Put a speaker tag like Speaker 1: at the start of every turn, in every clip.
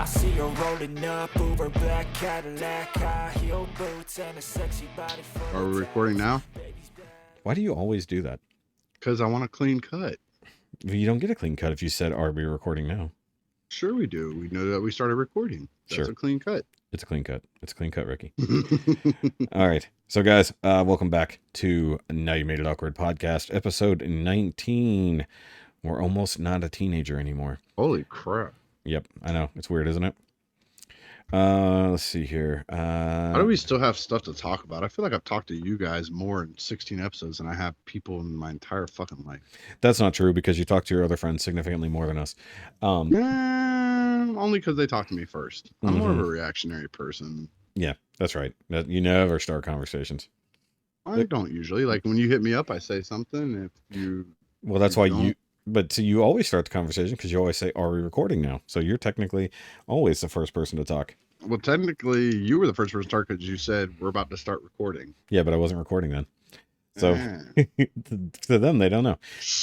Speaker 1: I see her rolling up, Uber black Cadillac, high heel boots and a sexy body.
Speaker 2: Are we recording now?
Speaker 3: Why do you always do that?
Speaker 2: Because I want a clean cut.
Speaker 3: You don't get a clean cut if you said, are we recording now?
Speaker 2: Sure we do. We know that we started recording. That's a clean cut.
Speaker 3: It's a clean cut. It's a clean cut, Rikki. All right. So, guys, welcome back to Now You Made It Awkward podcast, episode 19. We're almost not a teenager anymore.
Speaker 2: Holy crap.
Speaker 3: Yep. I know. It's weird, isn't it? Let's see here.
Speaker 2: How do we still have stuff to talk about? I feel like I've talked to you guys more in 16 episodes than I have people in my entire fucking life.
Speaker 3: That's not true because you talk to your other friends significantly more than us.
Speaker 2: Only because they talk to me first. I'm more of a reactionary person.
Speaker 3: Yeah, that's right. You never start conversations.
Speaker 2: I don't usually. Like when you hit me up, I say something. If you...
Speaker 3: Well, that's why you... But you always start the conversation because you always say, are we recording now? So you're technically always the first person to talk.
Speaker 2: Well, technically, you were the first person to start because you said we're about to start recording.
Speaker 3: Yeah, but I wasn't recording then. So to them, they don't know.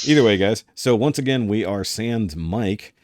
Speaker 3: Either way, guys. So once again, we are sans Mike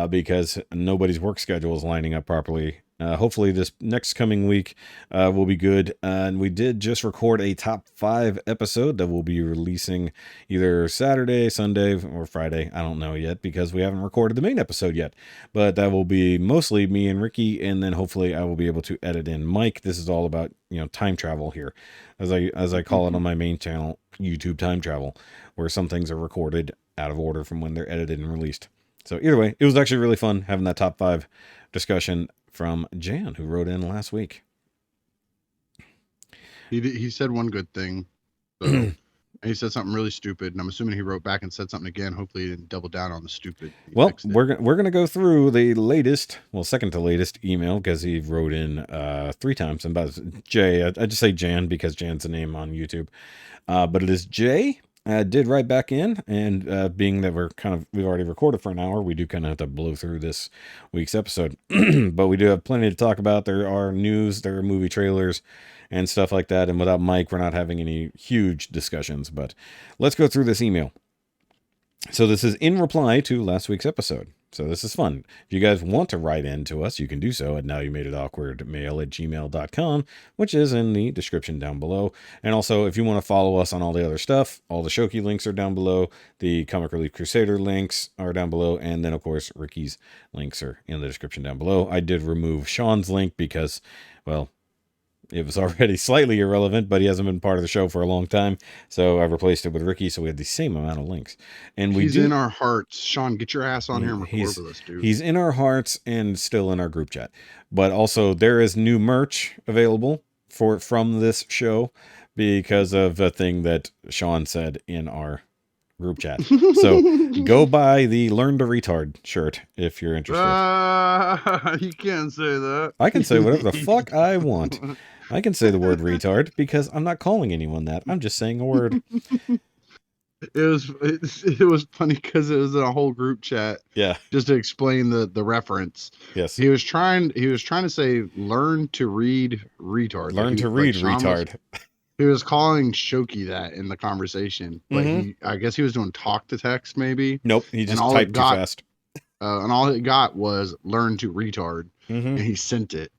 Speaker 3: because nobody's work schedule is lining up properly. Hopefully this next coming week will be good. And we did just record a top 5 episode that we'll be releasing either Saturday, Sunday, or Friday. I don't know yet because we haven't recorded the main episode yet. But that will be mostly me and Rikki, and then hopefully I will be able to edit in Mike. This is all about, time travel here. As I call it on my main channel, YouTube time travel, where some things are recorded out of order from when they're edited and released. So either way, it was actually really fun having that top 5 discussion from Jan, who wrote in last week.
Speaker 2: He said one good thing. So, and he said something really stupid, and I'm assuming he wrote back and said something again. Hopefully he didn't double down on the stupid.
Speaker 3: Well, we're going to go through the latest, second to latest email, because he wrote in 3 times. And about Jay, I just say Jan because Jan's the name on YouTube. But it is Jay. Did write back in, and being that we've already recorded for an hour, we do kind of have to blow through this week's episode. But we do have plenty to talk about. There are news, there are movie trailers, and stuff like that. And without Mike, we're not having any huge discussions. But let's go through this email. So this is in reply to last week's episode. So this is fun. If you guys want to write in to us, you can do so at NowYouMadeItAwkwardMail@gmail.com, which is in the description down below. And also, if you want to follow us on all the other stuff, all the SHOKY links are down below. The Comic Relief Crusader links are down below. And then, of course, Rikki's links are in the description down below. I did remove Sean's link because, well, it was already slightly irrelevant, but he hasn't been part of the show for a long time. So I replaced it with Rikki, so we had the same amount of links. And he's
Speaker 2: in our hearts. Sean, get your ass on here and record with us, dude.
Speaker 3: He's in our hearts and still in our group chat. But also, there is new merch available from this show because of a thing that Sean said in our group chat. So go buy the Learn to Retard shirt if you're interested.
Speaker 2: You can't say that.
Speaker 3: I can say whatever the fuck I want. I can say the word retard because I'm not calling anyone that. I'm just saying a word.
Speaker 2: It was funny because it was in a whole group chat.
Speaker 3: Yeah.
Speaker 2: Just to explain the reference.
Speaker 3: Yes.
Speaker 2: He was trying to say learn to read retard.
Speaker 3: Learn to read retard.
Speaker 2: He was calling SHOKY that in the conversation, but I guess he was doing talk to text maybe.
Speaker 3: Nope, he just typed too fast.
Speaker 2: And all it got was learn to retard, and he sent it.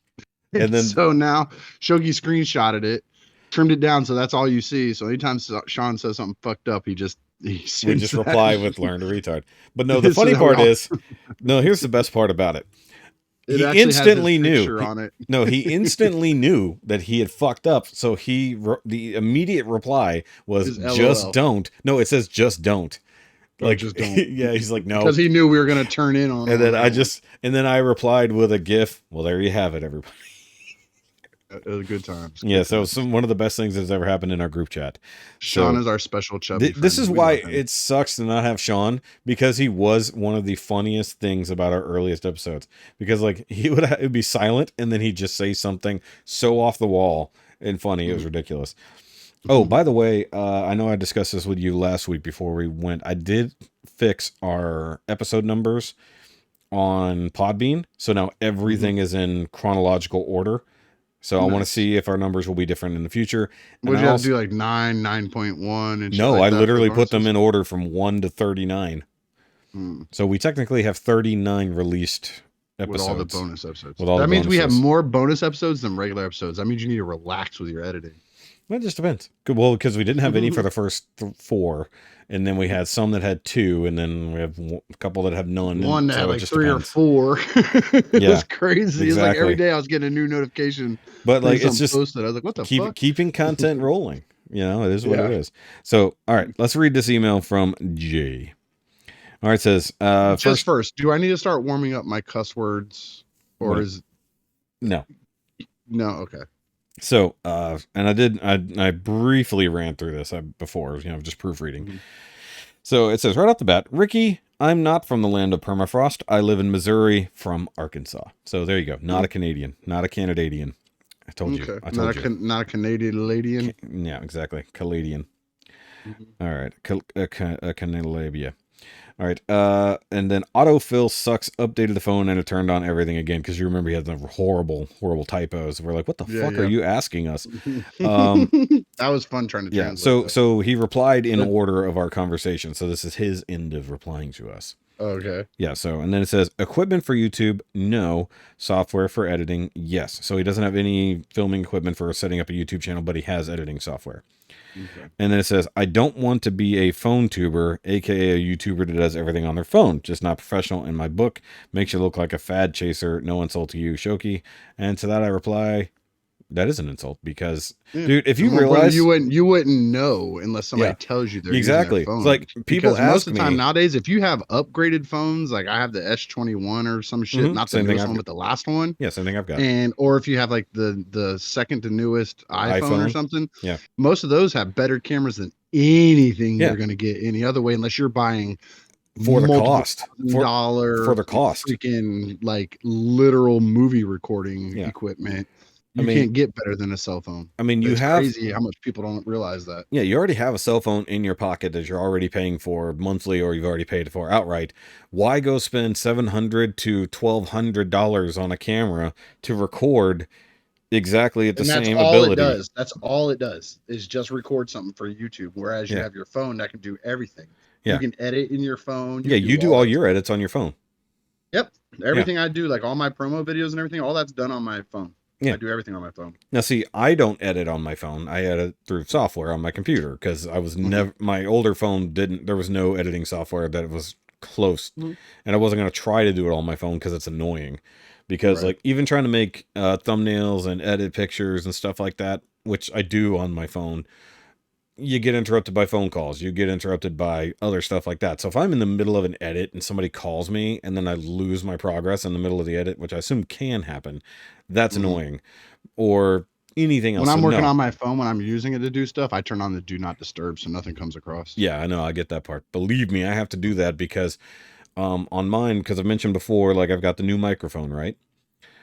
Speaker 3: And then
Speaker 2: so now SHOKY screenshotted it, trimmed it down so that's all you see. So anytime Sean says something fucked up, we just
Speaker 3: reply with learn to retard. But no, the funny part is, here's the best part about it. He instantly knew.
Speaker 2: On it.
Speaker 3: No, he instantly knew that he had fucked up. So the immediate reply was just don't. No, it says just don't. Like
Speaker 2: just don't.
Speaker 3: Yeah, he's like no,
Speaker 2: because he knew we were gonna turn in on.
Speaker 3: And then I replied with a GIF. Well, there you have it, everybody.
Speaker 2: It was a good time.
Speaker 3: Yeah, so it's one of the best things that's ever happened in our group chat.
Speaker 2: Sean is our special chubby friend.
Speaker 3: This is why it sucks to not have Sean, because he was one of the funniest things about our earliest episodes. Because he would be silent and then he'd just say something so off the wall and funny. It was ridiculous. Oh, by the way, I know I discussed this with you last week before we went. I did fix our episode numbers on Podbean. So now everything is in chronological order. So nice. I want to see if our numbers will be different in the future.
Speaker 2: Would you have to do like 9.1 and shit?
Speaker 3: No,
Speaker 2: like
Speaker 3: I literally put them in order from 1 to 39. So we technically have 39 released
Speaker 2: with all the
Speaker 3: episodes.
Speaker 2: bonus episodes.
Speaker 3: With all
Speaker 2: That
Speaker 3: the
Speaker 2: means we have
Speaker 3: bonuses.
Speaker 2: more bonus episodes than regular episodes. That means you need to relax with your editing.
Speaker 3: Well, it just depends. Well, because we didn't have any for the first 4, and then we had some that had 2, and then we have a couple that have none.
Speaker 2: One that
Speaker 3: so
Speaker 2: had
Speaker 3: it
Speaker 2: like
Speaker 3: just
Speaker 2: 3
Speaker 3: depends.
Speaker 2: or 4. It
Speaker 3: Yeah,
Speaker 2: was crazy. It's like every
Speaker 3: exactly.
Speaker 2: day I was getting a new notification.
Speaker 3: But like, it's
Speaker 2: something
Speaker 3: just
Speaker 2: posted. I was like, what the fuck?
Speaker 3: keeping content rolling. You know, it is what it
Speaker 2: Yeah.
Speaker 3: is. So, all right, let's read this email from Jay. All right, it says,
Speaker 2: first, do I need to start warming up my cuss words, or
Speaker 3: What?
Speaker 2: is
Speaker 3: no.
Speaker 2: okay.
Speaker 3: So, and I briefly ran through this before, just proofreading.
Speaker 2: Mm-hmm.
Speaker 3: So it says right off the bat, Rikki, I'm not from the land of permafrost. I live in Missouri from Arkansas. So there you go. Not a Canadian, not a Canadadian. I told you. I told you.
Speaker 2: Not a Canadian lady.
Speaker 3: Yeah, exactly. Canadian.
Speaker 2: Mm-hmm.
Speaker 3: All right. Canalabia. All right. And then autofill sucks updated the phone and it turned on everything again, because you remember he had the horrible typos. We're like, what the fuck are you asking us?
Speaker 2: That was fun trying to translate.
Speaker 3: So he replied in order of our conversation. So this is his end of replying to us.
Speaker 2: Okay.
Speaker 3: Yeah. So, and then it says equipment for YouTube, no. Software for editing, yes. So he doesn't have any filming equipment for setting up a YouTube channel, but he has editing software. Okay. And then it says, I don't want to be a phone tuber, aka a YouTuber that does everything on their phone. Just not professional in my book. Makes you look like a fad chaser. No insult to you, Shoki. And to that I reply, that is an insult, because dude, if you realize
Speaker 2: you wouldn't know unless somebody tells you they're
Speaker 3: exactly
Speaker 2: using their phone.
Speaker 3: It's like people ask
Speaker 2: most of the time
Speaker 3: me,
Speaker 2: nowadays, if you have upgraded phones, like I have the S21 or some shit, not the newest one, but the last one.
Speaker 3: Yeah, same thing I've got.
Speaker 2: Or if you have like the second to newest iPhone or something, most of those have better cameras than anything you're gonna get any other way, unless you're buying
Speaker 3: for the cost
Speaker 2: for the cost, freaking like literal movie recording equipment. You can't get better than a cell phone.
Speaker 3: I mean,
Speaker 2: it's crazy how much people don't realize that.
Speaker 3: Yeah, you already have a cell phone in your pocket that you're already paying for monthly, or you've already paid for outright. Why go spend $700 to $1,200 on a camera to record exactly at the same ability?
Speaker 2: That's all it does is just record something for YouTube. Whereas you have your phone that can do everything. Yeah. You can edit in your phone.
Speaker 3: You do all your edits on your phone.
Speaker 2: Yep. Everything I do, like all my promo videos and everything, all that's done on my phone. Yeah. I do everything on my phone.
Speaker 3: Now, see, I don't edit on my phone. I edit through software on my computer, because I was never, my older phone there was no editing software that was close. And I wasn't going to try to do it on my phone because it's annoying. Because like even trying to make thumbnails and edit pictures and stuff like that, which I do on my phone, you get interrupted by phone calls. You get interrupted by other stuff like that. So if I'm in the middle of an edit and somebody calls me and then I lose my progress in the middle of the edit, which I assume can happen, that's annoying. Or anything else.
Speaker 2: When I'm working on my phone, when I'm using it to do stuff, I turn on the do not disturb so nothing comes across.
Speaker 3: Yeah, I know. I get that part. Believe me, I have to do that because on mine, because I've mentioned before, like I've got the new microphone, right?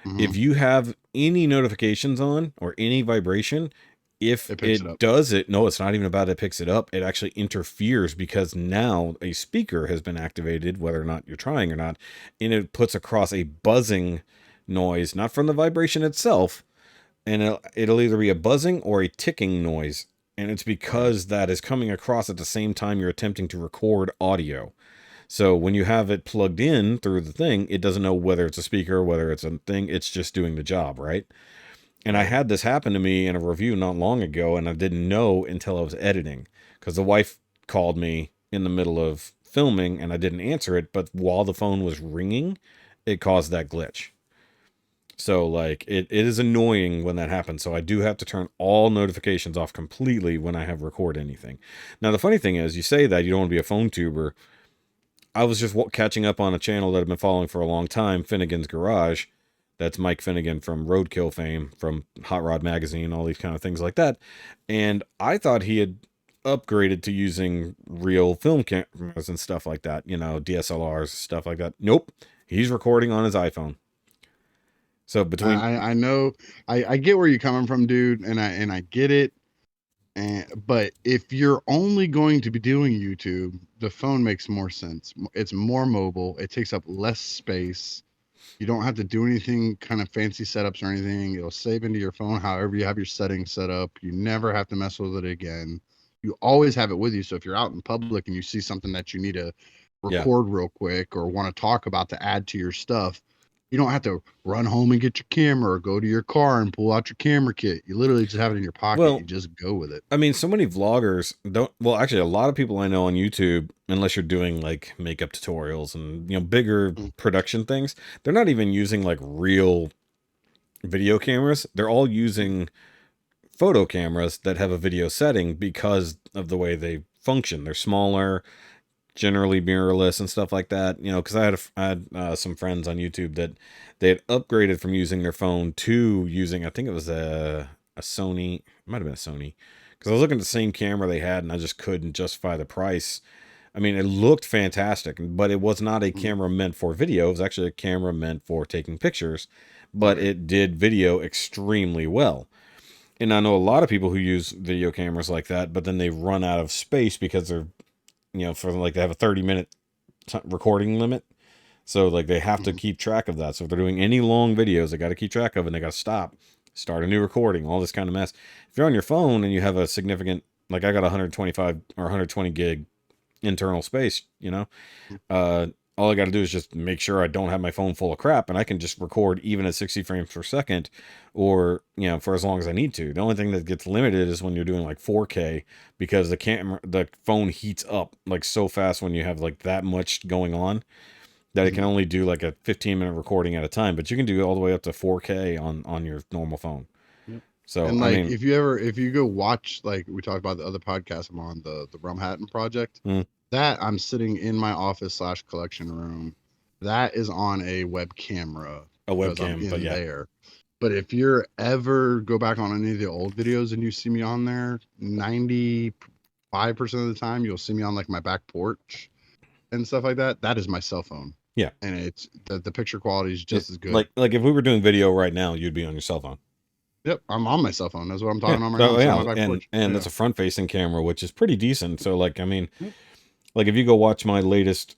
Speaker 3: If you have any notifications on or any vibration, if it does it, no, it's not even about it picks it up. It actually interferes, because now a speaker has been activated, whether or not you're trying or not, and it puts across a buzzing noise, not from the vibration itself, and it'll either be a buzzing or a ticking noise, and it's because that is coming across at the same time you're attempting to record audio. So when you have it plugged in through the thing, it doesn't know whether it's a speaker, whether it's a thing, it's just doing the job, right? And I had this happen to me in a review not long ago, and I didn't know until I was editing, because the wife called me in the middle of filming and I didn't answer it, but while the phone was ringing, it caused that glitch. So like it is annoying when that happens. So I do have to turn all notifications off completely when I have record anything. Now the funny thing is, you say that you don't want to be a phone tuber. I was just catching up on a channel that I've been following for a long time, Finnegan's Garage. That's Mike Finnegan from Roadkill fame, from Hot Rod Magazine, all these kind of things like that. And I thought he had upgraded to using real film cameras and stuff like that, DSLRs, stuff like that. Nope. He's recording on his iPhone. So between
Speaker 2: I know I get where you're coming from, dude, and I get it. But if you're only going to be doing YouTube, the phone makes more sense. It's more mobile. It takes up less space. You don't have to do anything kind of fancy setups or anything. It'll save into your phone however you have your settings set up. You never have to mess with it again. You always have it with you. So if you're out in public and you see something that you need to record real quick or want to talk about to add to your stuff, You don't have to run home and get your camera or go to your car and pull out your camera kit. You literally just have it in your pocket.
Speaker 3: Well,
Speaker 2: and just go with it.
Speaker 3: I mean, so many vloggers don't. Well, actually, a lot of people I know on YouTube, unless you're doing like makeup tutorials and bigger production things, they're not even using like real video cameras. They're all using photo cameras that have a video setting because of the way they function. They're smaller, generally mirrorless and stuff like that. Because I had some friends on YouTube that they had upgraded from using their phone to using, I think it was a Sony. It might have been a Sony. Because I was looking at the same camera they had, and I just couldn't justify the price. I mean, it looked fantastic, but it was not a camera meant for video. It was actually a camera meant for taking pictures, but it did video extremely well. And I know a lot of people who use video cameras like that, but then they run out of space because they're, for like they have a 30-minute recording limit. So like they have to keep track of that. So if they're doing any long videos, they got to keep track of it, and they got to start a new recording, all this kind of mess. If you're on your phone and you have a significant, like I got 125 or 120 gig internal space, all I got to do is just make sure I don't have my phone full of crap, and I can just record even at 60 frames per second or, for as long as I need to. The only thing that gets limited is when you're doing like 4K, because the phone heats up like so fast when you have like that much going on that it can only do like a 15-minute recording at a time, but you can do all the way up to 4K on your normal phone. So,
Speaker 2: and like,
Speaker 3: I mean,
Speaker 2: if you go watch, like we talked about the other podcast I'm on, the Rum Hatton project, that I'm sitting in my office / collection room, that is on a web camera.
Speaker 3: A webcam, but yeah.
Speaker 2: There. But if you're ever go back on any of the old videos and you see me on there, 95% of the time you'll see me on like my back porch and stuff like that. That is my cell phone.
Speaker 3: Yeah.
Speaker 2: And it's the picture quality is just as good.
Speaker 3: Like if we were doing video right now, you'd be on your cell phone.
Speaker 2: Yep, I'm on my cell phone. That's what I'm talking on right now.
Speaker 3: Yeah,
Speaker 2: on my back porch.
Speaker 3: and that's a front-facing camera, which is pretty decent. So, like, I mean, like if you go watch my latest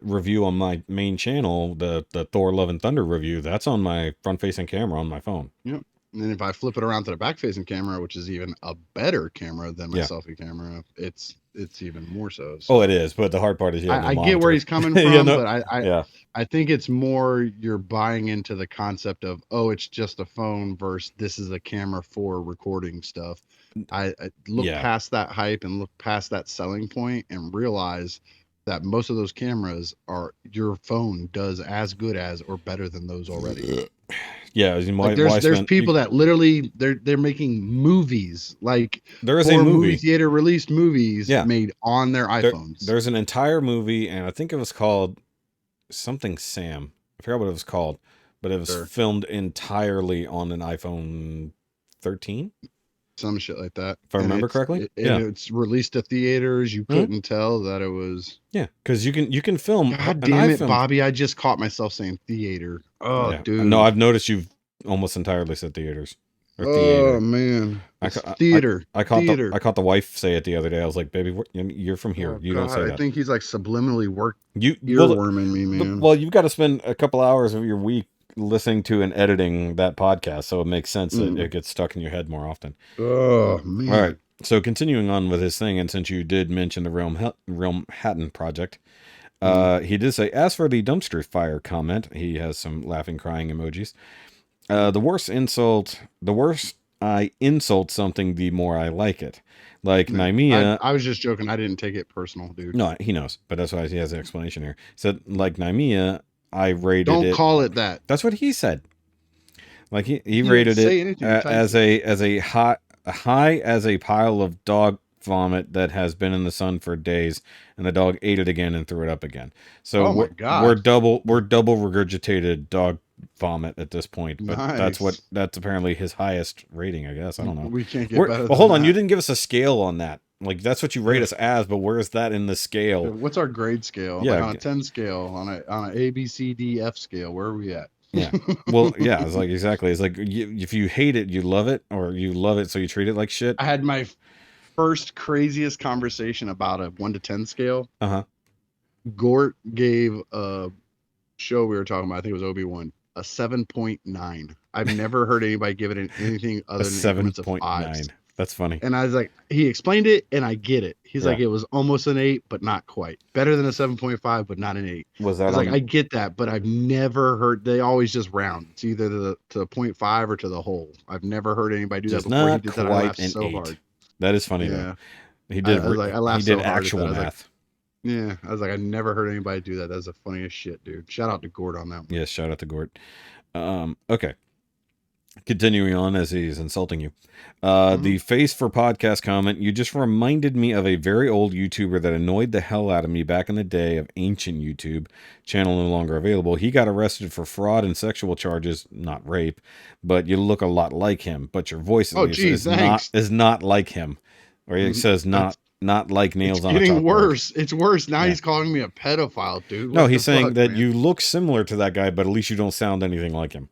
Speaker 3: review on my main channel, the Thor: Love and Thunder review, that's on my front-facing camera on my phone.
Speaker 2: Yep. And then if I flip it around to the back-facing camera, which is even a better camera than my selfie camera, it's even more so.
Speaker 3: Oh, it is. But the hard part is,
Speaker 2: I get where he's coming from, but I think it's more you're buying into the concept of, oh, it's just a phone versus this is a camera for recording stuff. I look past that hype and look past that selling point and realize that most of those cameras your phone does as good as or better than those already.
Speaker 3: Yeah,
Speaker 2: there's people that literally they're making movies, like
Speaker 3: there is a movie
Speaker 2: theater released movies made on their iPhones.
Speaker 3: There's an entire movie, and I think it was called something Sam. I forgot what it was called, but it was filmed entirely on an iPhone 13.
Speaker 2: Some shit like that,
Speaker 3: if I remember correctly.
Speaker 2: It's released to theaters. You couldn't tell that it was.
Speaker 3: Yeah, because you can film.
Speaker 2: God damn it, Bobby! I just caught myself saying theater. Oh, dude.
Speaker 3: No, I've noticed you've almost entirely said theaters. Or
Speaker 2: theater. Man, theater.
Speaker 3: I caught the wife say it the other day. I was like, "Baby, you're from here. You don't say that."
Speaker 2: I think he's like subliminally earworming me, man.
Speaker 3: Well, you've got to spend a couple hours of your week listening to and editing that podcast, so it makes sense that it gets stuck in your head more often.
Speaker 2: Oh man!
Speaker 3: All right, so continuing on with his thing, and since you did mention the Realm Hatton project, he did say, as for the dumpster fire comment, he has some laughing, crying emojis. The worse I insult something, the more I like it. Like Naimia.
Speaker 2: I was just joking. I didn't take it personal, dude.
Speaker 3: No, he knows, but that's why he has an explanation here. He said, like Naimia, I rated it.
Speaker 2: Don't call it that.
Speaker 3: That's what he said. Like he rated it as a high as a pile of dog vomit that has been in the sun for days, and the dog ate it again and threw it up again. So we're double regurgitated dog vomit at this point. But that's apparently his highest rating, I guess. I don't know.
Speaker 2: We can't get better.
Speaker 3: Well, hold on, you didn't give us a scale on that. Like, that's what you rate us as, but where is that in the scale?
Speaker 2: What's our grade scale?
Speaker 3: Yeah,
Speaker 2: like on a 10 scale, on an A, B, C, D, F scale, where are we at?
Speaker 3: Yeah. Well, yeah, it's like, exactly. It's like, if you hate it, you love it, or you love it, so you treat it like shit.
Speaker 2: I had my first craziest conversation about a 1 to 10 scale. Gort gave a show we were talking about, I think it was Obi-Wan, a 7.9. I've never heard anybody give it anything other than
Speaker 3: 7.9. That's funny.
Speaker 2: And I was like, he explained it, and I get it. He's
Speaker 3: Yeah.
Speaker 2: like, it was almost an 8, but not quite. Better than a 7.5, but not an 8.
Speaker 3: Was
Speaker 2: I
Speaker 3: that
Speaker 2: was like,
Speaker 3: on-
Speaker 2: I get that, but I've never heard. They always just round. It's either to the 0.5 or to the whole. I've never heard anybody do
Speaker 3: just
Speaker 2: that before. He
Speaker 3: not
Speaker 2: did that. I
Speaker 3: quite
Speaker 2: laughed
Speaker 3: an
Speaker 2: so
Speaker 3: 8.
Speaker 2: hard.
Speaker 3: That is funny
Speaker 2: Yeah.
Speaker 3: though. He did.
Speaker 2: I was like, I laughed
Speaker 3: he did
Speaker 2: so hard at
Speaker 3: actual
Speaker 2: that. I was like,
Speaker 3: math.
Speaker 2: yeah, I was like, I never heard anybody do that. That's the funniest shit, dude. Shout out to Gord on that one.
Speaker 3: Yes, shout out to Gort. Okay. Continuing on as he's insulting you. The face for podcast comment, you just reminded me of a very old YouTuber that annoyed the hell out of me back in the day of ancient YouTube, channel no longer available. He got arrested for fraud and sexual charges, not rape, but you look a lot like him, but your voice is not like him. Or he says not like nails
Speaker 2: it's
Speaker 3: on a chalkboard.
Speaker 2: getting worse. It's worse. Now he's calling me a pedophile, dude.
Speaker 3: No, he's saying that you look similar to that guy, but at least you don't sound anything like him.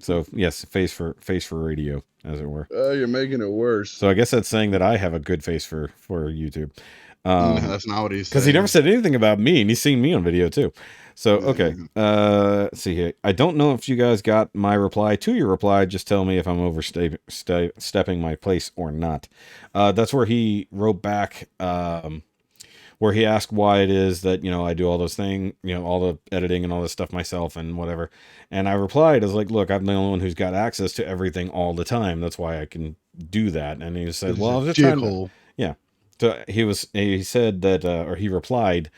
Speaker 3: So yes, face for radio, as it were.
Speaker 2: You're making it worse.
Speaker 3: So I guess that's saying that I have a good face for YouTube.
Speaker 2: No, that's not what he's saying.
Speaker 3: Because he never said anything about me, and he's seen me on video too. So okay, let's see here. I don't know if you guys got my reply to your reply. Just tell me if I'm overstepping my place or not. That's where he wrote back. Where he asked why it is that, I do all those things, all the editing and all this stuff myself and whatever. And I replied, I was like, look, I'm the only one who's got access to everything all the time. That's why I can do that. And he said, well, I was just trying to, yeah. So he said that, or he replied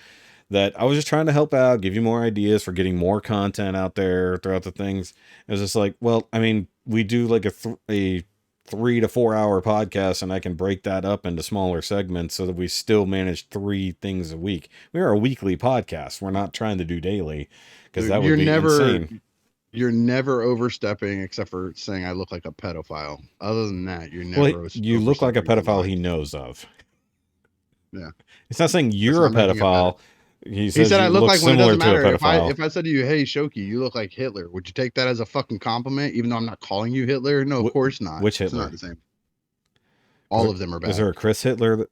Speaker 3: that I was just trying to help out, give you more ideas for getting more content out there throughout the things. It was just like, well, I mean, we do like a 3 to 4 hour podcast, and I can break that up into smaller segments so that we still manage 3 things a week. We are a weekly podcast. We're not trying to do daily, because that would be insane.
Speaker 2: You're never overstepping, except for saying I look like a pedophile. Other than that, you're never.
Speaker 3: Well, you look like a pedophile he knows of.
Speaker 2: Yeah,
Speaker 3: it's not saying you're a pedophile. He said
Speaker 2: I look like, when it doesn't matter. If I said to you, hey, Shoki, you look like Hitler, would you take that as a fucking compliment, even though I'm not calling you Hitler? No, of course not.
Speaker 3: Which Hitler?
Speaker 2: It's not the same. All of them are bad.
Speaker 3: Is there a Chris Hitler?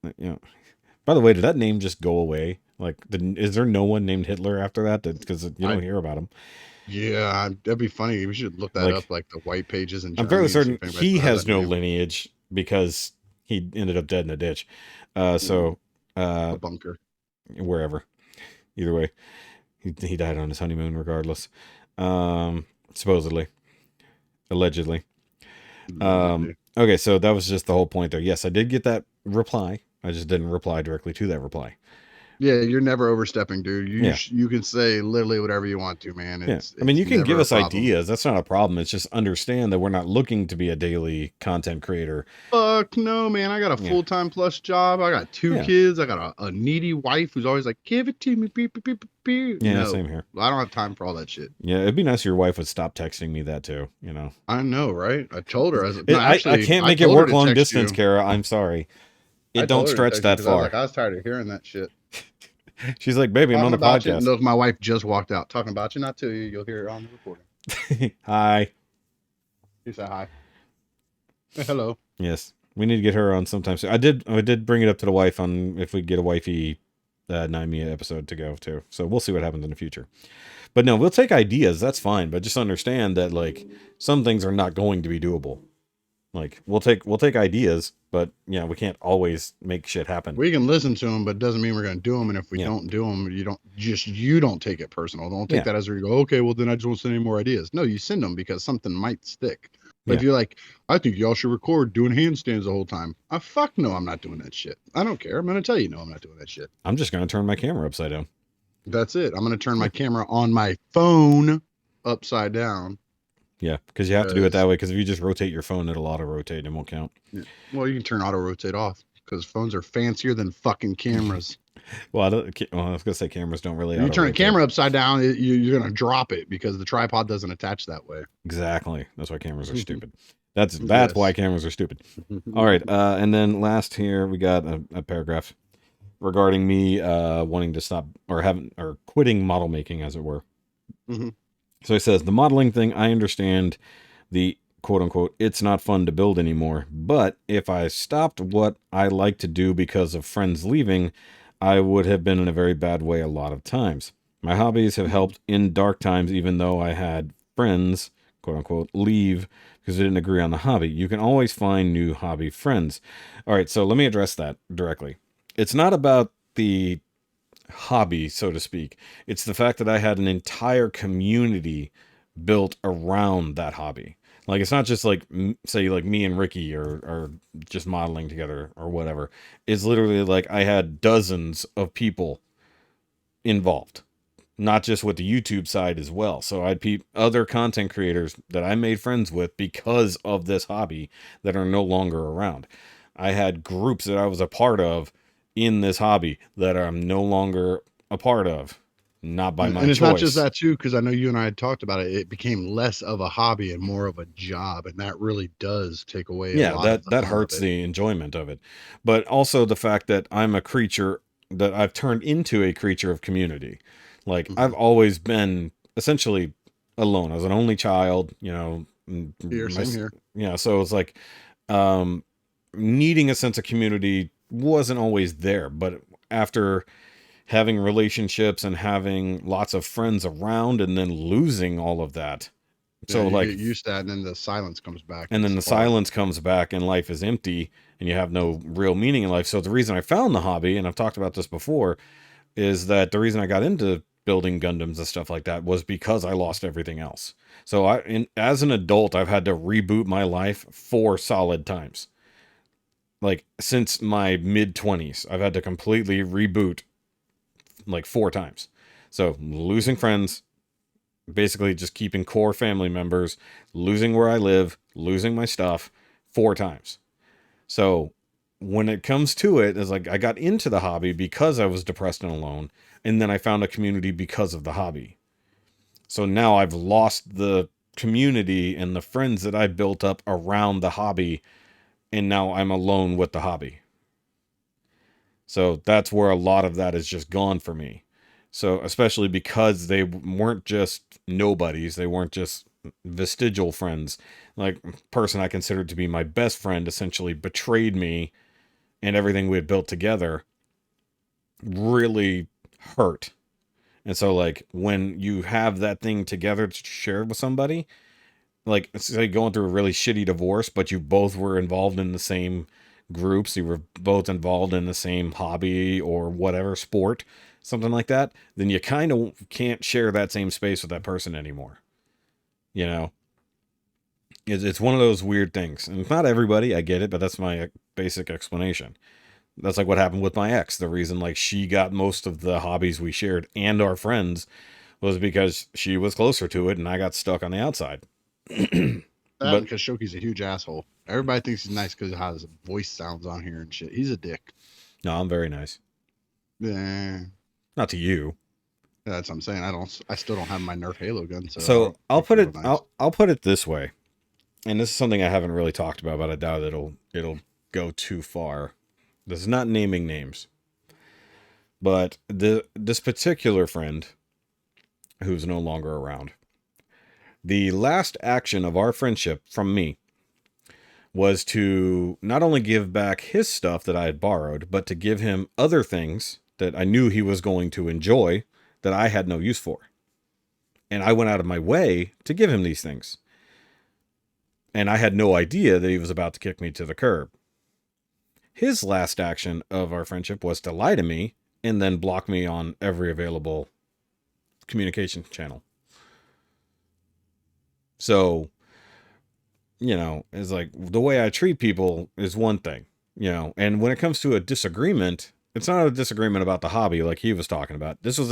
Speaker 3: By the way, did that name just go away? Like, is there no one named Hitler after that? Because you don't hear about him.
Speaker 2: Yeah, that'd be funny. We should look that up, like the white pages. And
Speaker 3: I'm fairly certain he has no lineage because he ended up dead in a ditch. A
Speaker 2: bunker.
Speaker 3: Wherever. Either way, he died on his honeymoon regardless. Supposedly. Allegedly. Okay, so that was just the whole point there. Yes, I did get that reply. I just didn't reply directly to that reply.
Speaker 2: Yeah, you're never overstepping, dude. You can say literally whatever you want to, man. It's
Speaker 3: I mean, you can give us ideas. That's not a problem. It's just understand that we're not looking to be a daily content creator.
Speaker 2: Fuck no, man. I got a full-time plus job. I got 2 kids. I got a needy wife who's always like, give it to me. Beep, beep, beep, beep.
Speaker 3: Yeah, same here.
Speaker 2: I don't have time for all that shit.
Speaker 3: Yeah, it'd be nice if your wife would stop texting me that too,
Speaker 2: I know, right? I told her.
Speaker 3: I can't make it work long distance, Kara. I'm sorry. It don't stretch that far.
Speaker 2: I was tired of hearing that shit.
Speaker 3: She's like, baby, I'm on the podcast.
Speaker 2: Look, my wife just walked out. Talking about you, not to you. You'll hear it on the recording.
Speaker 3: Hi.
Speaker 2: You say hi. Hello.
Speaker 3: Yes, we need to get her on sometime soon. I did bring it up to the wife on if we get a wifey Naimia episode to go to. So we'll see what happens in the future. But no, we'll take ideas. That's fine. But just understand that like some things are not going to be doable. Like we'll take ideas, but we can't always make shit happen.
Speaker 2: We can listen to them, but it doesn't mean we're going to do them. And if we don't do them, you don't take it personal. Don't take that as where you go, okay, well then I just won't send any more ideas. No, you send them because something might stick. But if you're like, I think y'all should record doing handstands the whole time. Fuck no, I'm not doing that shit. I don't care. I'm going to tell you, no, I'm not doing that shit.
Speaker 3: I'm just going to turn my camera upside down.
Speaker 2: That's it. I'm going to turn my camera on my phone upside down.
Speaker 3: Yeah, because you have to do it that way. Because if you just rotate your phone, it'll auto rotate and won't count.
Speaker 2: Yeah. Well, you can turn auto rotate off because phones are fancier than fucking cameras.
Speaker 3: I was gonna say cameras don't really.
Speaker 2: If you turn a camera upside down, you're gonna drop it because the tripod doesn't attach that way.
Speaker 3: Exactly. That's why cameras are stupid. That's why cameras are stupid. All right, and then last here we got a paragraph regarding me wanting to stop or quitting model making, as it were.
Speaker 2: Mm-hmm.
Speaker 3: So he says, the modeling thing, I understand the quote unquote, it's not fun to build anymore. But if I stopped what I like to do because of friends leaving, I would have been in a very bad way a lot of times. My hobbies have helped in dark times, even though I had friends, quote unquote, leave because they didn't agree on the hobby. You can always find new hobby friends. All right, so let me address that directly. It's not about the hobby, so to speak. It's the fact that I had an entire community built around that hobby. Like, it's not just like, say, like me and Rikki are just modeling together or whatever. It's literally like I had dozens of people involved, not just with the YouTube side as well. So I'd other content creators that I made friends with because of this hobby that are no longer around. I had groups that I was a part of in this hobby that I'm no longer a part of, not by my choice.
Speaker 2: And it's not just that too, because I know you and I had talked about it. It became less of a hobby and more of a job, and that really does take away a lot of the
Speaker 3: that
Speaker 2: fun
Speaker 3: hurts
Speaker 2: of it.
Speaker 3: the enjoyment of it. But also the fact that I'm a creature, that I've turned into a creature of community. Like, I've always been essentially alone. I was an only child, you know.
Speaker 2: Same here.
Speaker 3: Yeah, so it's like needing a sense of community wasn't always there, but after having relationships and having lots of friends around and then losing all of that, so
Speaker 2: you
Speaker 3: like
Speaker 2: get used to that, and then the silence comes back,
Speaker 3: and then the silence comes back and life is empty and you have no real meaning in life. So the reason I found the hobby, and I've talked about this before, is that the reason I got into building Gundams and stuff like that was because I lost everything else. So as an adult, I've had to reboot my life 4 solid times. Like, since my mid-20s, I've had to completely reboot like 4 times. So losing friends, basically just keeping core family members, losing where I live, losing my stuff 4 times. So when it comes to it, it's like I got into the hobby because I was depressed and alone, and then I found a community because of the hobby. So now I've lost the community and the friends that I built up around the hobby, and now I'm alone with the hobby. So that's where a lot of that is just gone for me. So especially because they weren't just nobodies, they weren't just vestigial friends. Like, person I considered to be my best friend essentially betrayed me, and everything we had built together really hurt. And so, like, when you have that thing together shared with somebody, like, it's like going through a really shitty divorce, but you both were involved in the same groups, you were both involved in the same hobby or whatever, sport, something like that, then you kind of can't share that same space with that person anymore. You know? It's one of those weird things. And not everybody, I get it, but that's my basic explanation. That's like what happened with my ex. The reason, like, she got most of the hobbies we shared and our friends was because she was closer to it and I got stuck on the outside.
Speaker 2: But because Shoki's a huge asshole. Everybody thinks he's nice because of how his voice sounds on here and shit. He's a dick.
Speaker 3: No, I'm very nice.
Speaker 2: Yeah.
Speaker 3: Not to you.
Speaker 2: That's what I'm saying. I still don't have my Nerf Halo gun.
Speaker 3: So I'll put it. Nice. I'll put it this way, and this is something I haven't really talked about, but I doubt it'll go too far. This is not naming names, but this particular friend, who's no longer around, the last action of our friendship from me was to not only give back his stuff that I had borrowed, but to give him other things that I knew he was going to enjoy that I had no use for. And I went out of my way to give him these things. And I had no idea that he was about to kick me to the curb. His last action of our friendship was to lie to me and then block me on every available communication channel. So, you know, it's like the way I treat people is one thing, you know, and when it comes to a disagreement, it's not a disagreement about the hobby like he was talking about. This was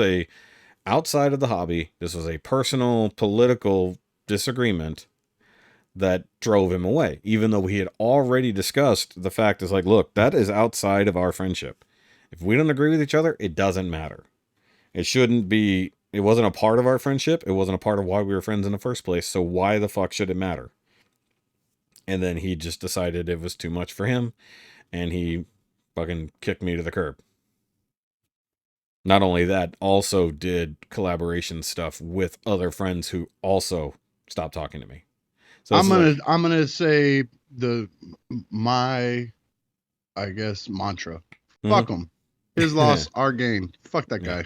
Speaker 3: outside of the hobby. This was a personal, political disagreement that drove him away, even though he had already discussed the fact is like, look, that is outside of our friendship. If we don't agree with each other, it doesn't matter. It wasn't a part of our friendship. It wasn't a part of why we were friends in the first place. So why the fuck should it matter? And then he just decided it was too much for him, and he fucking kicked me to the curb. Not only that, also did collaboration stuff with other friends who also stopped talking to me. So
Speaker 2: I'm gonna say my mantra. Mm-hmm. Fuck him. His loss, our gain. Fuck that guy.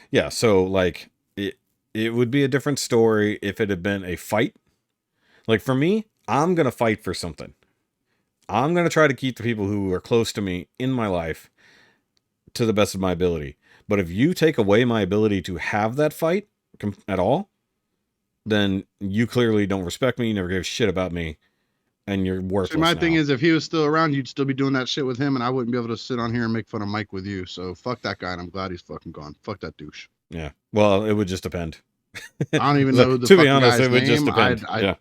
Speaker 3: Yeah. So like it would be a different story if it had been a fight. Like for me, I'm going to fight for something. I'm going to try to keep the people who are close to me in my life to the best of my ability. But if you take away my ability to have that fight at all, then you clearly don't respect me. You never gave a shit about me. And you're worthless.
Speaker 2: See, my thing is, if he was still around, you'd still be doing that shit with him, and I wouldn't be able to sit on here and make fun of Mike with you. So fuck that guy, and I'm glad he's fucking gone. Fuck that douche.
Speaker 3: Yeah. Well, it would just depend.
Speaker 2: I don't even know the
Speaker 3: to be
Speaker 2: fucking
Speaker 3: honest,
Speaker 2: guy's
Speaker 3: it would
Speaker 2: name.
Speaker 3: just depend. Yeah.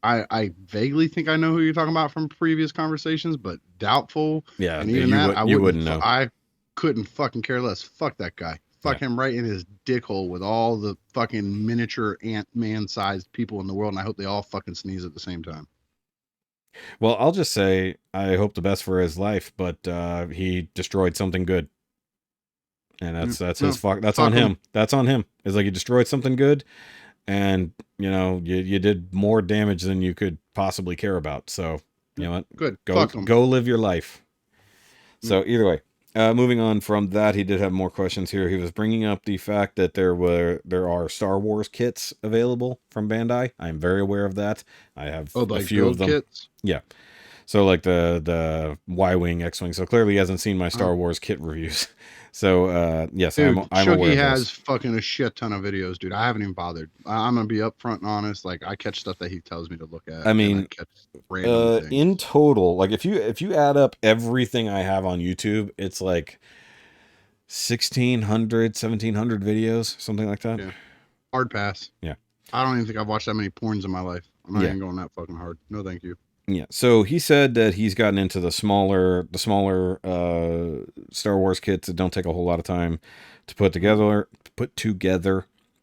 Speaker 2: I vaguely think I know who you're talking about from previous conversations, but doubtful.
Speaker 3: Yeah.
Speaker 2: And even that,
Speaker 3: you wouldn't know.
Speaker 2: I couldn't fucking care less. Fuck that guy. Fuck him right in his dick hole with all the fucking miniature ant-man sized people in the world, and I hope they all fucking sneeze at the same time.
Speaker 3: Well, I'll just say I hope the best for his life, but he destroyed something good. And that's his fuck. That's on him. That's on him. It's like he destroyed something good, and you know you did more damage than you could possibly care about. So you know what?
Speaker 2: Good.
Speaker 3: Go live your life. So either way, moving on from that, he did have more questions here. He was bringing up the fact that there are Star Wars kits available from Bandai. I'm very aware of that. I have a few of them.
Speaker 2: Kits?
Speaker 3: Yeah. So like the Y-Wing, X-Wing. So clearly he hasn't seen my Star Wars kit reviews. So yes,
Speaker 2: dude,
Speaker 3: I'm
Speaker 2: SHOKY
Speaker 3: aware of
Speaker 2: has
Speaker 3: those.
Speaker 2: Fucking a shit ton of videos, dude. I haven't even bothered. I'm gonna be upfront and honest. Like I catch stuff that he tells me to look at.
Speaker 3: I mean,
Speaker 2: catch random things.
Speaker 3: in total, like if you add up everything I have on YouTube, it's like 1,1700 videos, something like that.
Speaker 2: Yeah. Hard pass.
Speaker 3: Yeah.
Speaker 2: I don't even think I've watched that many porns in my life. I'm not even going that fucking hard. No, thank you.
Speaker 3: Yeah. So he said that he's gotten into the smaller Star Wars kits that don't take a whole lot of time to put together.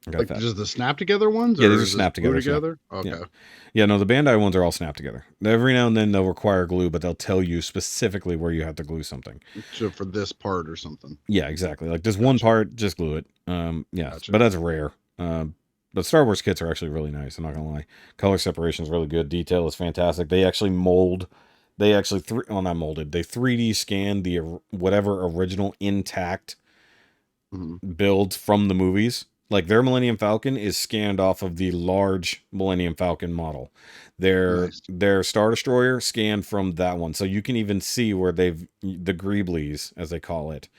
Speaker 3: I got
Speaker 2: like
Speaker 3: that.
Speaker 2: just the snap together ones?
Speaker 3: Yeah,
Speaker 2: or
Speaker 3: these are snap together.
Speaker 2: Okay.
Speaker 3: Yeah, no, the Bandai ones are all snap together. Every now and then they'll require glue, but they'll tell you specifically where you have to glue something.
Speaker 2: So for this part or something.
Speaker 3: Yeah, exactly. Like this one part, just glue it. Yeah, but that's rare. But Star Wars kits are actually really nice. I'm not gonna lie. Color separation is really good. Detail is fantastic. They actually mold. They actually not molded. They 3D scanned the whatever original intact builds from the movies. Like their Millennium Falcon is scanned off of the large Millennium Falcon model. Their Star Destroyer scanned from that one. So you can even see where the Greeblies, as they call it,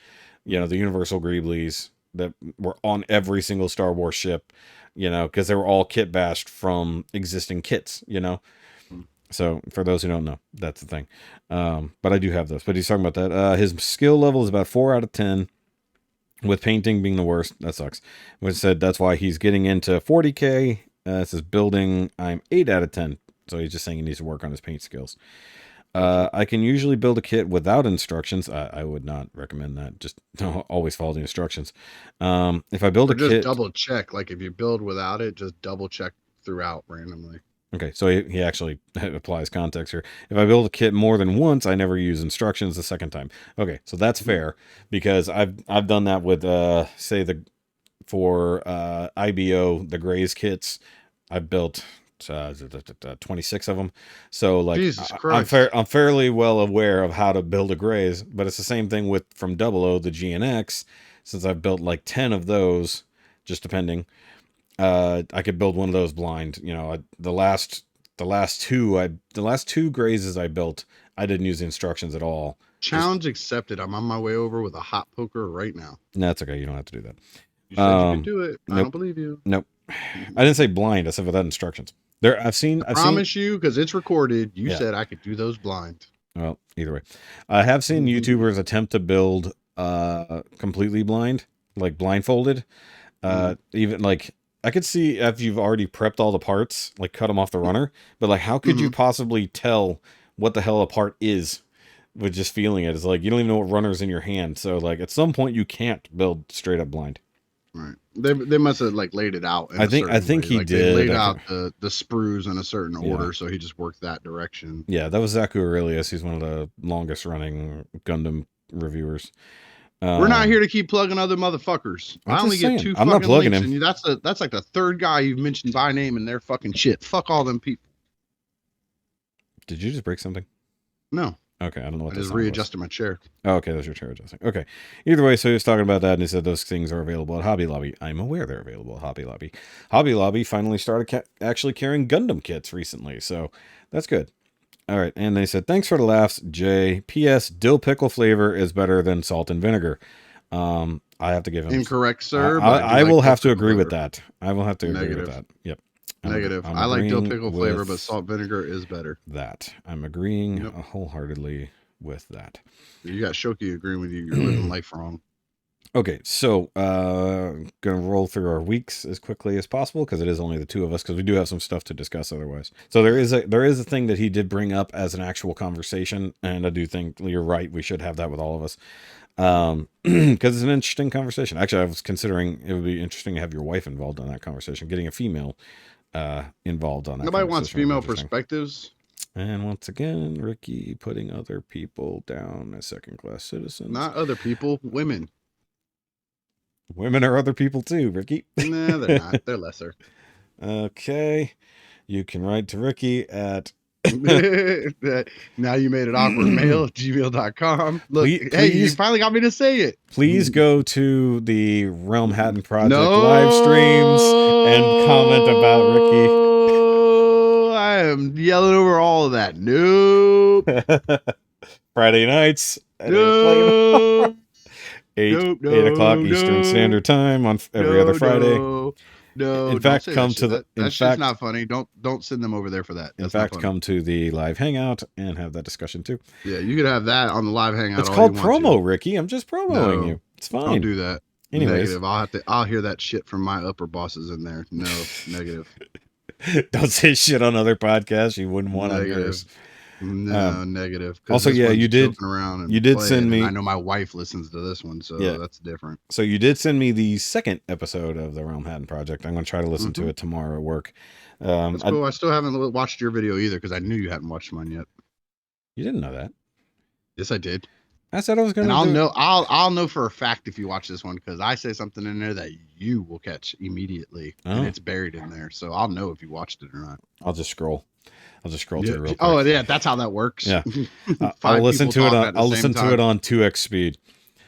Speaker 3: you know, the Universal Greeblies that were on every single Star Wars ship, you know, because they were all kit bashed from existing kits, you know. So for those who don't know, that's the thing. But I do have those. But he's talking about that. His skill level is about 4 out of 10. With painting being the worst. That sucks. Which said that's why he's getting into 40K. It says building, I'm 8 out of 10. So he's just saying he needs to work on his paint skills. I can usually build a kit without instructions. I would not recommend that. Just always follow the instructions. If I build a kit...
Speaker 2: Just double check. Like if you build without it, just double check throughout randomly.
Speaker 3: Okay, so he actually applies context here. If I build a kit more than once, I never use instructions the second time. Okay, so that's fair because I've done that with say for IBO the Grays kits. I've built 26 of them. So like
Speaker 2: Jesus Christ.
Speaker 3: I'm fairly well aware of how to build a Grays, but it's the same thing with from 00 the GNX. Since I've built like 10 of those, just depending. I could build one of those blind. You know, the last two Grazes I built, I didn't use the instructions at all.
Speaker 2: Challenge accepted. I'm on my way over with a hot poker right now.
Speaker 3: No, that's okay. You don't have to do that.
Speaker 2: You said you could do it. I don't believe you.
Speaker 3: Nope. I didn't say blind. I said without instructions. I promise
Speaker 2: you, because it's recorded. You said I could do those blind.
Speaker 3: Well, either way, I have seen YouTubers attempt to build completely blind, like blindfolded. Even like. I could see if you've already prepped all the parts, like cut them off the runner, but like how could you possibly tell what the hell a part is with just feeling it? It's like you don't even know what runner's in your hand. So like at some point you can't build straight up blind.
Speaker 2: Right. They must have like laid it out.
Speaker 3: I think he
Speaker 2: like,
Speaker 3: did.
Speaker 2: They laid out the sprues in a certain order, so he just worked that direction.
Speaker 3: Yeah, that was Zach Aurelius. He's one of the longest running Gundam reviewers.
Speaker 2: We're not here to keep plugging other motherfuckers. I only get 2 fucking
Speaker 3: not plugging
Speaker 2: links,
Speaker 3: him.
Speaker 2: And that's like the 3rd guy you've mentioned by name and their fucking shit. Fuck all them people.
Speaker 3: Did you just break something?
Speaker 2: No.
Speaker 3: Okay, I don't know what
Speaker 2: I
Speaker 3: that
Speaker 2: just
Speaker 3: sound was.
Speaker 2: readjusted my chair.
Speaker 3: Oh, okay, that's your chair adjusting. Okay. Either way, so he was talking about that, and he said those things are available at Hobby Lobby. I'm aware they're available at Hobby Lobby. Hobby Lobby finally started actually carrying Gundam kits recently, so that's good. All right, and they said, thanks for the laughs, Jay. P.S. Dill pickle flavor is better than salt and vinegar. I have to give him...
Speaker 2: Incorrect, sir. But
Speaker 3: I will have to
Speaker 2: dill
Speaker 3: agree
Speaker 2: pickle
Speaker 3: with
Speaker 2: flavor.
Speaker 3: that. I will have to agree with
Speaker 2: Negative.
Speaker 3: that. Yep.
Speaker 2: Negative.
Speaker 3: I'm
Speaker 2: I like dill
Speaker 3: agreeing
Speaker 2: pickle flavor, but
Speaker 3: with
Speaker 2: salt vinegar is better.
Speaker 3: that. I'm agreeing
Speaker 2: Yep.
Speaker 3: wholeheartedly with that.
Speaker 2: You got Shoki agreeing with you. You're living life wrong.
Speaker 3: Okay, so gonna roll through our weeks as quickly as possible because it is only the two of us, because we do have some stuff to discuss otherwise. So there is a thing that he did bring up as an actual conversation, and I do think you're right. We should have that with all of us, because it's an interesting conversation. Actually, I was considering it would be interesting to have your wife involved in that conversation, getting a female involved on that.
Speaker 2: Nobody wants female perspectives.
Speaker 3: And once again, Rikki putting other people down as second-class citizens.
Speaker 2: Not other people, women.
Speaker 3: Women are other people too, Rikki.
Speaker 2: Nah, they're not. They're lesser.
Speaker 3: Okay. You can write to Rikki at
Speaker 2: Now you made it awkward mail at gmail.com. Look,
Speaker 3: Please,
Speaker 2: hey, you finally got me to say it.
Speaker 3: Please go to the Realm Hatton Project live streams and comment about Rikki.
Speaker 2: I am yelling over all of that. Nope.
Speaker 3: Friday nights at
Speaker 2: Nope.
Speaker 3: 8
Speaker 2: Nope,
Speaker 3: o'clock Eastern Standard Time on every other Friday.
Speaker 2: No,
Speaker 3: in fact, come to the.
Speaker 2: That's just not funny. Don't send them over there for that.
Speaker 3: In fact, come to the live hangout and have that discussion too.
Speaker 2: Yeah, you could have that on the live hangout.
Speaker 3: It's called promo, Rikki. I'm just promoting you. It's fine.
Speaker 2: Don't do that.
Speaker 3: Anyways,
Speaker 2: negative. I'll hear that shit from my upper bosses in there. No, negative.
Speaker 3: Don't say shit on other podcasts you wouldn't want on yours.
Speaker 2: No, negative.
Speaker 3: Also, yeah, you did send me.
Speaker 2: I know my wife listens to this one, so yeah, that's different.
Speaker 3: So you did send me the second episode of the Realm Hatton Project. I'm going to try to listen to it tomorrow at work.
Speaker 2: That's cool. I still haven't watched your video either because I knew you hadn't watched mine yet.
Speaker 3: You didn't know that?
Speaker 2: Yes, I did.
Speaker 3: I said I was going to.
Speaker 2: I'll know for a fact if you watch this one because I say something in there that you will catch immediately, and it's buried in there. So I'll know if you watched it or not.
Speaker 3: I'll just scroll through real quick.
Speaker 2: Oh yeah, that's how that works.
Speaker 3: Yeah, I'll listen to it. I'll listen to it on 2x speed.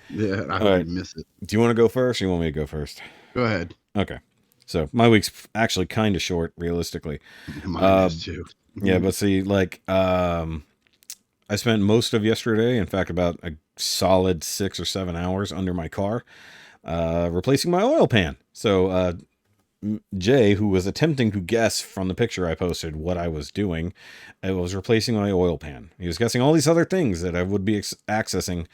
Speaker 2: Yeah, I hope you miss it.
Speaker 3: Do you want to go first, or you want me to go first?
Speaker 2: Go ahead.
Speaker 3: Okay. So my week's actually kind of short, realistically.
Speaker 2: Mine is too.
Speaker 3: Yeah, but see, like, I spent most of yesterday, in fact, about a solid 6 or 7 hours under my car, replacing my oil pan. So, Jay, who was attempting to guess from the picture I posted what I was doing, I was replacing my oil pan. He was guessing all these other things that I would be accessing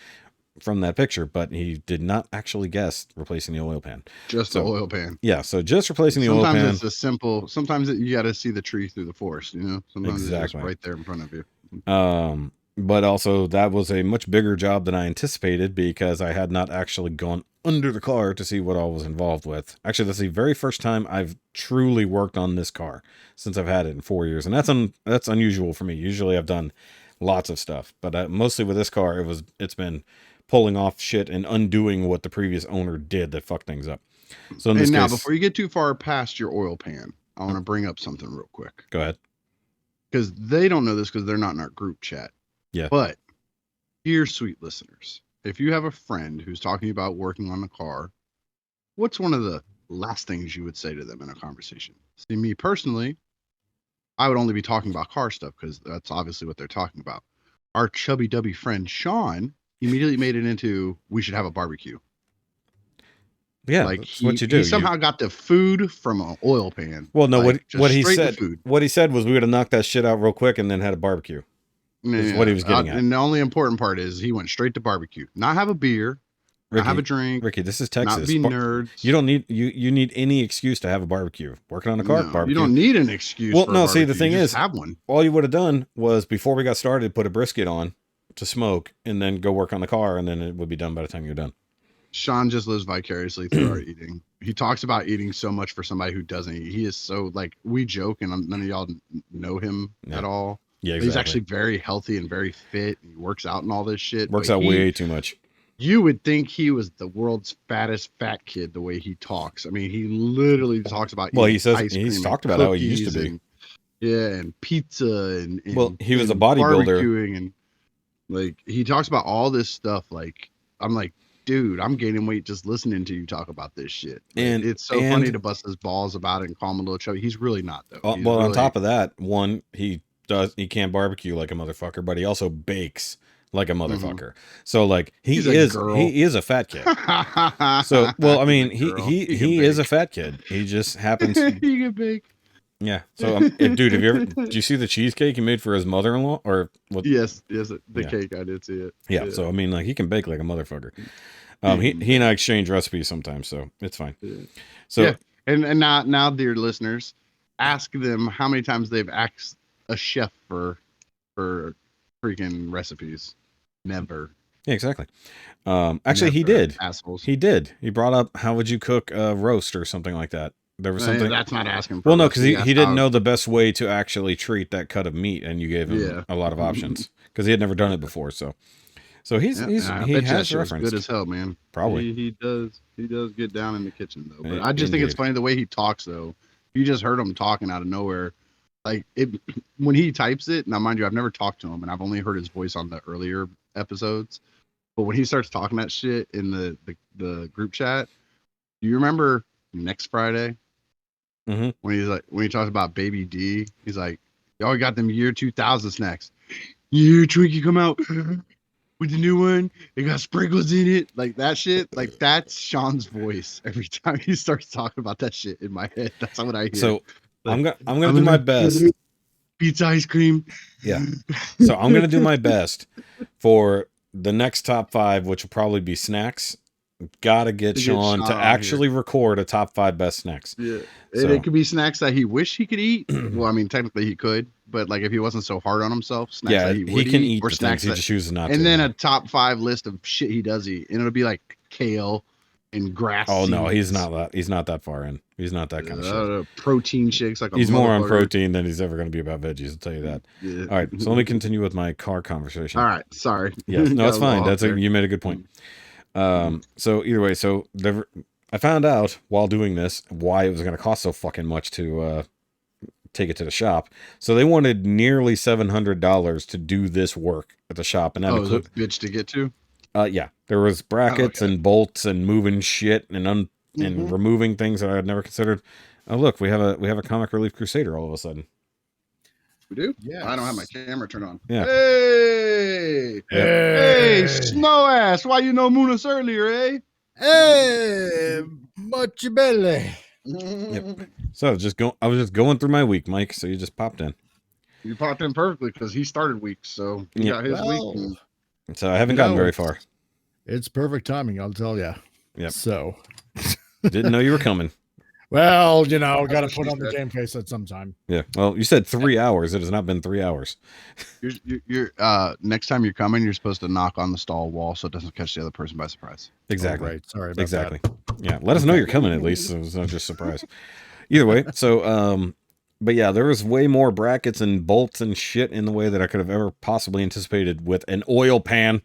Speaker 3: from that picture, but he did not actually guess replacing the oil pan.
Speaker 2: Just the oil pan.
Speaker 3: Yeah, so just replacing the oil pan.
Speaker 2: Sometimes it's a simple. Sometimes you got to see the tree through the forest. You know, sometimes it's just right there in front of you.
Speaker 3: But also that was a much bigger job than I anticipated because I had not actually gone under the car to see what all was involved with. Actually, that's the very first time I've truly worked on this car since I've had it in 4 years, and that's unusual for me. Usually I've done lots of stuff, but mostly with this car, it's been pulling off shit and undoing what the previous owner did that fucked things up. So in this case,
Speaker 2: before you get too far past your oil pan, I want to bring up something real quick.
Speaker 3: Go ahead.
Speaker 2: Because they don't know this because they're not in our group chat.
Speaker 3: Yeah.
Speaker 2: But dear sweet listeners, if you have a friend who's talking about working on a car, what's one of the last things you would say to them in a conversation? See, me personally, I would only be talking about car stuff because that's obviously what they're talking about. Our chubby-dubby friend, Sean, immediately made it into, we should have a barbecue.
Speaker 3: Yeah, like that's what you do.
Speaker 2: He somehow got the food from an oil pan.
Speaker 3: Well, no, what he said was we would have knocked that shit out real quick and then had a barbecue. Is what he was getting at.
Speaker 2: And the only important part is he went straight to barbecue. Not have a beer,
Speaker 3: Rikki,
Speaker 2: not have a drink.
Speaker 3: Rikki, this is Texas.
Speaker 2: Not be nerds.
Speaker 3: You don't need you need any excuse to have a barbecue. Working on a car, barbecue.
Speaker 2: You don't need an excuse.
Speaker 3: Well, no, see, the thing is,
Speaker 2: have one.
Speaker 3: All you would have done was before we got started, put a brisket on to smoke, and then go work on the car, and then it would be done by the time you're done.
Speaker 2: Sean just lives vicariously through our eating. He talks about eating so much for somebody who doesn't eat. He is so, like, we joke, and none of y'all know him at all.
Speaker 3: Yeah, exactly.
Speaker 2: He's actually very healthy and very fit. He works out and all this shit.
Speaker 3: Works out way too much.
Speaker 2: You would think he was the world's fattest fat kid the way he talks. I mean, he literally talks about
Speaker 3: he says he's talked about how he used to be.
Speaker 2: And pizza and
Speaker 3: well, he was a bodybuilder.
Speaker 2: And Like he talks about all this stuff. Like I'm like, dude, I'm gaining weight just listening to you talk about this shit. Like,
Speaker 3: And
Speaker 2: it's so funny to bust his balls about it and call him a little chubby. He's really not though. He's
Speaker 3: well,
Speaker 2: really,
Speaker 3: on top of that, one, he can't barbecue like a motherfucker, but he also bakes like a motherfucker. So like he is a fat kid. So well, I mean, he is a fat kid. He just happens.
Speaker 2: He can bake.
Speaker 3: Yeah. So dude, did you see the cheesecake he made for his mother-in-law or what?
Speaker 2: Yes, the cake. I did see it.
Speaker 3: Yeah. So I mean, like he can bake like a motherfucker. He and I exchange recipes sometimes, so it's fine. So
Speaker 2: yeah. And now, dear listeners, ask them how many times they've asked a chef for freaking recipes. Never.
Speaker 3: Yeah, exactly. Actually, he did.
Speaker 2: Assholes.
Speaker 3: He did. He brought up how would you cook a roast or something like that. There was something.
Speaker 2: That's not asking. For
Speaker 3: well, no, because he didn't know the best way to actually treat that cut of meat, and you gave him a lot of options because he had never done it before. So he has reference.
Speaker 2: Good as hell, man.
Speaker 3: Probably
Speaker 2: he does get down in the kitchen though. But I just think it's funny the way he talks though. You just heard him talking out of nowhere. Like when he types it. Now, mind you, I've never talked to him, and I've only heard his voice on the earlier episodes. But when he starts talking that shit in the group chat, do you remember next Friday?
Speaker 3: Mm-hmm.
Speaker 2: When he talks about Baby D, he's like, "Y'all got them year 2000 snacks. Year Twinkie come out with the new one. It got sprinkles in it, like that shit. Like that's Sean's voice every time he starts talking about that shit in my head. That's what I hear.
Speaker 3: So like, I'm gonna do my best.
Speaker 2: Pizza ice cream.
Speaker 3: Yeah. So I'm gonna do my best for the next top 5, which will probably be snacks. Gotta get Sean to actually record a top 5 best snacks.
Speaker 2: Yeah. So. It could be snacks that he wish he could eat. Well, I mean, technically he could, but like if he wasn't so hard on himself, snacks that he would
Speaker 3: can
Speaker 2: eat
Speaker 3: or snacks he just chooses not to.
Speaker 2: And then a top 5 list of shit he does eat, and it'll be like kale and grass.
Speaker 3: Oh no, he's not that. He's not that far in. He's not that kind of shit.
Speaker 2: Protein shakes like
Speaker 3: he's more on protein than he's ever going to be about veggies. I'll tell you that.
Speaker 2: Yeah.
Speaker 3: All right, so let me continue with my car conversation.
Speaker 2: All right, sorry.
Speaker 3: Yeah, no, it's fine. You made a good point. So either way, I found out while doing this why it was going to cost so fucking much to take it to the shop. So they wanted nearly $700 to do this work at the shop, and that
Speaker 2: includes a bitch to get to.
Speaker 3: Yeah, there was brackets and bolts and moving shit and removing things that I had never considered. Oh look, we have a comic relief Crusader all of a sudden.
Speaker 2: We do? Yeah. I don't have my camera turned on.
Speaker 3: Yeah.
Speaker 2: Hey, snow ass. Why you know Munas earlier, eh?
Speaker 4: Hey, much belly.
Speaker 3: Yep. So I was just going through my week, Mike. So you just popped in.
Speaker 2: You popped in perfectly because he started week, so he got his week.
Speaker 3: So I haven't gotten very far.
Speaker 4: It's perfect timing, I'll tell you.
Speaker 3: Yep.
Speaker 4: So
Speaker 3: didn't know you were coming.
Speaker 4: Well, got to put on the game face at some time.
Speaker 3: Yeah. Well, you said 3 hours. It has not been 3 hours.
Speaker 2: You're next time you're coming, you're supposed to knock on the stall wall so it doesn't catch the other person by surprise.
Speaker 3: Exactly.
Speaker 4: Oh, right. Sorry about that.
Speaker 3: Yeah. Let us know you're coming at least, so it's not just surprise. Either way, so but yeah, there was way more brackets and bolts and shit in the way that I could have ever possibly anticipated with an oil pan.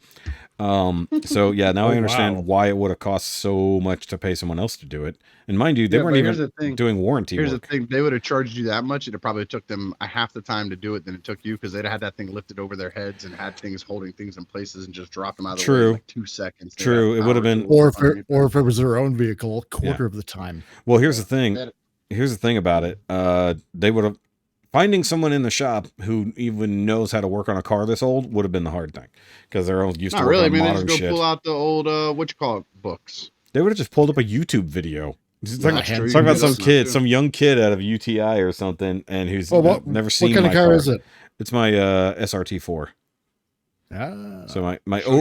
Speaker 3: So yeah, now I understand why it would have cost so much to pay someone else to do it. And mind you, they weren't even doing warranty
Speaker 2: work. Here's the thing. They would have charged you that much. It probably took them half the time to do it than it took you because they'd had that thing lifted over their heads and had things holding things in places and just dropped them out of the way in like 2 seconds.
Speaker 3: True. It would have been.
Speaker 4: Or if it was their own vehicle, a quarter of the time.
Speaker 3: Well, here's the thing. Here's the thing about it. They would have. Finding someone in the shop who even knows how to work on a car this old would have been the hard thing because they're all used to working on modern shit.
Speaker 2: Pull out the old books.
Speaker 3: They would have just pulled up a YouTube video. Talking about some young kid out of UTI or something, and who's never seen.
Speaker 4: What kind of car is it?
Speaker 3: It's my SRT4. So my 04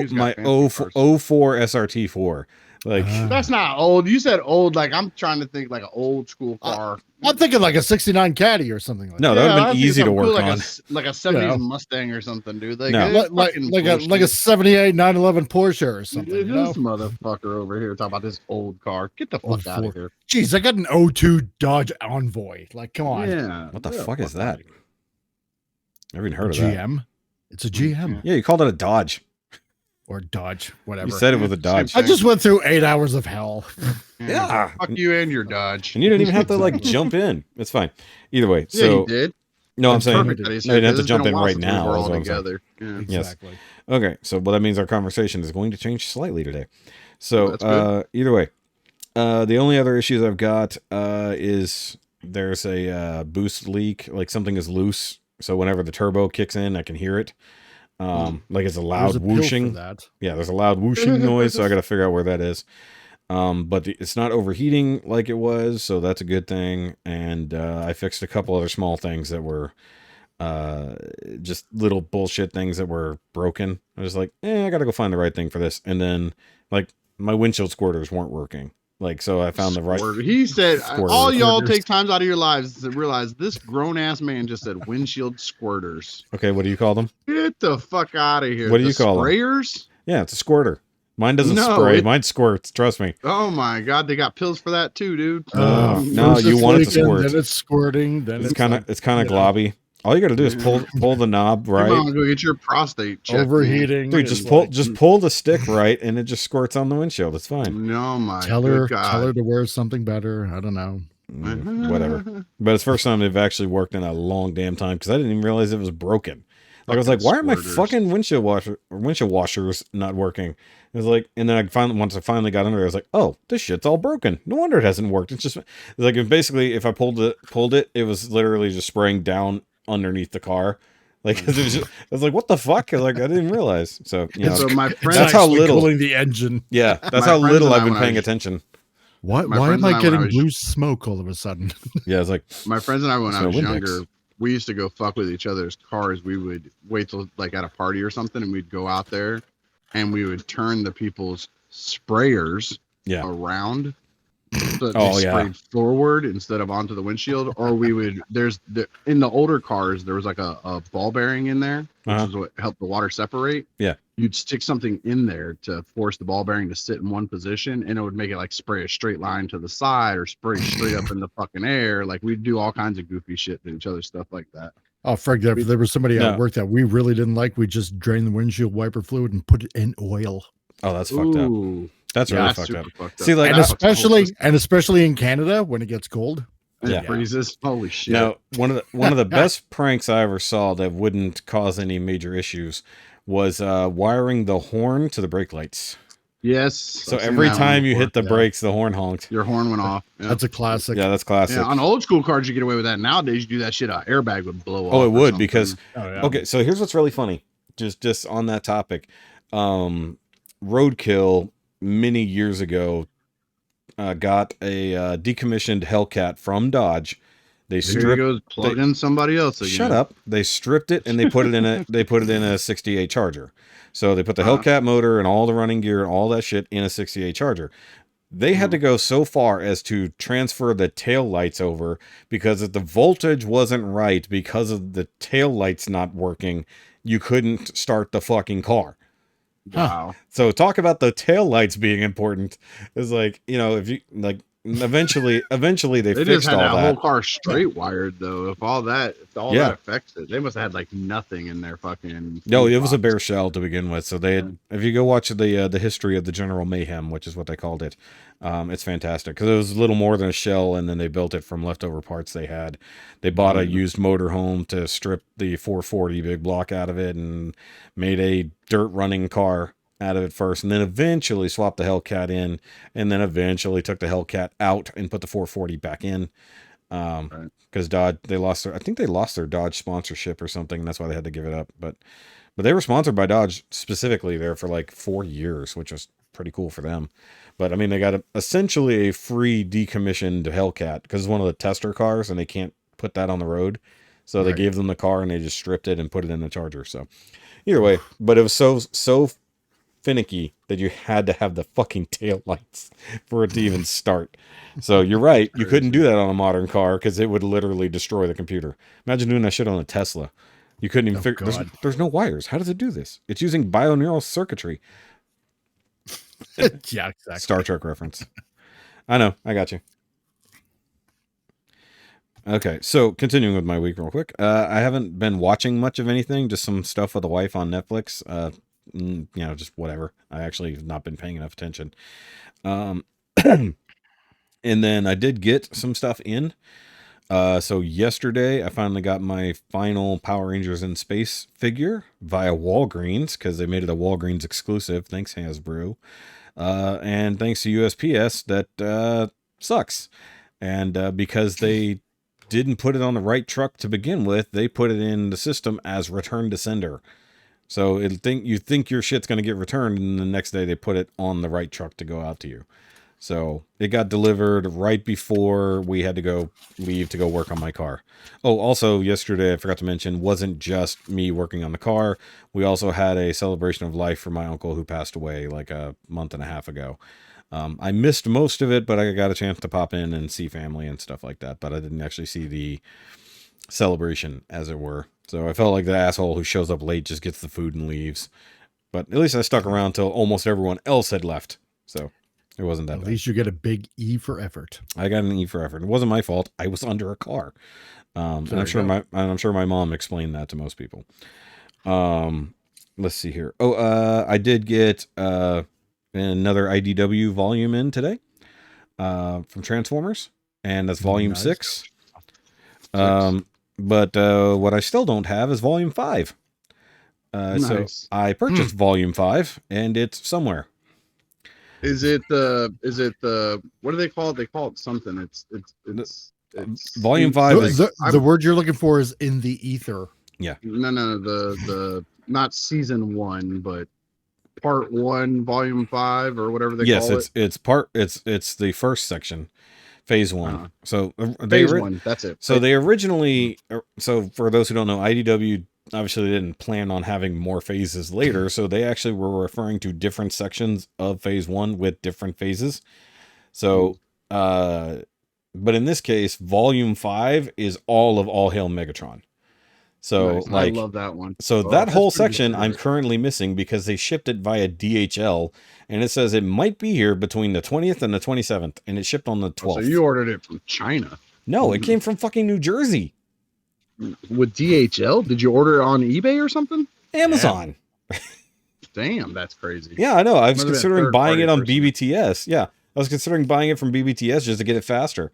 Speaker 3: SRT4. Like
Speaker 2: that's not old. You said old. Like I'm trying to think like an old school car.
Speaker 4: I'm thinking like a '69 Caddy or something like that.
Speaker 3: No, that would have been easy to work on.
Speaker 2: Like a '70s Mustang or something, dude. Like,
Speaker 4: like a '78 911 Porsche or something.
Speaker 2: This motherfucker over here talking about this old car. Get the fuck out of here.
Speaker 4: Jeez, I got an 02 Dodge Envoy. Like, come on.
Speaker 2: Yeah.
Speaker 3: What the fuck is that? Never even heard of
Speaker 4: GM. It's a GM.
Speaker 3: Yeah, you called it a Dodge.
Speaker 4: Or Dodge, whatever.
Speaker 3: You said it was a Dodge.
Speaker 4: I just went through 8 hours of hell.
Speaker 2: Yeah. Fuck you and your Dodge.
Speaker 3: And you didn't even have to like jump in. It's fine. Either way.
Speaker 2: Yeah, you did.
Speaker 3: No, I'm
Speaker 4: That's
Speaker 3: saying
Speaker 4: perfect
Speaker 3: no,
Speaker 4: that
Speaker 3: you
Speaker 2: he
Speaker 3: didn't have to
Speaker 2: It's
Speaker 3: jump
Speaker 2: been
Speaker 3: in
Speaker 2: a while
Speaker 3: right
Speaker 2: since
Speaker 3: now.
Speaker 2: we're
Speaker 3: Is
Speaker 2: all
Speaker 3: what I'm saying.
Speaker 2: together. Yeah.
Speaker 3: Yes.
Speaker 4: Exactly.
Speaker 3: Okay, so that means our conversation is going to change slightly today. So
Speaker 2: That's good.
Speaker 3: either way, the only other issues I've got is there's a boost leak, like something is loose. So whenever the turbo kicks in, I can hear it. Like it's a loud
Speaker 4: There's a pill for
Speaker 3: whooshing.
Speaker 4: that.
Speaker 3: Yeah, there's a loud whooshing noise, so I got to figure out where that is. But it's not overheating like it was, so that's a good thing. And I fixed a couple other small things that were just little bullshit things that were broken. I was like, I gotta go find the right thing for this. And then like my windshield squirters weren't working. Like, so I found the right.
Speaker 2: He said, all
Speaker 3: Squirters.
Speaker 2: y'all take times out of your lives to realize this grown ass man just said windshield squirters.
Speaker 3: Okay, what do you call them?
Speaker 2: Get the fuck out of here.
Speaker 3: What do you call them?
Speaker 2: Sprayers?
Speaker 3: Yeah, it's a squirter. Mine doesn't
Speaker 2: No,
Speaker 3: spray. Mine squirts. Trust me.
Speaker 2: Oh my god, they got pills for that too, dude.
Speaker 3: No,
Speaker 4: First
Speaker 3: you
Speaker 4: it's
Speaker 3: want it to
Speaker 4: leaking,
Speaker 3: squirt.
Speaker 4: Then it's squirting. Then
Speaker 3: It's kind of
Speaker 4: like,
Speaker 3: globby. All you got to do is pull the knob
Speaker 2: You
Speaker 3: right.
Speaker 2: might go get your prostate checked.
Speaker 4: overheating.
Speaker 3: Dude,
Speaker 4: It's
Speaker 3: just pull the stick right, and it just squirts on the windshield. It's fine.
Speaker 2: No, my
Speaker 4: tell
Speaker 2: good
Speaker 4: her
Speaker 2: God.
Speaker 4: to wear something better. I don't know.
Speaker 3: Whatever. But it's the first time they've actually worked in a long damn time because I didn't even realize it was broken. Like I was like, why are my
Speaker 2: Squirters.
Speaker 3: fucking windshield washers not working? It was like, and then once I finally got under it, I was like, oh, this shit's all broken. No wonder it hasn't worked. It's just like basically if I pulled it, it was literally just spraying down underneath the car. Like it was just, I was like, what the fuck? I was like, I didn't realize. So you know,
Speaker 2: So my
Speaker 4: It's
Speaker 2: friend,
Speaker 3: That's how
Speaker 4: actually
Speaker 3: little-
Speaker 4: cooling the engine.
Speaker 3: yeah, that's
Speaker 2: my
Speaker 3: how
Speaker 2: friends
Speaker 3: little
Speaker 2: and I,
Speaker 3: I've been
Speaker 2: when I
Speaker 3: paying
Speaker 2: was-
Speaker 3: attention.
Speaker 4: Why
Speaker 2: My
Speaker 4: am
Speaker 2: friends
Speaker 4: I
Speaker 2: and I, when
Speaker 4: getting
Speaker 2: I was-
Speaker 4: blue smoke all of a sudden?
Speaker 3: Yeah, it's like
Speaker 2: my friends and I, when I
Speaker 3: Smell
Speaker 2: was
Speaker 3: Windex.
Speaker 2: younger, we used to go fuck with each other's cars. We would wait till like at a party or something, and we'd go out there, and we would turn the people's sprayers around. So that they sprayed forward instead of onto the windshield, or we would. In the older cars, there was like a ball bearing in there, which is what helped the water separate.
Speaker 3: Yeah.
Speaker 2: You'd stick something in there to force the ball bearing to sit in one position, and it would make it like spray a straight line to the side or spray straight up in the fucking air. Like we'd do all kinds of goofy shit to each other, stuff like that.
Speaker 4: Oh, Frank, if there was somebody
Speaker 3: No.
Speaker 4: at work that we really didn't like, we just drain the windshield wiper fluid and put it in oil.
Speaker 3: oh, that's fucked up.
Speaker 2: Ooh,
Speaker 3: That's really
Speaker 2: that's
Speaker 3: fucked
Speaker 2: super
Speaker 3: up.
Speaker 2: fucked
Speaker 3: See,
Speaker 2: up.
Speaker 3: like,
Speaker 4: And
Speaker 2: That fucks the whole
Speaker 4: especially
Speaker 2: system.
Speaker 4: in Canada when it gets cold.
Speaker 2: And
Speaker 3: Yeah.
Speaker 2: it freezes. Holy shit!
Speaker 3: Now, one of the best pranks I ever saw that wouldn't cause any major issues was wiring the horn to the brake lights.
Speaker 2: Yes.
Speaker 3: So
Speaker 2: I've seen
Speaker 3: every
Speaker 2: that one
Speaker 3: time you
Speaker 2: before.
Speaker 3: hit the
Speaker 4: Yeah.
Speaker 3: brakes, the horn honked.
Speaker 2: Your horn went off. Yeah.
Speaker 4: That's a classic.
Speaker 3: Yeah, that's classic.
Speaker 2: Yeah, on old school cars, you get away with that. Nowadays, you do that shit, an airbag would blow off.
Speaker 3: Oh, it
Speaker 2: or
Speaker 3: would
Speaker 2: something.
Speaker 3: because
Speaker 4: Oh, yeah.
Speaker 3: okay. So here's what's really funny. Just on that topic, Roadkill many years ago got a decommissioned Hellcat from Dodge. They
Speaker 2: Here he
Speaker 3: stripped.
Speaker 2: goes plugging somebody else again.
Speaker 3: Shut up. They stripped it and they put it in a 68 Charger. So they put the Hellcat motor and all the running gear and all that shit in a 68 Charger. They had to go so far as to transfer the tail lights over because if the voltage wasn't right because of the tail lights not working, you couldn't start the fucking car.
Speaker 2: Wow.
Speaker 3: So talk about the tail lights being important. It's like, you know, if you like eventually they
Speaker 2: They
Speaker 3: fixed
Speaker 2: just had
Speaker 3: all
Speaker 2: that
Speaker 3: that.
Speaker 2: whole car straight wired though. If all that affects it, they must have had like nothing in their fucking.
Speaker 3: No, it was a
Speaker 2: box.
Speaker 3: bare shell to begin with. So they had, if you go watch the history of the General Mayhem, which is what they called it, it's fantastic because it was a little more than a shell, and then they built it from leftover parts they had. They bought a used motorhome to strip the 440 big block out of it and made a dirt running car out of it first, and then eventually swapped the Hellcat in, and then eventually took the Hellcat out and put the 440 back in. Because Dodge, I think they lost their Dodge sponsorship or something. And that's why they had to give it up. But they were sponsored by Dodge specifically there for like 4 years, which was pretty cool for them. But I mean, they got essentially a free decommissioned Hellcat because it's one of the tester cars, and they can't put that on the road. So they gave them the car, and they just stripped it and put it in the Charger. So either way, but it was so finicky that you had to have the fucking tail lights for it to even start. So you're right, you couldn't do that on a modern car because it would literally destroy the computer. Imagine doing that shit on a Tesla. You couldn't even figure. There's no wires. How does it do this? It's using binaural circuitry.
Speaker 4: Yeah, exactly.
Speaker 3: Star Trek reference. I know. I got you. Okay, so continuing with my week real quick. I haven't been watching much of anything, just some stuff with the wife on Netflix. You know, just whatever. I actually have not been paying enough attention. And then I did get some stuff in. So yesterday I finally got my final Power Rangers in Space figure via Walgreens because they made it a Walgreens exclusive. Thanks, Hasbro. And thanks to USPS, that sucks. And because they didn't put it on the right truck to begin with, they put it in the system as return to sender. So you think your shit's going to get returned, and the next day they put it on the right truck to go out to you. So it got delivered right before we had to leave to go work on my car. Oh, also yesterday, I forgot to mention, wasn't just me working on the car. We also had a celebration of life for my uncle who passed away like a month and a half ago. I missed most of it, but I got a chance to pop in and see family and stuff like that. But I didn't actually see the celebration, as it were. So I felt like the asshole who shows up late just gets the food and leaves. But at least I stuck around till almost everyone else had left. So it wasn't that bad.
Speaker 4: At least you get a big E for effort.
Speaker 3: I got an E for effort. It wasn't my fault. I was under a car. And I'm sure my mom explained that to most people. Let's see here. I did get another IDW volume in today from Transformers, and that's volume 6. But what I still don't have is volume 5.
Speaker 2: Nice.
Speaker 3: So I purchased volume 5, and it's somewhere.
Speaker 2: Is it the what do they call it? They call it something. It's
Speaker 3: volume 5 is
Speaker 4: the word you're looking for is in the ether.
Speaker 3: Yeah.
Speaker 2: No, the not season 1, but part 1, volume 5, or whatever they call it.
Speaker 3: Yes, it's the first section, phase 1. So
Speaker 2: phase 1, that's it.
Speaker 3: So they originally, so for those who don't know, IDW obviously didn't plan on having more phases later, so they actually were referring to different sections of phase 1 with different phases. So, but in this case, volume 5 is all Hail Megatron. So
Speaker 2: nice.
Speaker 3: like,
Speaker 2: I love that one.
Speaker 3: So that whole section I'm currently missing because they shipped it via DHL, and it says it might be here between the 20th and the 27th, and it shipped on the 12th.
Speaker 2: So you ordered it from China?
Speaker 3: No, it came from fucking New Jersey.
Speaker 2: With DHL? Did you order it on eBay or something?
Speaker 3: Amazon.
Speaker 2: Damn, that's crazy.
Speaker 3: Yeah, I know. I was
Speaker 2: Must've been
Speaker 3: considering buying it on
Speaker 2: person.
Speaker 3: BBTS. Yeah, I was considering buying it from BBTS just to get it faster.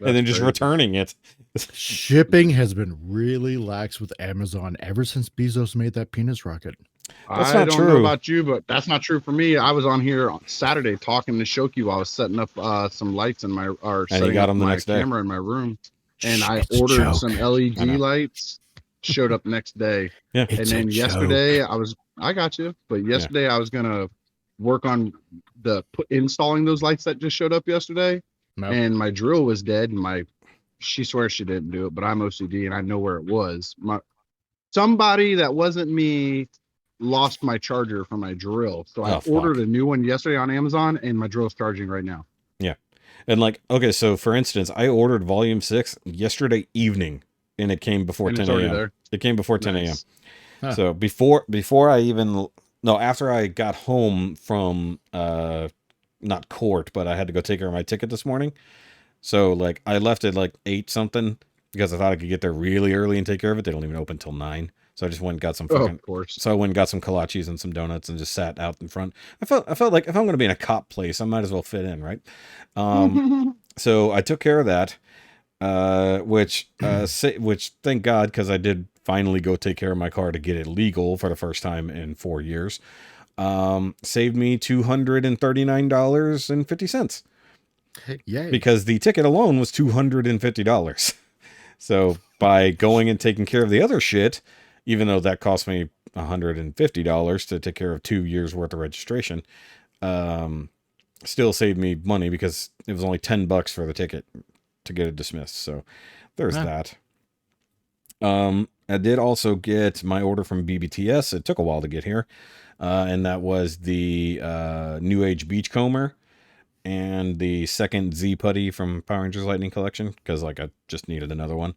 Speaker 3: And then just returning it.
Speaker 4: Shipping has been really lax with Amazon ever since Bezos made that penis rocket.
Speaker 3: That's
Speaker 2: I
Speaker 3: not
Speaker 2: don't
Speaker 3: true.
Speaker 2: know about you, but that's not true for me. I was on here on Saturday talking to Shoki while I was setting up some lights in my setting up my camera in my room, and I ordered some LED lights. Showed up next day.
Speaker 3: Yeah.
Speaker 2: And then yesterday I got you, but yesterday I was gonna work on installing those lights that just showed up yesterday. Nope. And my drill was dead, and she swears she didn't do it, but I'm OCD and I know where it was. Somebody that wasn't me lost my charger for my drill, so I ordered a new one yesterday on Amazon, and my drill's charging right now.
Speaker 3: Yeah, and like, okay, so for instance, I ordered volume 6 yesterday evening, and it came before 10 a.m. It came before 10 a.m. Huh. So before I even after I got home from not court, but I had to go take care of my ticket this morning. So like I left at like 8 something because I thought I could get there really early and take care of it. They don't even open till 9. So I just went and got some fucking, so I went and got some kolaches and some donuts and just sat out in front. I felt like if I'm going to be in a cop place, I might as well fit in, right? So I took care of that, which thank God, because I did finally go take care of my car to get it legal for the first time in 4 years. Saved me $239.50.
Speaker 4: Yay.
Speaker 3: Because the ticket alone was $250. So by going and taking care of the other shit, even though that cost me $150 to take care of 2 years worth of registration, still saved me money because it was only $10 for the ticket to get it dismissed. So there's that. I did also get my order from BBTS. It took a while to get here. And that was the New Age Beachcomber and the second Z Putty from Power Rangers Lightning Collection, because like I just needed another one.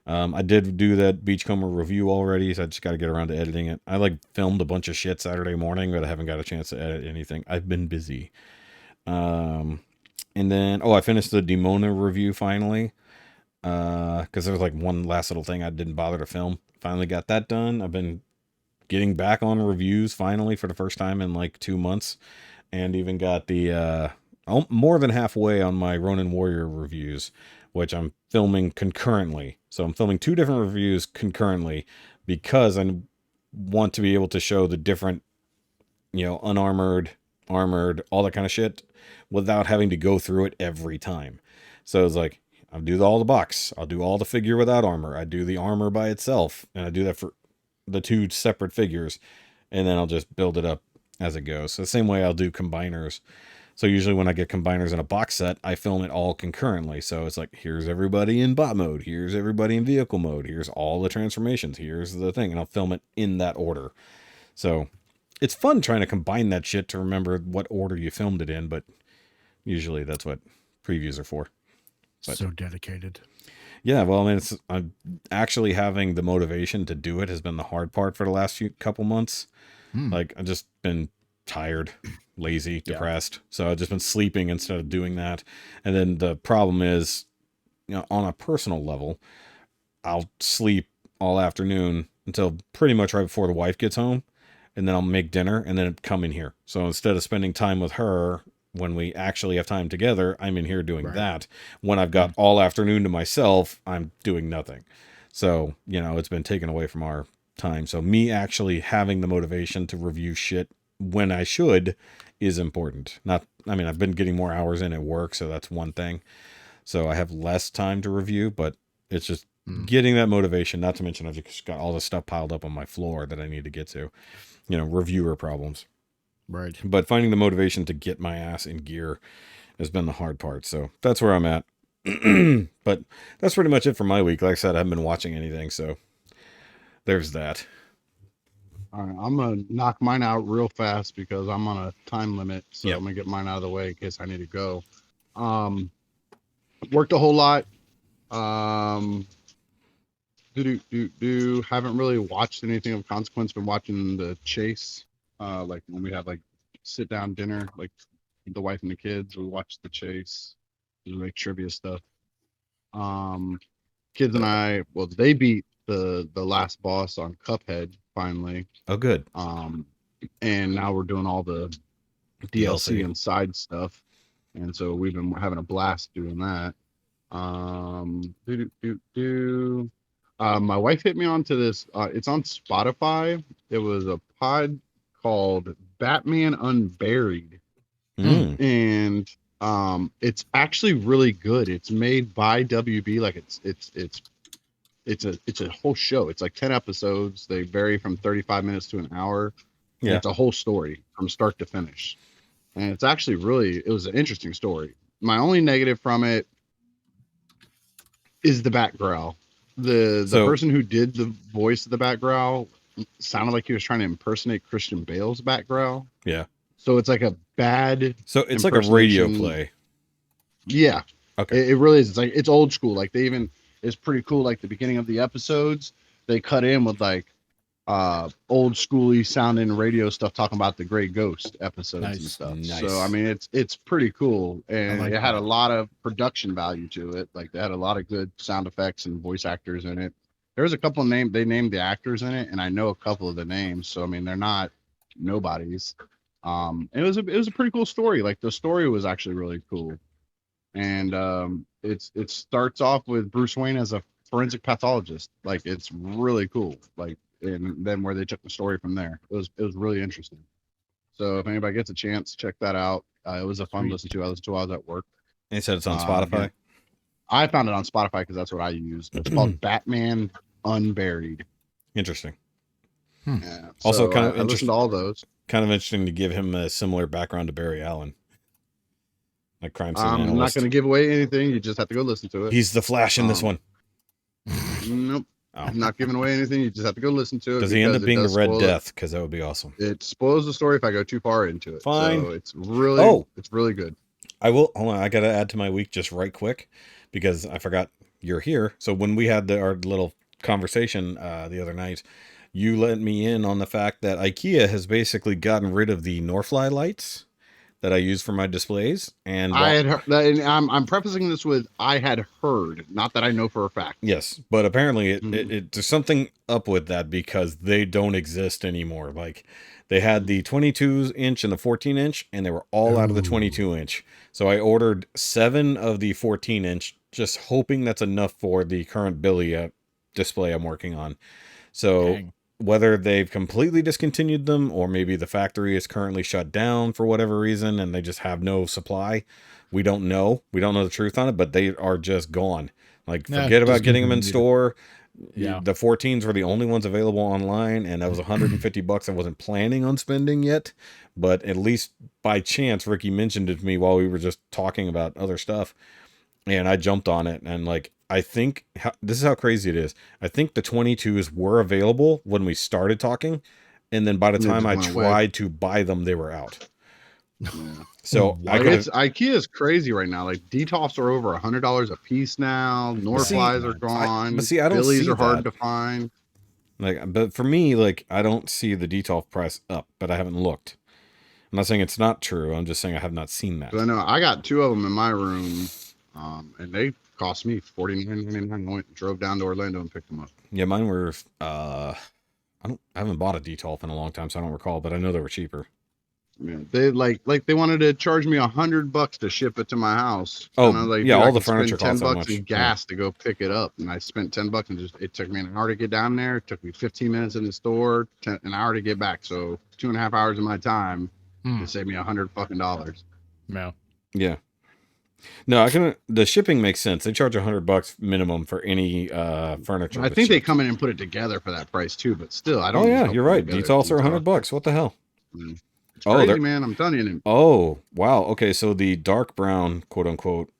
Speaker 3: I did do that Beachcomber review already, so I just got to get around to editing it. I like filmed a bunch of shit Saturday morning, but I haven't got a chance to edit anything. I've been busy. And then I finished the Demona review finally, because there was like one last little thing I didn't bother to film. Finally got that done. I've been getting back on reviews finally for the first time in like 2 months, and even got the more than halfway on my Ronin Warrior reviews, which I'm filming concurrently. So I'm filming 2 different reviews concurrently because I want to be able to show the different, unarmored, armored, all that kind of shit without having to go through it every time. So it's like, I'll do all the box. I'll do all the figure without armor. I do the armor by itself. And I do that for the 2 separate figures. And then I'll just build it up as it goes. So the same way I'll do combiners. So usually when I get combiners in a box set, I film it all concurrently. So it's like, here's everybody in bot mode. Here's everybody in vehicle mode. Here's all the transformations. Here's the thing. And I'll film it in that order. So it's fun trying to combine that shit to remember what order you filmed it in. But usually that's what previews are for. But,
Speaker 4: so dedicated.
Speaker 3: Yeah, well, I mean, I'm actually having the motivation to do it has been the hard part for the last couple months. Like, I've just been tired, lazy, depressed. So I've just been sleeping instead of doing that. And then the problem is, on a personal level, I'll sleep all afternoon until pretty much right before the wife gets home. And then I'll make dinner and then come in here. So instead of spending time with her when we actually have time together, I'm in here doing that. When I've got all afternoon to myself, I'm doing nothing. So, it's been taken away from our time. So me actually having the motivation to review shit when I should is important. I've been getting more hours in at work, so that's one thing. So I have less time to review, but it's just getting that motivation, not to mention I've just got all this stuff piled up on my floor that I need to get to, reviewer problems.
Speaker 4: Right.
Speaker 3: But finding the motivation to get my ass in gear has been the hard part. So that's where I'm at. But that's pretty much it for my week. Like I said, I haven't been watching anything, so there's that.
Speaker 2: All right, I'm gonna knock mine out real fast because I'm on a time limit. So
Speaker 3: Yep.
Speaker 2: I'm gonna get mine out of the way in case I need to go. Worked a whole lot. Haven't really watched anything of consequence. Been watching The Chase. Like when we have like sit down dinner, like the wife and the kids, we watch The Chase. We make trivia stuff. Kids and I, well, they beat the last boss on Cuphead finally.
Speaker 3: Oh, good.
Speaker 2: And now we're doing all the DLC and side stuff, and so we've been having a blast doing that. My wife hit me onto this. It's on Spotify. It was a pod called Batman Unburied, and it's actually really good. It's made by WB. Like it's a whole show. It's like 10 episodes. They vary from 35 minutes to an hour. Yeah, it's a whole story from start to finish, and it's actually it was an interesting story. My only negative from it is the back growl. The person who did the voice of the back growl sounded like he was trying to impersonate Christian Bale's back growl.
Speaker 3: Yeah.
Speaker 2: So it's like a bad.
Speaker 3: So it's like a radio play.
Speaker 2: Yeah.
Speaker 3: Okay.
Speaker 2: It really is. It's old school. Like it's pretty cool. Like the beginning of the episodes, they cut in with like old schooly sounding radio stuff talking about the Great Ghost episodes and stuff. Nice. So I mean it's pretty cool, and it had a lot of production value to it. Like they had a lot of good sound effects and voice actors in it. There was a couple they named the actors in it, and I know a couple of the names, so I mean they're not nobodies. It was a pretty cool story. Like the story was actually really cool, and it starts off with Bruce Wayne as a forensic pathologist. Like it's really cool. Like. And then where they took the story from there. It was really interesting. So if anybody gets a chance, check that out. It was a fun listen to. I listened to while I was at work.
Speaker 3: And you said it's on Spotify?
Speaker 2: Yeah. I found it on Spotify because that's what I use. It's called Batman Unburied.
Speaker 3: Interesting.
Speaker 2: Yeah.
Speaker 3: Also,
Speaker 2: so
Speaker 3: kind of
Speaker 2: I listened to all those.
Speaker 3: Kind of interesting to give him a similar background to Barry Allen. Like crime scene analyst.
Speaker 2: I'm not going to give away anything. You just have to go listen to it.
Speaker 3: He's the Flash in this one.
Speaker 2: Nope. Oh. I'm not giving away anything. You just have to go listen to it.
Speaker 3: Does he end up being the Red Death? Because that would be awesome.
Speaker 2: It spoils the story if I go too far into it.
Speaker 3: Fine.
Speaker 2: So it's really good.
Speaker 3: I will. Hold on. I got to add to my week just right quick because I forgot you're here. So when we had our little conversation the other night, you let me in on the fact that IKEA has basically gotten rid of the Norfly lights that I use for my displays. And
Speaker 2: I had heard, and I'm prefacing this with I had heard, not that I know for a fact.
Speaker 3: Yes, but apparently there's something up with that because they don't exist anymore. Like they had the 22-inch and the 14-inch, and they were all out of the 22-inch. So I ordered 7 of the 14-inch just hoping that's enough for the current Billy display I'm working on. So
Speaker 4: Dang.
Speaker 3: whether they've completely discontinued them or maybe the factory is currently shut down for whatever reason and they just have no supply, we don't know. We don't know the truth on it, but they are just gone. Like,
Speaker 4: Nah,
Speaker 3: forget about getting them in
Speaker 4: discontinued.
Speaker 3: store.
Speaker 4: Yeah.
Speaker 3: The 14s were the only ones available online, and that was $150 I wasn't planning on spending yet. But at least by chance, Rikki mentioned it to me while we were just talking about other stuff, and I jumped on it. And like, I think this is how crazy it is. I think the 22s were available when we started talking, and then by the
Speaker 2: They
Speaker 3: time
Speaker 2: just
Speaker 3: I
Speaker 2: went away.
Speaker 3: tried to buy them, they were out.
Speaker 2: Yeah.
Speaker 3: So I
Speaker 4: What?
Speaker 3: could
Speaker 2: It's IKEA's crazy right now. Like Detolfs are over $100 a piece now. Norflies are gone.
Speaker 3: but see, I don't
Speaker 2: Billies
Speaker 3: see
Speaker 2: are hard
Speaker 3: that.
Speaker 2: to find.
Speaker 3: Like, but for me, like, I don't see the Detolf price up, but I haven't looked. I'm not saying it's not true. I'm just saying I have not seen that.
Speaker 2: 'Cause I know I got 2 of them in my room, and they cost me $49.99. I drove down to Orlando and picked them up.
Speaker 3: Yeah, mine were. I haven't bought a Detolf in a long time, so I don't recall. But I know they were cheaper.
Speaker 2: Yeah, they they wanted to charge me $100 to ship it to my house.
Speaker 3: Oh,
Speaker 2: and I was like,
Speaker 3: yeah,
Speaker 2: dude,
Speaker 3: all
Speaker 2: I
Speaker 3: the
Speaker 2: could spend
Speaker 3: furniture costs that
Speaker 2: $10
Speaker 3: much.
Speaker 2: in gas to go pick it up, and I spent $10 and it took me an hour to get down there. It took me 15 minutes in the store, an hour to get back. So 2.5 hours of my time to save me $100
Speaker 4: No.
Speaker 3: Yeah. No, the shipping makes sense. They charge $100 minimum for any furniture.
Speaker 2: I think they come in and put it together for that price too, but still, I don't.
Speaker 3: Oh
Speaker 2: need
Speaker 3: yeah,
Speaker 2: help
Speaker 3: you're
Speaker 2: putting
Speaker 3: right.
Speaker 2: together
Speaker 3: Detolfs are
Speaker 2: Detolf.
Speaker 3: $100. What the hell?
Speaker 2: It's
Speaker 3: Oh,
Speaker 2: crazy,
Speaker 3: they're-
Speaker 2: man. I'm telling you.
Speaker 3: Oh wow. Okay, so the dark brown, quote unquote,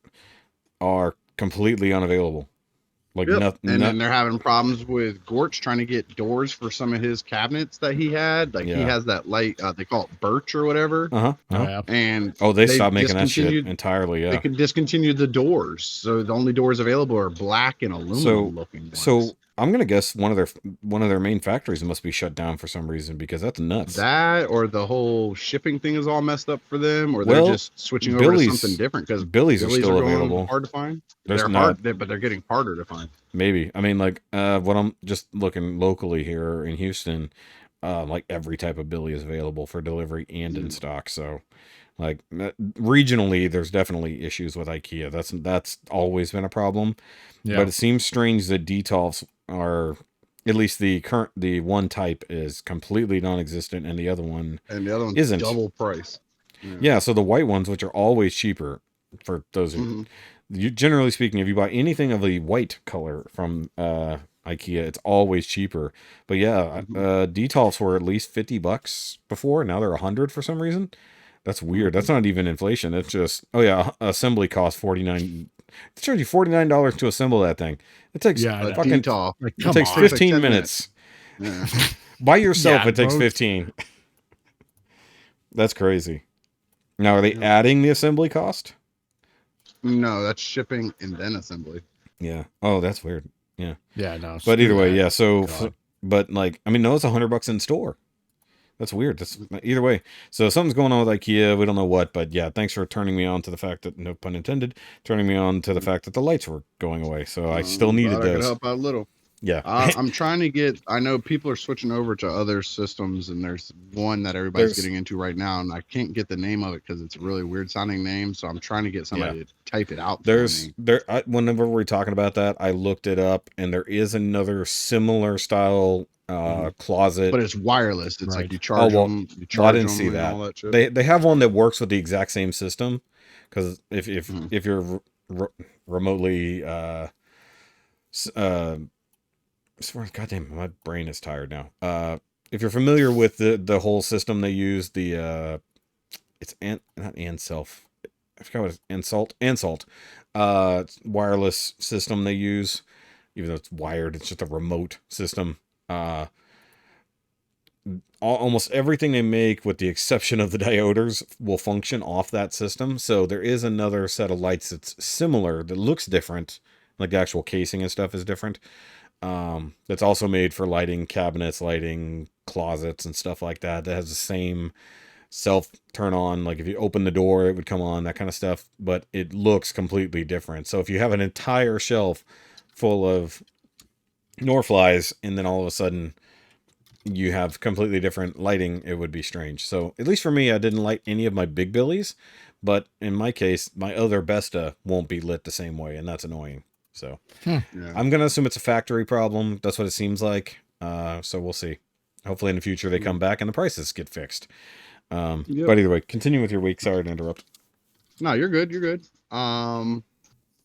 Speaker 3: are completely unavailable. Like
Speaker 2: Yep.
Speaker 3: nothing.
Speaker 2: And then they're having problems with Gorch trying to get doors for some of his cabinets that he had. Like he
Speaker 3: Yeah.
Speaker 2: has that light, they call it birch or whatever.
Speaker 3: Uh-huh.
Speaker 4: Oh, yeah.
Speaker 2: And
Speaker 3: Oh, they stopped making that shit
Speaker 2: discontinued-
Speaker 3: entirely.
Speaker 2: They
Speaker 3: Yeah.
Speaker 2: could discontinue the doors, so the only doors available are black and aluminum looking ones.
Speaker 3: So I'm gonna guess one of their main factories must be shut down for some reason because that's nuts.
Speaker 2: that, or the whole shipping thing is all messed up for them, or
Speaker 3: Well,
Speaker 2: they're just switching over to
Speaker 3: Billy's-
Speaker 2: something different because
Speaker 3: Billy's are still
Speaker 2: going
Speaker 3: available.
Speaker 2: hard to find.
Speaker 3: There's
Speaker 2: They're
Speaker 3: not-
Speaker 2: hard, but they're getting harder to find.
Speaker 3: Maybe. I mean, like, what I'm just looking locally here in Houston, like every type of Billy is available for delivery and in stock. So, like, regionally, there's definitely issues with IKEA. That's always been a problem.
Speaker 4: Yeah.
Speaker 3: But it seems strange that Detolfs are, at least the one type is completely non-existent, and the other one
Speaker 2: And the other one's
Speaker 3: isn't.
Speaker 2: double price.
Speaker 3: Yeah. So the white ones, which are always cheaper, for those
Speaker 2: Mhm.
Speaker 3: you generally speaking, if you buy anything of the white color from IKEA, it's always cheaper. But yeah, Detolfs were at least $50 before. Now they're $100 for some reason. That's weird. That's not even inflation. It's just, oh yeah, assembly costs $49. They charge you $49 to assemble that thing. It takes
Speaker 4: Yeah, I know.
Speaker 2: A
Speaker 3: fucking.
Speaker 2: Detolf.
Speaker 4: Like,
Speaker 3: It
Speaker 4: come
Speaker 3: takes
Speaker 4: on.
Speaker 3: 15
Speaker 2: 10
Speaker 3: minutes.
Speaker 2: Yeah.
Speaker 3: By yourself,
Speaker 4: Yeah,
Speaker 3: it takes
Speaker 4: bro.
Speaker 3: 15. That's crazy. Now, are they adding the assembly cost?
Speaker 2: No, that's shipping and then assembly.
Speaker 3: Yeah. Oh, that's weird. Yeah.
Speaker 4: Yeah, no.
Speaker 3: But either
Speaker 4: screw
Speaker 3: way,
Speaker 4: that.
Speaker 3: yeah. So,
Speaker 4: God.
Speaker 3: but like, I mean, no, it's $100 in store. That's weird. That's either way. So something's going on with IKEA. We don't know what, but yeah. Thanks for turning me on to the fact that, no pun intended, turning me on to the fact that the lights were going away. So I still needed
Speaker 2: Glad I could
Speaker 3: those.
Speaker 2: help out a little.
Speaker 3: Yeah.
Speaker 2: I'm trying to get. I know people are switching over to other systems, and there's one that everybody's getting into right now, and I can't get the name of it because it's a really weird sounding name. So I'm trying to get somebody to type it out.
Speaker 3: Whenever we're talking about that, I looked it up, and there is another similar style closet,
Speaker 2: but it's wireless. It's
Speaker 4: Right.
Speaker 2: like you charge them. You charge
Speaker 3: I didn't
Speaker 2: them
Speaker 3: see
Speaker 2: and
Speaker 3: that.
Speaker 2: all that shit.
Speaker 3: They have one that works with the exact same system, because if you're remotely goddamn, my brain is tired now. If you're familiar with the whole system they use, it's not Anself. I forgot what it's Ansalt. Wireless system they use, even though it's wired, it's just a remote system. Almost everything they make, with the exception of the dioders, will function off that system. So there is another set of lights that's similar, that looks different, like the actual casing and stuff is different. That's also made for lighting cabinets, lighting closets and stuff like that. That has the same self turn on, like if you open the door it would come on, that kind of stuff, but it looks completely different. So if you have an entire shelf full of Norflies, and then all of a sudden you have completely different lighting, it would be strange. So at least for me, I didn't light any of my big billies, but in my case, my other Besta won't be lit the same way, and that's annoying. So
Speaker 2: Yeah.
Speaker 3: I'm gonna assume it's a factory problem. That's what it seems like. So we'll see. Hopefully in the future they come back and the prices get fixed. But either way, continue with your week. Sorry to interrupt.
Speaker 2: No, you're good. You're good.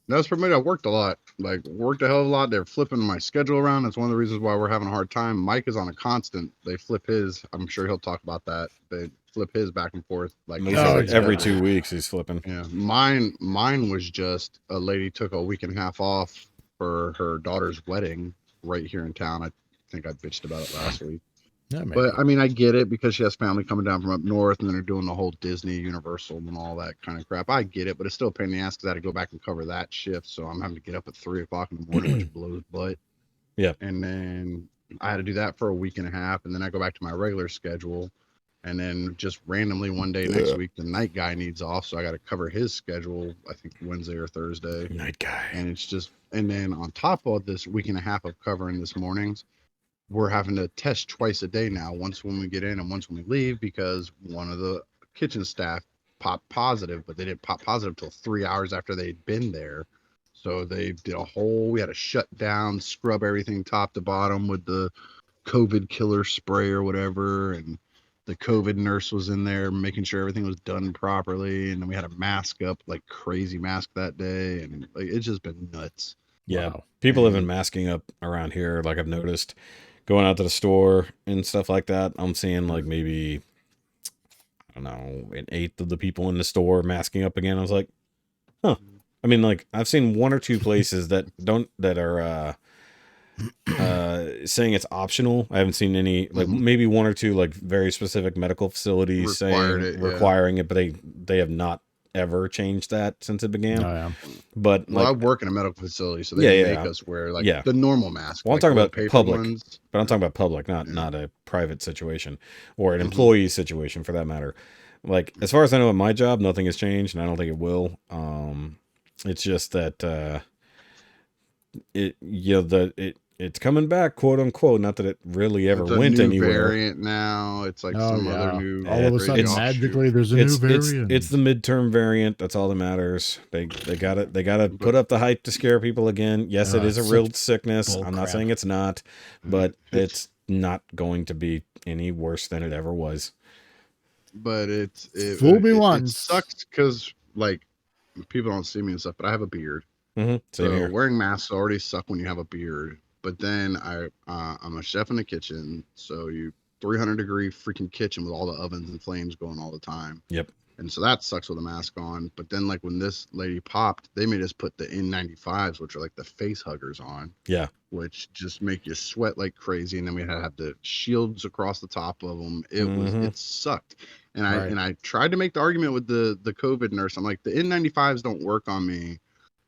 Speaker 2: That's for me. I worked a lot. Like worked a hell of a lot. They're flipping my schedule around. That's one of the reasons why we're having a hard time. Mike is on a constant. They flip his. I'm sure he'll talk about that. They flip his back and forth. Like
Speaker 3: every 2 weeks he's flipping.
Speaker 2: Yeah. Mine was just a lady took a week and a half off for her daughter's wedding right here in town. I think I bitched about it last week.
Speaker 4: Yeah,
Speaker 2: but I mean, I get it because she has family coming down from up north, and then they're doing the whole Disney, Universal, and all that kind of crap. I get it, but it's still a pain in the ass because I had to go back and cover that shift. So I'm having to get up at 3:00 in the morning, which blows butt.
Speaker 3: Yeah.
Speaker 2: And then I had to do that for a week and a half, and then I go back to my regular schedule, and then just randomly one day next week, the night guy needs off, so I got to cover his schedule. I think Wednesday or Thursday.
Speaker 3: Night guy.
Speaker 2: And it's just, and then on top of this week and a half of covering this mornings, we're having to test twice a day now, once when we get in and once when we leave, because one of the kitchen staff popped positive, but they didn't pop positive till 3 hours after they'd been there. So they did we had to shut down, scrub everything top to bottom with the COVID killer spray or whatever. And the COVID nurse was in there making sure everything was done properly. And then we had a mask up, like crazy mask that day. And like, it's just been nuts.
Speaker 3: Yeah. Wow. People have been masking up around here. Like I've noticed. Going out to the store and stuff like that, I'm seeing like maybe, I don't know, an eighth of the people in the store masking up again. I was like, huh. I mean, like I've seen one or two places that are saying it's optional. I haven't seen any, like maybe one or two like very specific medical facilities requiring it, but they have not ever changed that since it began.
Speaker 4: Oh, yeah.
Speaker 3: But
Speaker 2: I work in a medical facility, so they make us wear like the normal mask.
Speaker 3: Well, I'm talking about public
Speaker 2: ones.
Speaker 3: But I'm talking about public, not a private situation or an employee situation for that matter. Like as far as I know, at my job, nothing has changed, and I don't think it will. It's just that it's coming back, quote unquote. Not that it really ever went anywhere.
Speaker 2: Variant now, it's like some other new.
Speaker 4: All of a sudden, magically, there's a new variant.
Speaker 3: It's the midterm variant. That's all that matters. They got it. They got to put up the hype to scare people again. Yes, it is a real sickness. I'm not saying it's not, but it's not going to be any worse than it ever was.
Speaker 2: But it
Speaker 4: fool me once.
Speaker 2: It sucks because like people don't see me and stuff, but I have a beard.
Speaker 3: So
Speaker 2: wearing masks already suck when you have a beard. But then I'm a chef in the kitchen, so 300-degree freaking kitchen with all the ovens and flames going all the time.
Speaker 3: Yep.
Speaker 2: And so that sucks with a mask on. But then like when this lady popped, they made us put the N95s, which are like the face huggers on.
Speaker 3: Yeah.
Speaker 2: Which just make you sweat like crazy. And then we had to have the shields across the top of them. It sucked. And I tried to make the argument with the COVID nurse. I'm like, the N95s don't work on me.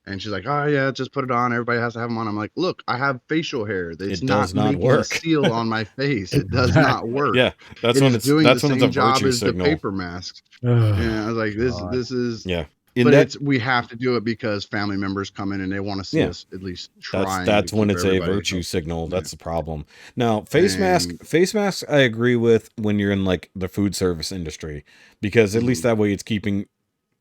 Speaker 2: And she's like, oh, yeah, just put it on. Everybody has to have them on. I'm like, look, I have facial hair. It's not making a seal on my face. It does not work.
Speaker 3: Yeah, that's when it's a virtue signal.
Speaker 2: The paper masks. And I was like, this is...
Speaker 3: Yeah.
Speaker 2: We have to do it because family members come in and they want to see us at least try.
Speaker 3: That's when it's a virtue signal. That's the problem. Now, face masks, I agree with when you're in like the food service industry, because at least that way it's keeping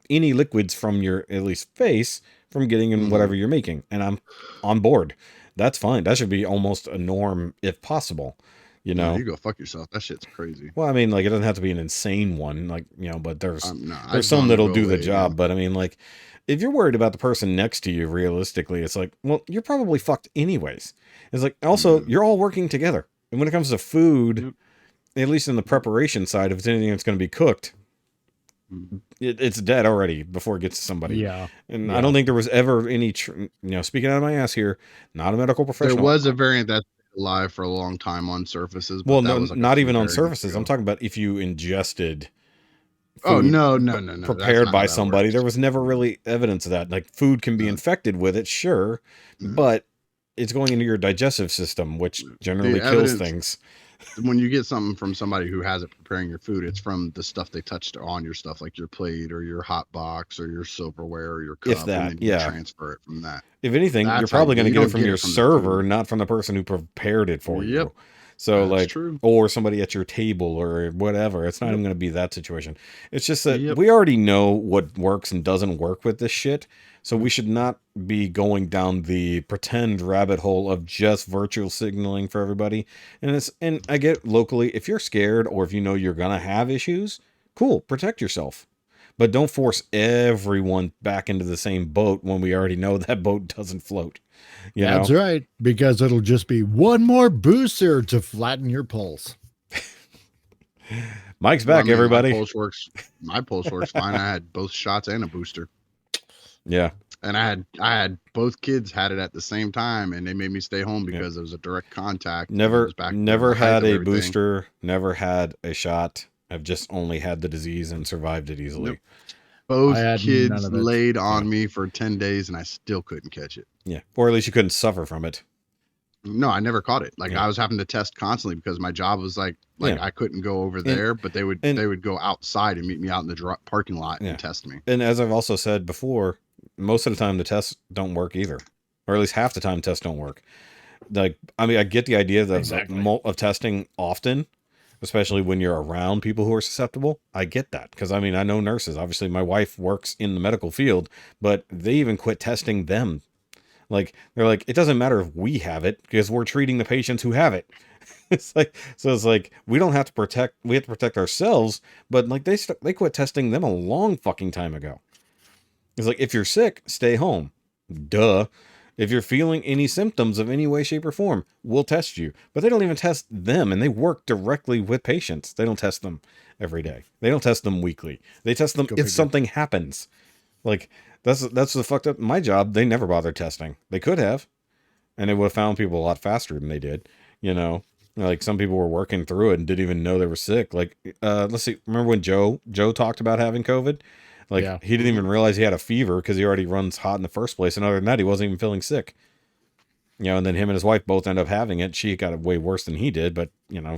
Speaker 3: any liquids from your at least face from getting in whatever you're making. And I'm on board. That's fine. That should be almost a norm if possible. You know,
Speaker 2: you go fuck yourself. That shit's crazy.
Speaker 3: Well, I mean, like it doesn't have to be an insane one, like, you know, but there's some that'll do the job. But I mean, like, if you're worried about the person next to you, realistically, it's like, well, you're probably fucked anyways. It's like, also, you're all working together. And when it comes to food, at least in the preparation side, if it's anything that's going to be cooked, it's dead already before it gets to somebody.
Speaker 4: Yeah.
Speaker 3: And I don't think there was ever any, speaking out of my ass here, not a medical professional.
Speaker 2: There was a variant that's alive for a long time on surfaces.
Speaker 3: Well, no, not even on surfaces. I'm talking about if you ingested
Speaker 2: food no.
Speaker 3: prepared by somebody. There was never really evidence of that. Like food can be infected with it, sure, but it's going into your digestive system, which generally kills things.
Speaker 2: When you get something from somebody who has it preparing your food, it's from the stuff they touched on your stuff, like your plate or your hot box or your silverware or your cup.
Speaker 3: If that,
Speaker 2: and then you transfer it from that.
Speaker 3: If anything, you're probably going to get it from your server, not from the person who prepared it for you. So
Speaker 2: That's true.
Speaker 3: or somebody at your table or whatever. It's not even going to be that situation. It's just that
Speaker 2: Yep.
Speaker 3: we already know what works and doesn't work with this shit. So we should not be going down the pretend rabbit hole of just virtual signaling for everybody. And I get locally, if you're scared or if you know you're going to have issues, cool, protect yourself. But don't force everyone back into the same boat when we already know that boat doesn't float.
Speaker 4: That's right, because it'll just be one more booster to flatten your pulse.
Speaker 3: Mike's back, everybody.
Speaker 2: My pulse works fine. I had both shots and a booster.
Speaker 3: Yeah.
Speaker 2: And I had both kids had it at the same time, and they made me stay home because it was a direct contact.
Speaker 3: Never had a booster, never had a shot. I've just only had the disease and survived it easily.
Speaker 2: Nope. Both kids laid on me for 10 days, and I still couldn't catch it.
Speaker 3: Yeah, or at least you couldn't suffer from it.
Speaker 2: No, I never caught it. I was having to test constantly because my job was I couldn't go over there, but they would go outside and meet me out in the parking lot and test me.
Speaker 3: And as I've also said before, most of the time the tests don't work either, or at least half the time tests don't work. I get the idea of testing often, especially when you're around people who are susceptible. I get that because I know nurses. Obviously, my wife works in the medical field, but they even quit testing them. They're like, it doesn't matter if we have it because we're treating the patients who have it. It's we don't have to protect. We have to protect ourselves, but they quit testing them a long fucking time ago. It's if you're sick, stay home. Duh. If you're feeling any symptoms of any way, shape, or form, we'll test you. But they don't even test them, and they work directly with patients. They don't test them every day. They don't test them weekly. They test them if something happens. That's the fucked up. My job, they never bothered testing. They could have, and they would have found people a lot faster than they did. Some people were working through it and didn't even know they were sick. Let's see. Remember when Joe talked about having COVID? He didn't even realize he had a fever because he already runs hot in the first place. And other than that, he wasn't even feeling sick. And then him and his wife both end up having it. She got it way worse than he did, but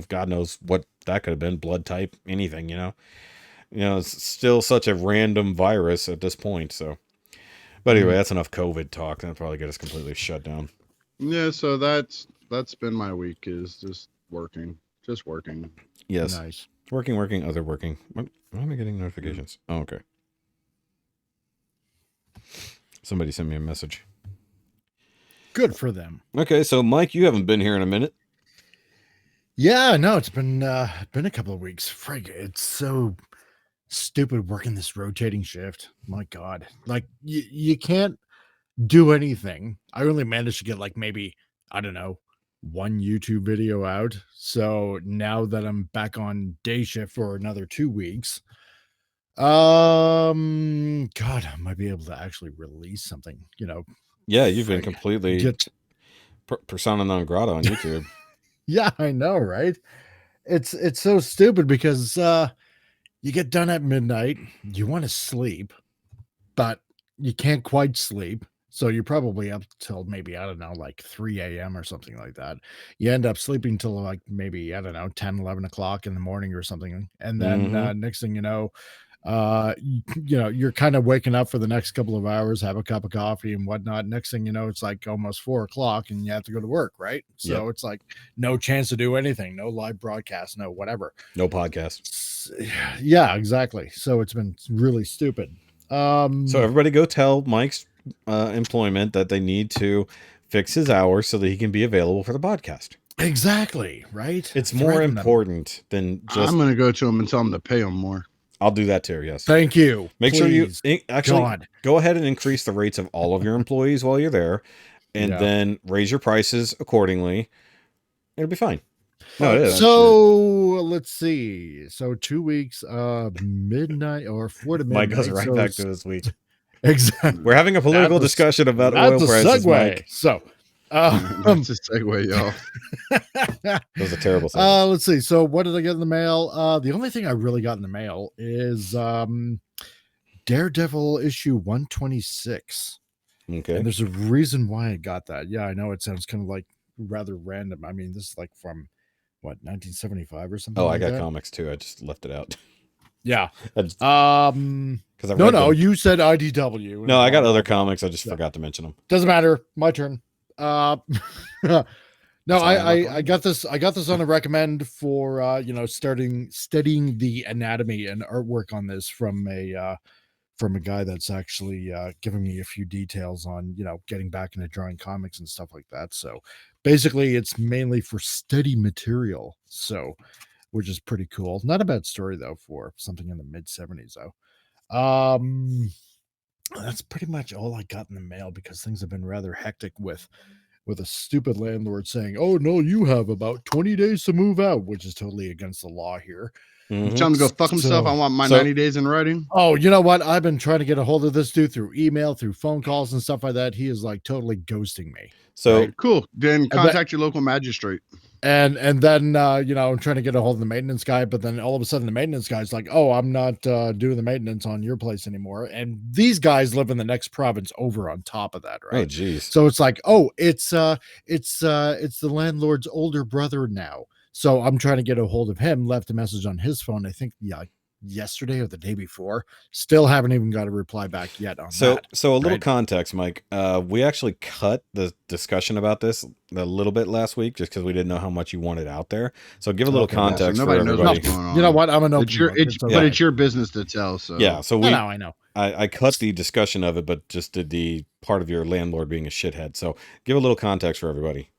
Speaker 3: God knows what that could have been, blood type, anything, it's still such a random virus at this point. So, but anyway, that's enough COVID talk. That'll probably get us completely shut down.
Speaker 2: Yeah. So that's been my week, is just working.
Speaker 3: Yes.
Speaker 4: Nice.
Speaker 3: Working, other working. Why am I getting notifications? Oh, okay. Somebody sent me a message.
Speaker 4: Good for them.
Speaker 3: Okay, so Mike, you haven't been here in a minute.
Speaker 4: Yeah, no, it's been a couple of weeks. Frig, it's so stupid working this rotating shift. My God, you can't do anything. I only managed to get maybe, I don't know, one YouTube video out. So now that I'm back on day shift for another 2 weeks, God, I might be able to actually release something,
Speaker 3: Yeah, you've been completely persona non grata on YouTube.
Speaker 4: Yeah, I know, right? It's so stupid because you get done at midnight, you want to sleep, but you can't quite sleep. So you're probably up till maybe, I don't know, 3 a.m. or something like that. You end up sleeping till maybe, I don't know, 10, 11 o'clock in the morning or something. And then next thing you know, you're kind of waking up for the next couple of hours, have a cup of coffee and whatnot. Next thing you know, it's almost 4 o'clock and you have to go to work, right? So it's no chance to do anything, no live broadcast, no whatever,
Speaker 3: no podcast.
Speaker 4: Yeah, exactly. So it's been really stupid.
Speaker 3: So everybody go tell Mike's employment that they need to fix his hours so that he can be available for the podcast.
Speaker 4: Exactly, right?
Speaker 3: It's more important than just...
Speaker 2: I'm going to go to him and tell him to pay him more.
Speaker 3: I'll do that too, yes.
Speaker 4: Thank you.
Speaker 3: Make sure you actually go ahead and increase the rates of all of your employees while you're there, and then raise your prices accordingly. It'll be fine.
Speaker 4: No, it is. So let's see. So 2 weeks, midnight or 4 to midnight.
Speaker 3: Mike goes right back to this week.
Speaker 4: Exactly.
Speaker 3: We're having a political discussion about oil prices, Mike.
Speaker 4: So
Speaker 2: that's a segue, y'all.
Speaker 3: That was a terrible segue.
Speaker 4: Let's see. So what did I get in the mail? The only thing I really got in the mail is Daredevil issue 126.
Speaker 3: Okay.
Speaker 4: And there's a reason why I got that. Yeah, I know it sounds kind of rather random. I mean, this is from what, 1975 or something.
Speaker 3: Oh, I got comics too. I just left it out.
Speaker 4: Yeah.
Speaker 3: Because
Speaker 4: no, you said IDW.
Speaker 3: No, I got other comics. I just forgot to mention them.
Speaker 4: Doesn't matter. My turn. No,
Speaker 3: That's all have on
Speaker 4: I
Speaker 3: Gundam.
Speaker 4: got this. I got this on a recommend for studying the anatomy and artwork on this from a guy that's actually giving me a few details on getting back into drawing comics and stuff like that. So basically, it's mainly for study material. So which is pretty cool. Not a bad story though for something in the mid-70s though. That's pretty much all I got in the mail because things have been rather hectic with a stupid landlord saying, "Oh no, you have about 20 days to move out," which is totally against the law here.
Speaker 2: You tell him to go fuck himself. I want my 90 days in writing.
Speaker 4: Oh, you know what? I've been trying to get a hold of this dude through email, through phone calls and stuff like that. He is like totally ghosting me.
Speaker 3: So
Speaker 2: Cool. Then contact your local magistrate.
Speaker 4: And then I'm trying to get a hold of the maintenance guy, but then all of a sudden the maintenance guy's like, "Oh, I'm not doing the maintenance on your place anymore." And these guys live in the next province over on top of that, right?
Speaker 3: oh geez.
Speaker 4: So it's like, oh, it's the landlord's older brother now. So I'm trying to get a hold of him, left a message on his phone, I think yesterday or the day before. Still haven't even got a reply back yet on that.
Speaker 3: So a little
Speaker 4: right?
Speaker 3: context, Mike. We actually cut the discussion about this a little bit last week just because we didn't know how much you wanted out there. So give a little context
Speaker 2: so
Speaker 3: for
Speaker 2: nobody knows
Speaker 3: everybody.
Speaker 2: what's going on.
Speaker 4: You know what? I'm an open book.
Speaker 2: But it's your business to tell. So
Speaker 3: Yeah, so
Speaker 4: I know.
Speaker 3: I cut the discussion of it, but just did the part of your landlord being a shithead. So give a little context for everybody.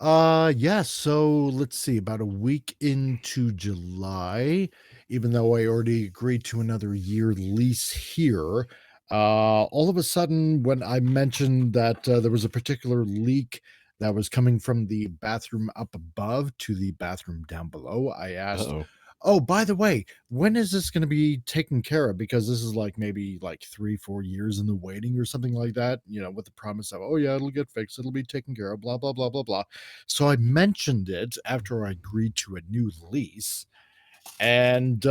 Speaker 4: Yeah, so let's see, about a week into July, even though I already agreed to another year lease here, all of a sudden when I mentioned that there was a particular leak that was coming from the bathroom up above to the bathroom down below, I asked,
Speaker 3: Uh-oh.
Speaker 4: "Oh, by the way, when is this going to be taken care of?" Because this is like maybe like 3-4 years in the waiting or something like that, with the promise of, "Oh yeah, it'll get fixed, it'll be taken care of, blah blah blah blah blah." So I mentioned it after I agreed to a new lease, and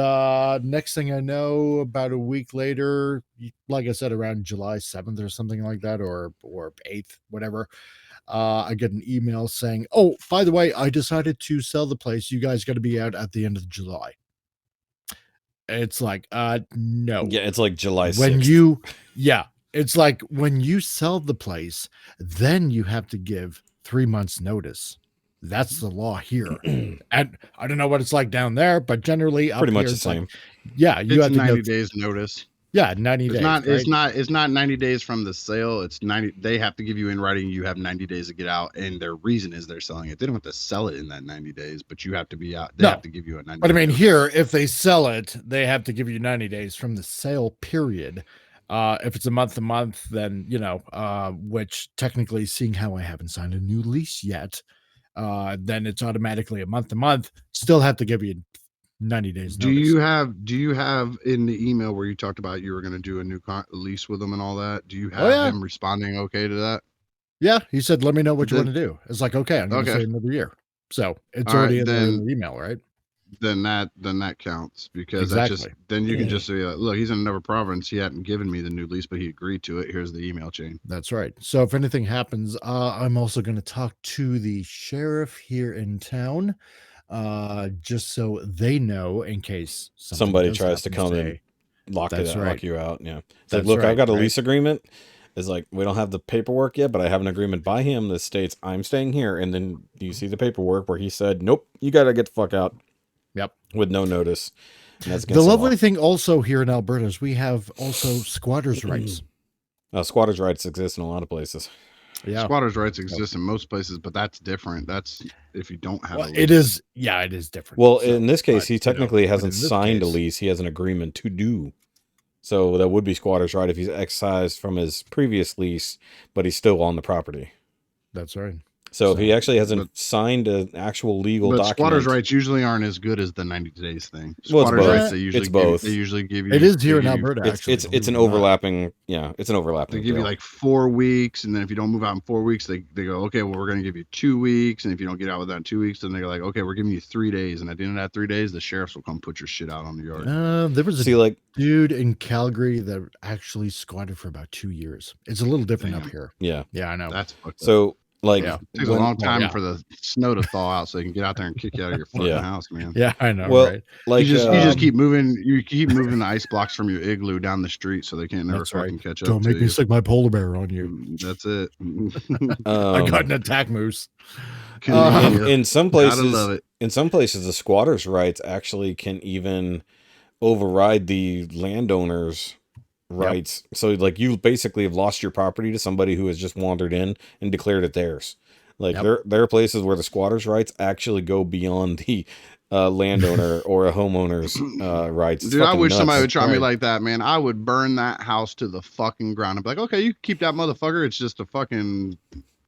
Speaker 4: next thing I know, about a week later, like I said, around July 7th or something like that, or 8th, whatever, I get an email saying, "Oh, by the way, I decided to sell the place. You guys got to be out at the end of July." It's like, no.
Speaker 3: Yeah, it's like July 6th.
Speaker 4: It's like when you sell the place, then you have to give 3 months notice. That's the law here. And I don't know what it's like down there, but generally up
Speaker 3: Pretty much
Speaker 4: here,
Speaker 3: the
Speaker 4: it's like,
Speaker 3: same.
Speaker 4: yeah, you
Speaker 2: it's
Speaker 4: have to
Speaker 2: 90
Speaker 4: give,
Speaker 2: days notice.
Speaker 4: yeah, 90 days.
Speaker 2: It's not 90 days from the sale. It's 90. They have to give you in writing. You have 90 days to get out, and their reason is they're selling it. They don't have to sell it in that 90 days, but you have to be out. They have to give you a 90.
Speaker 4: But I mean, here, if they sell it, they have to give you 90 days from the sale period. If it's a month to month, then which technically, seeing how I haven't signed a new lease yet, then it's automatically a month to month. Still have to give you 90 days.
Speaker 2: Do you have in the email where you talked about you were going to do a new lease with them and all that? Do you have him responding okay to that?
Speaker 4: Yeah, he said, "Let me know what you want to do." It's like, okay, I'm going to say another year. So it's already in the email, right?
Speaker 2: Then that counts because then you can just say, "Look, he's in another province. He hadn't given me the new lease, but he agreed to it. Here's the email chain."
Speaker 4: That's right. So if anything happens, I'm also going to talk to the sheriff here in town, just so they know in case
Speaker 3: somebody tries to come and lock you out. Yeah. It's like, look,
Speaker 4: right,
Speaker 3: I've got a lease agreement. It's like, we don't have the paperwork yet, but I have an agreement by him that states I'm staying here. And then you see the paperwork where he said, "Nope, you got to get the fuck out."
Speaker 4: Yep.
Speaker 3: With no notice. And that's
Speaker 4: the lovely thing also here in Alberta is we have also squatters' rights.
Speaker 3: Squatters' rights exist in a lot of places.
Speaker 4: Yeah.
Speaker 2: Squatters' rights exist in most places, but that's different. That's if you don't have a lease.
Speaker 4: It is different.
Speaker 3: Well, in this case, he technically hasn't signed a lease. He has an agreement to do. So that would be squatter's right if he's excised from his previous lease, but he's still on the property.
Speaker 4: That's right.
Speaker 3: So if he actually hasn't signed an actual legal document,
Speaker 2: squatters' rights usually aren't as good as the 90 days thing.
Speaker 3: Well,
Speaker 2: Squatters' rights, they
Speaker 3: usually
Speaker 2: give you.
Speaker 4: It is here in Alberta.
Speaker 3: It's an overlapping. Yeah, it's an overlapping.
Speaker 2: They give you like 4 weeks, and then if you don't move out in 4 weeks, they go, "Okay, well, we're going to give you 2 weeks," and if you don't get out within 2 weeks, then they're like, "Okay, we're giving you 3 days," and at the end of that 3 days, the sheriffs will come put your shit out on the yard.
Speaker 4: There was a dude in Calgary that actually squatted for about 2 years. It's a little different up here.
Speaker 3: Yeah,
Speaker 4: I know.
Speaker 2: That's fucked
Speaker 3: so.
Speaker 2: up.
Speaker 3: Like
Speaker 4: Yeah.
Speaker 2: It takes a
Speaker 3: when-
Speaker 2: long time
Speaker 4: yeah.
Speaker 2: for the snow to thaw out so they can get out there and kick you out of your fucking
Speaker 3: Yeah.
Speaker 2: house, man.
Speaker 4: Yeah, I know,
Speaker 3: well,
Speaker 4: right?
Speaker 3: like
Speaker 2: you just
Speaker 3: um,
Speaker 2: keep moving. You keep moving the ice blocks from your igloo down the street so they can't never
Speaker 4: That's right.
Speaker 2: fucking catch up
Speaker 4: Don't
Speaker 2: to
Speaker 4: make me
Speaker 2: you.
Speaker 4: stick my polar bear on you.
Speaker 2: That's it.
Speaker 4: I got an attack moose.
Speaker 2: Canada.
Speaker 3: in some
Speaker 2: Gotta
Speaker 3: places,
Speaker 2: love it.
Speaker 3: in some places, the squatters' rights actually can even override the landowners' rights. So, like, you basically have lost your property to somebody who has just wandered in and declared it theirs. Like, there are places where the squatters' rights actually go beyond the landowner or a homeowner's rights. It's
Speaker 2: Dude, I
Speaker 3: fucking
Speaker 2: wish
Speaker 3: nuts.
Speaker 2: somebody would try me
Speaker 4: Right.
Speaker 2: like that, man. I would burn that house to the fucking ground. I'd be like, okay, you keep that motherfucker. It's just a fucking.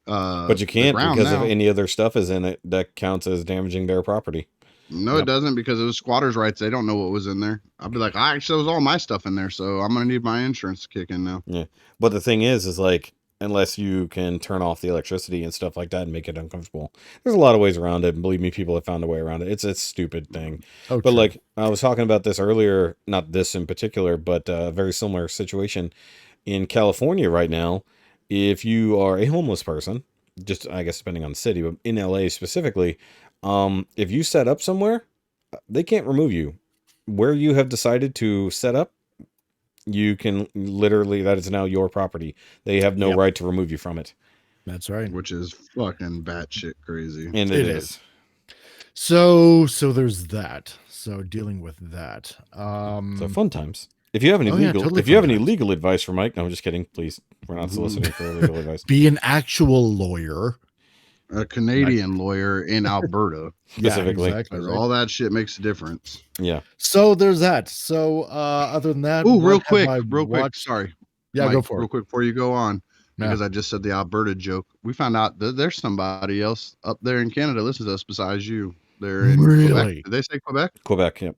Speaker 3: But you can't because if any other stuff is in it, that counts as damaging their property.
Speaker 2: No, it doesn't because it was squatters' rights. They don't know what was in there. I'd be like, actually, there was all my stuff in there, so I'm gonna need my insurance to kick in now.
Speaker 3: Yeah. But the thing is like, unless you can turn off the electricity and stuff like that and make it uncomfortable, there's a lot of ways around it. And believe me, people have found a way around it. It's a stupid thing.
Speaker 4: Oh,
Speaker 3: But
Speaker 4: true.
Speaker 3: like I was talking about this earlier, not this in particular, but a very similar situation in California right now. If you are a homeless person, just I guess depending on the city, but in LA specifically, if you set up somewhere, they can't remove you. Where you have decided to set up, you can literally, that is now your property. They have no right to remove you from it.
Speaker 4: That's right.
Speaker 2: Which is fucking batshit crazy.
Speaker 3: And it is.
Speaker 4: So there's that. So dealing with that.
Speaker 3: So fun times. If you have any legal advice for Mike, no, I'm just kidding. Please, we're not soliciting for legal advice.
Speaker 4: Be an actual lawyer.
Speaker 2: A Canadian lawyer in Alberta,
Speaker 3: specifically.
Speaker 4: Yeah, exactly,
Speaker 2: because
Speaker 4: right.
Speaker 2: all that shit makes a difference.
Speaker 3: Yeah.
Speaker 4: So there's that. So other than that,
Speaker 2: Oh,
Speaker 4: what
Speaker 2: real
Speaker 4: have
Speaker 2: quick,
Speaker 4: I
Speaker 2: real quick.
Speaker 4: watched?
Speaker 2: Sorry.
Speaker 4: Yeah,
Speaker 2: Mike,
Speaker 4: go for
Speaker 2: real
Speaker 4: it.
Speaker 2: quick before you go on,
Speaker 4: Yeah.
Speaker 2: because I just said the Alberta joke. We found out that there's somebody else up there in Canada listens to us besides you. They're in
Speaker 4: Really?
Speaker 2: Quebec. Did they say Quebec?
Speaker 3: Quebec, yep.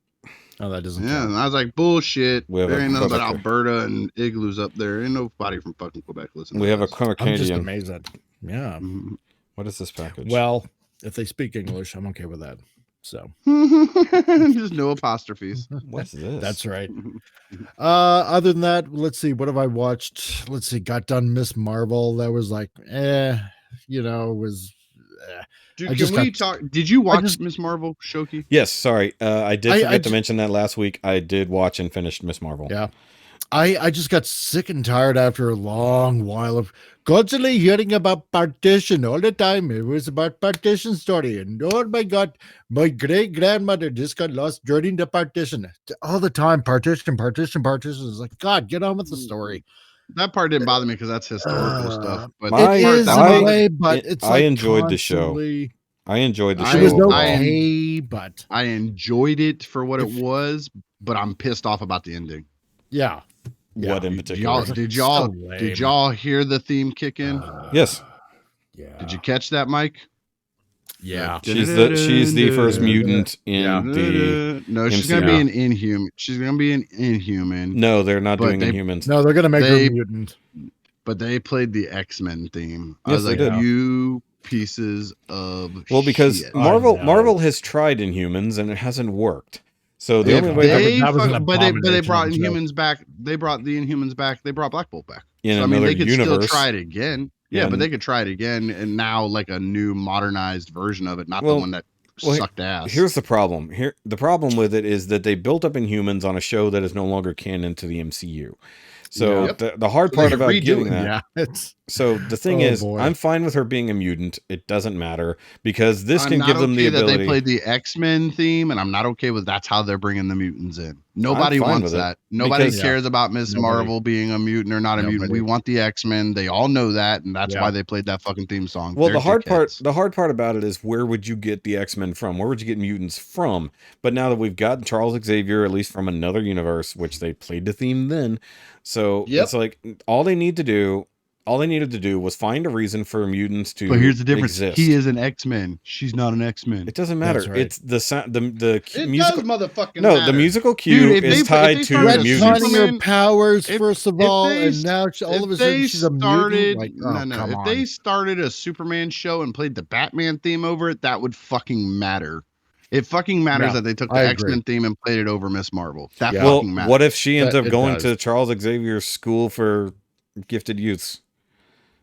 Speaker 4: Oh, that doesn't
Speaker 2: Yeah,
Speaker 4: count.
Speaker 2: and I was like, bullshit.
Speaker 3: We have
Speaker 2: There
Speaker 3: a
Speaker 2: ain't nothing but
Speaker 3: Quebecer.
Speaker 2: Alberta and igloos up there. Ain't nobody from fucking Quebec listening.
Speaker 3: We
Speaker 2: to
Speaker 3: have a
Speaker 2: us.
Speaker 4: I'm just
Speaker 3: Canadian.
Speaker 4: amazed at. Yeah.
Speaker 2: Mhm.
Speaker 3: What is this package?
Speaker 4: Well, if they speak English, I'm okay with that. So
Speaker 2: Just no apostrophes.
Speaker 3: What's this?
Speaker 4: that's right. Other than that, let's see. What have I watched? Let's see. Got done Miss Marvel. That was like, was.
Speaker 2: Dude,
Speaker 4: I
Speaker 2: can
Speaker 4: just
Speaker 2: we
Speaker 4: got-
Speaker 2: talk? Did you watch
Speaker 4: just-
Speaker 2: Miss Marvel, Shoki?
Speaker 3: Yes, sorry. I did
Speaker 4: I
Speaker 3: forget to
Speaker 4: ju-
Speaker 3: mention that last week. I did watch and finished Miss Marvel.
Speaker 4: Yeah. I just got sick and tired after a long while of constantly hearing about partition all the time. It was about partition story. And oh my God, my great grandmother just got lost during the partition. All the time, partition. It's like, God, get on with the story.
Speaker 2: That part didn't bother me because that's historical stuff. But
Speaker 3: My-
Speaker 4: It is in
Speaker 3: I-
Speaker 4: a way, but it's
Speaker 3: I
Speaker 4: like
Speaker 3: enjoyed the show.
Speaker 4: constantly-
Speaker 3: I enjoyed the
Speaker 2: I
Speaker 3: show.
Speaker 4: It was
Speaker 3: overall.
Speaker 4: okay, but
Speaker 2: I enjoyed it for what it
Speaker 4: If-
Speaker 2: was, but I'm pissed off about the ending.
Speaker 4: yeah.
Speaker 3: What in
Speaker 2: Did
Speaker 3: particular?
Speaker 2: did y'all hear the theme kick in?
Speaker 3: Yes.
Speaker 4: Yeah.
Speaker 2: Did you catch that, Mike?
Speaker 4: Yeah.
Speaker 3: She's the first mutant in
Speaker 4: Yeah.
Speaker 3: the.
Speaker 2: No, she's
Speaker 3: MCU.
Speaker 2: gonna be an Inhuman. She's gonna be an Inhuman.
Speaker 3: No, they're not
Speaker 2: But
Speaker 3: doing
Speaker 2: they-
Speaker 3: Inhumans.
Speaker 4: No, they're gonna make her
Speaker 2: They-
Speaker 4: a mutant.
Speaker 2: But they played the X-Men theme. I
Speaker 3: Yes,
Speaker 2: was
Speaker 3: they
Speaker 2: like,
Speaker 3: did.
Speaker 2: you pieces of
Speaker 3: Well, because
Speaker 2: shit.
Speaker 3: Marvel
Speaker 4: know.
Speaker 3: Marvel has tried Inhumans and it hasn't worked. So the
Speaker 2: They,
Speaker 3: only way
Speaker 4: that was an
Speaker 2: but they
Speaker 4: abomination
Speaker 2: brought
Speaker 4: of a joke.
Speaker 2: Inhumans back. They brought the Inhumans back. They brought Black Bolt back.
Speaker 3: in
Speaker 2: So, I
Speaker 3: another
Speaker 2: mean, they could
Speaker 3: universe.
Speaker 2: still try it again. Yeah,
Speaker 3: Yeah,
Speaker 2: but they could try it again, and now like a new modernized version of it, not
Speaker 3: Well-
Speaker 2: the one that
Speaker 3: well,
Speaker 2: sucked ass.
Speaker 3: Here's the problem. The problem with it is that they built up Inhumans on a show that is no longer canon to the MCU. So
Speaker 2: Yep.
Speaker 3: the hard
Speaker 2: So they
Speaker 3: part
Speaker 2: could
Speaker 3: about
Speaker 2: redo
Speaker 3: getting
Speaker 2: it.
Speaker 3: that.
Speaker 4: Yeah, it's
Speaker 3: So the thing
Speaker 4: Oh,
Speaker 3: is,
Speaker 4: boy.
Speaker 3: I'm fine with her being a mutant. It doesn't matter because this
Speaker 2: I'm
Speaker 3: can
Speaker 2: not
Speaker 3: give them the
Speaker 2: okay that
Speaker 3: ability.
Speaker 2: they played the X-Men theme, and I'm not okay with that's how they're bringing the mutants in. Nobody
Speaker 3: fine
Speaker 2: wants
Speaker 3: with it,
Speaker 2: that. Nobody
Speaker 3: because-
Speaker 2: cares about Miss
Speaker 4: Nobody.
Speaker 2: Marvel being a mutant or not a mutant.
Speaker 4: Nobody.
Speaker 2: We want the X-Men. They all know that, and that's
Speaker 4: Yeah.
Speaker 2: why they played that fucking theme song.
Speaker 3: Well,
Speaker 2: They're
Speaker 3: the hard
Speaker 2: dickheads.
Speaker 3: part about it is where would you get the X-Men from? Where would you get mutants from? But now that we've gotten Charles Xavier, at least from another universe, which they played the theme then, so
Speaker 2: Yep.
Speaker 3: it's like all they needed to do was find a reason for mutants to
Speaker 2: But here's the difference:
Speaker 3: exist.
Speaker 2: he is an X-Men. She's not an X-Men.
Speaker 3: It doesn't matter.
Speaker 4: That's right.
Speaker 3: It's the sound, the
Speaker 2: It
Speaker 3: musical.
Speaker 2: does motherfucking
Speaker 3: No,
Speaker 2: matter.
Speaker 3: the musical cue
Speaker 2: Dude, if
Speaker 3: is
Speaker 2: they-
Speaker 3: tied
Speaker 2: if they
Speaker 3: to
Speaker 2: started
Speaker 3: the
Speaker 2: mutants-
Speaker 3: mutants.
Speaker 4: retconning her
Speaker 2: Superman-
Speaker 4: powers
Speaker 2: if-
Speaker 4: first of
Speaker 2: if
Speaker 4: all,
Speaker 2: they
Speaker 4: and now all of a sudden she's a mutant. Like, oh, come
Speaker 2: if
Speaker 4: on.
Speaker 2: they started a Superman show and played the Batman theme over it, that would fucking matter. It fucking matters
Speaker 4: Yeah,
Speaker 2: that they took the
Speaker 4: I agree.
Speaker 2: X-Men theme and played it over Miss Marvel. That
Speaker 4: Yeah.
Speaker 3: Well,
Speaker 2: fucking matters.
Speaker 3: what if she ends
Speaker 4: That-
Speaker 3: up
Speaker 4: it
Speaker 3: going
Speaker 4: does.
Speaker 3: to Charles Xavier's school for gifted youths?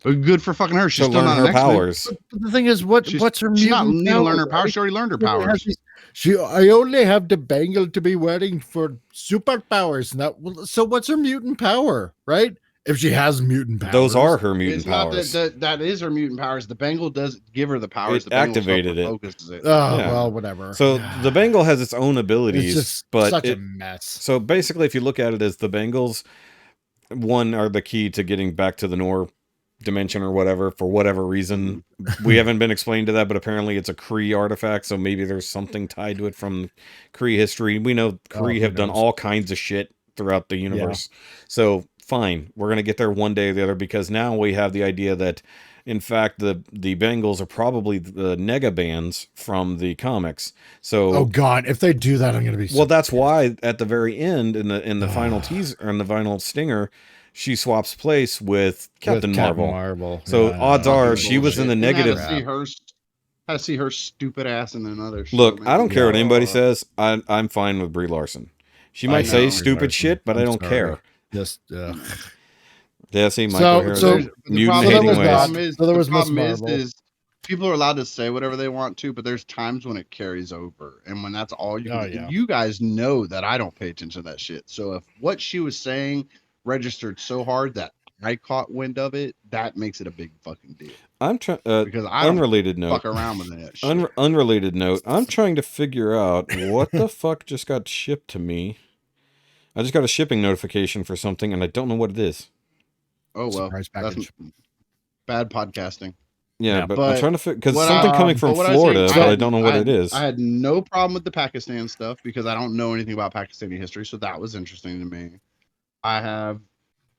Speaker 2: Good for fucking her. She's
Speaker 3: To
Speaker 2: still
Speaker 3: learn
Speaker 2: not an
Speaker 3: her
Speaker 2: X-Men.
Speaker 3: powers.
Speaker 4: But the thing is, what's her
Speaker 2: She's
Speaker 4: mutant
Speaker 2: not need to learn her
Speaker 4: power,
Speaker 2: powers.
Speaker 4: right?
Speaker 2: She already learned her
Speaker 4: She only has
Speaker 2: powers.
Speaker 4: I only have the bangle to be wearing for superpowers. Now, so what's her mutant power, right? If she has mutant powers,
Speaker 3: Those are her mutant
Speaker 2: It's not
Speaker 3: powers.
Speaker 2: that is her mutant powers. The bangle does give her the powers.
Speaker 3: It
Speaker 2: The bangle
Speaker 3: activated it.
Speaker 2: focuses it.
Speaker 4: Oh,
Speaker 3: Yeah.
Speaker 4: well, whatever.
Speaker 3: So the bangle has its own abilities,
Speaker 4: It's just
Speaker 3: but
Speaker 4: such a mess.
Speaker 3: So basically, if you look at it as the bangles, one are the key to getting back to the Nor dimension or whatever, for whatever reason. We haven't been explained to that, but apparently it's a Kree artifact, so maybe there's something tied to it from Kree history. We know Kree have done all kinds of shit throughout the universe. So fine, we're going to get there one day or the other, because now we have the idea that, in fact, the Bengals are probably the nega bands from the comics. So,
Speaker 4: Oh God, if they do that, I'm going to be.
Speaker 3: well, that's why at the very end, in the final teaser, or in the final stinger, she swaps place with Captain Marvel. So odds are she was in the negative.
Speaker 2: Had to see her stupid ass in another show.
Speaker 3: Look,
Speaker 2: man.
Speaker 3: I don't care what anybody says. I'm fine with Brie Larson. She might say
Speaker 4: know,
Speaker 3: stupid shit, but I don't care.
Speaker 4: Just
Speaker 3: Yeah, see, Michael here,
Speaker 4: so
Speaker 3: the
Speaker 2: the
Speaker 3: mutant
Speaker 2: problem,
Speaker 3: hating
Speaker 2: the
Speaker 3: ways.
Speaker 2: problem is,
Speaker 4: So there
Speaker 2: the
Speaker 4: was Miss
Speaker 2: problem is,
Speaker 4: Marvel.
Speaker 2: is people are allowed to say whatever they want to, but there's times when it carries over, and when that's all you.
Speaker 4: Oh, yeah.
Speaker 2: You guys know that I don't pay attention to that shit. So if what she was saying registered so hard that I caught wind of it, that makes it a big fucking deal.
Speaker 3: I'm trying.
Speaker 2: Because I don't
Speaker 3: Unrelated note.
Speaker 2: fuck around with that shit.
Speaker 3: Unrelated note. I'm trying to figure out what the fuck just got shipped to me. I just got a shipping notification for something, and I don't know what it is.
Speaker 2: Oh well,
Speaker 4: Surprise
Speaker 2: that's
Speaker 4: package.
Speaker 2: bad podcasting.
Speaker 3: Yeah,
Speaker 4: Yeah,
Speaker 3: but
Speaker 2: but
Speaker 3: I'm trying to figure, because
Speaker 2: what
Speaker 3: something
Speaker 2: I-
Speaker 3: coming from
Speaker 2: but what I
Speaker 3: Florida,
Speaker 2: think-
Speaker 3: but I don't know what it is.
Speaker 2: I had no problem with the Pakistan stuff because I don't know anything about Pakistani history, so that was interesting to me. I have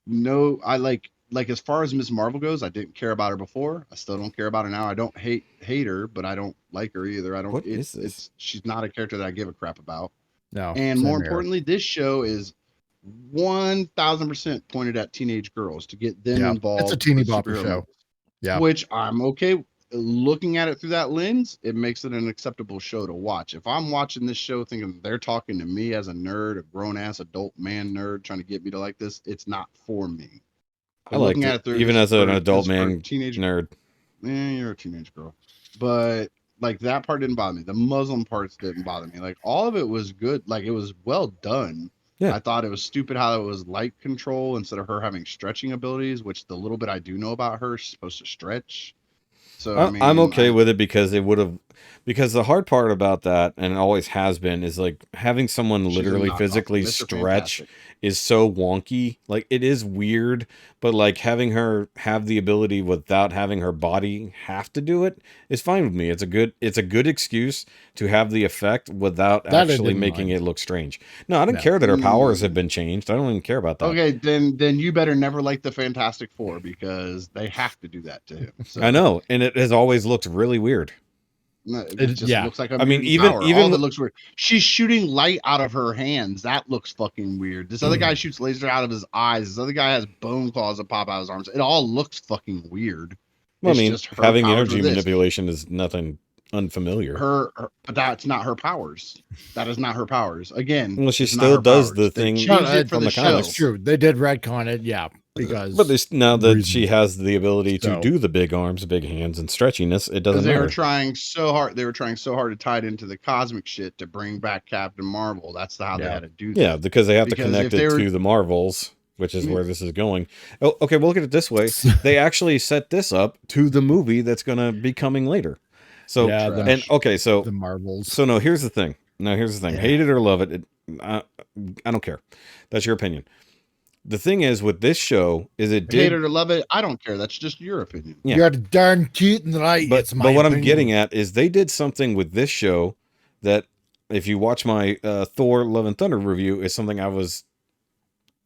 Speaker 2: no, I like as far as Miss Marvel goes, I didn't care about her before. I still don't care about her now. I don't hate her, but I don't like her either. I don't.
Speaker 3: What is this?
Speaker 2: It's she's not a character that I give a crap about.
Speaker 4: no.
Speaker 2: And
Speaker 4: same
Speaker 2: more
Speaker 4: here.
Speaker 2: importantly, this show is 1000% pointed at teenage girls to get them
Speaker 4: Yeah,
Speaker 2: involved.
Speaker 4: it's a teeny
Speaker 2: with
Speaker 4: bopper
Speaker 2: superhero
Speaker 4: show.
Speaker 2: movies.
Speaker 4: Yeah.
Speaker 2: Which I'm okay looking at it through that lens. It makes it an acceptable show to watch. If I'm watching this show thinking they're talking to me as a nerd, a grown ass adult man nerd, trying to get me to like this, it's not for me.
Speaker 3: I liked it, even as an adult man
Speaker 2: teenage
Speaker 3: nerd.
Speaker 2: you're a teenage girl, but like that part didn't bother me. The Muslim parts didn't bother me. Like all of it was good. Like it was well done.
Speaker 3: Yeah.
Speaker 2: I thought it was stupid how it was light control instead of her having stretching abilities, which the little bit I do know about her, she's supposed to stretch. So I mean,
Speaker 3: I'm okay with it, because it would have, because the hard part about that, and it always has been, is like having someone
Speaker 2: she's a
Speaker 3: literally
Speaker 2: knockoff.
Speaker 3: physically
Speaker 2: Mr.
Speaker 3: stretch
Speaker 2: Fantastic.
Speaker 3: is so wonky. Like it is weird, but like having her have the ability without having her body have to do it is fine with me. It's a good excuse to have the effect without
Speaker 4: That I
Speaker 3: actually
Speaker 4: didn't
Speaker 3: making
Speaker 4: mind.
Speaker 3: it look strange. No, I don't
Speaker 4: No.
Speaker 3: care that her powers have been changed. I don't even care about that.
Speaker 2: Okay, then you better never like the Fantastic Four because they have to do that to him. So,
Speaker 3: I know, and it has always looked really weird.
Speaker 2: no, it
Speaker 4: It-
Speaker 2: just
Speaker 4: yeah.
Speaker 2: looks like a
Speaker 3: I mean,
Speaker 2: mutant power.
Speaker 3: even
Speaker 2: all that looks weird. She's shooting light out of her hands. That looks fucking weird. This other guy shoots laser out of his eyes. This other guy has bone claws that pop out of his arms. It all looks fucking weird.
Speaker 3: Well, I
Speaker 2: It's
Speaker 3: mean,
Speaker 2: just her
Speaker 3: having
Speaker 2: powers
Speaker 3: energy
Speaker 2: with this.
Speaker 3: manipulation is nothing unfamiliar.
Speaker 2: Her, but that's not her powers. That is not her powers. Again,
Speaker 3: Well, she
Speaker 2: it's not
Speaker 3: still
Speaker 2: her
Speaker 3: does
Speaker 2: powers.
Speaker 3: the
Speaker 2: They
Speaker 3: thing
Speaker 2: changed
Speaker 4: No,
Speaker 2: it for
Speaker 3: from
Speaker 2: the
Speaker 3: the
Speaker 2: show.
Speaker 3: comics.
Speaker 4: It's true. They did retcon it, yeah, because
Speaker 3: But there's, now that
Speaker 4: reason.
Speaker 3: she has the ability to
Speaker 4: So-
Speaker 3: do the big arms, big hands, and stretchiness, it
Speaker 2: Because
Speaker 3: doesn't
Speaker 2: they were
Speaker 3: matter.
Speaker 2: trying so hard. They were trying so hard to tie it into the cosmic shit to bring back Captain Marvel. That's how they
Speaker 4: Yeah.
Speaker 2: had to do that.
Speaker 3: Yeah, because they have to
Speaker 2: Because
Speaker 3: connect
Speaker 2: if
Speaker 3: it
Speaker 2: they were-
Speaker 3: to the Marvels, which is where this is going. Oh, okay, well, look at it this way. They actually set this up to the movie that's going to be coming later. So,
Speaker 4: Yeah, the-
Speaker 3: and okay, so
Speaker 4: the Marvels.
Speaker 3: So no, here's the thing. Hate it or love it, I don't care. That's your opinion. The thing is with this show is it
Speaker 2: Hate
Speaker 3: did,
Speaker 2: it or love it, I don't care. That's just your opinion.
Speaker 3: yeah.
Speaker 4: You're darn cute and right.
Speaker 3: but
Speaker 4: It's my
Speaker 3: but what I'm
Speaker 4: opinion.
Speaker 3: getting at is they did something with this show that, if you watch my Thor: Love and Thunder review, is something I was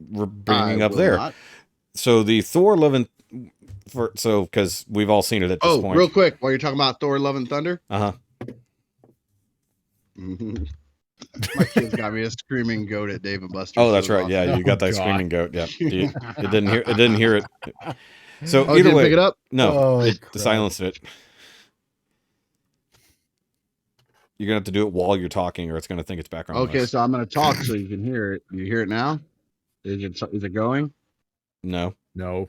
Speaker 3: bringing
Speaker 2: I
Speaker 3: up
Speaker 2: will
Speaker 3: there.
Speaker 2: not.
Speaker 3: So the Thor: Love and because we've all seen it at this
Speaker 2: Oh,
Speaker 3: point.
Speaker 2: real quick, while you're talking about Thor: Love and Thunder,
Speaker 3: Uh-huh.
Speaker 2: my kids got me a screaming goat at Dave and Buster's.
Speaker 3: Oh, that's
Speaker 2: It was
Speaker 3: right. Yeah,
Speaker 2: awesome.
Speaker 3: you got that
Speaker 4: God.
Speaker 3: screaming goat. Yeah, it didn't hear it. So
Speaker 2: Oh,
Speaker 3: either
Speaker 2: didn't
Speaker 3: way,
Speaker 2: pick it up.
Speaker 3: no,
Speaker 4: Oh,
Speaker 3: it
Speaker 4: crap.
Speaker 3: silenced it. You're gonna have to do it while you're talking, or it's gonna think it's background
Speaker 2: Okay,
Speaker 3: noise.
Speaker 2: so I'm gonna talk so you can hear it. You hear it now? Is it going?
Speaker 3: No,
Speaker 4: No.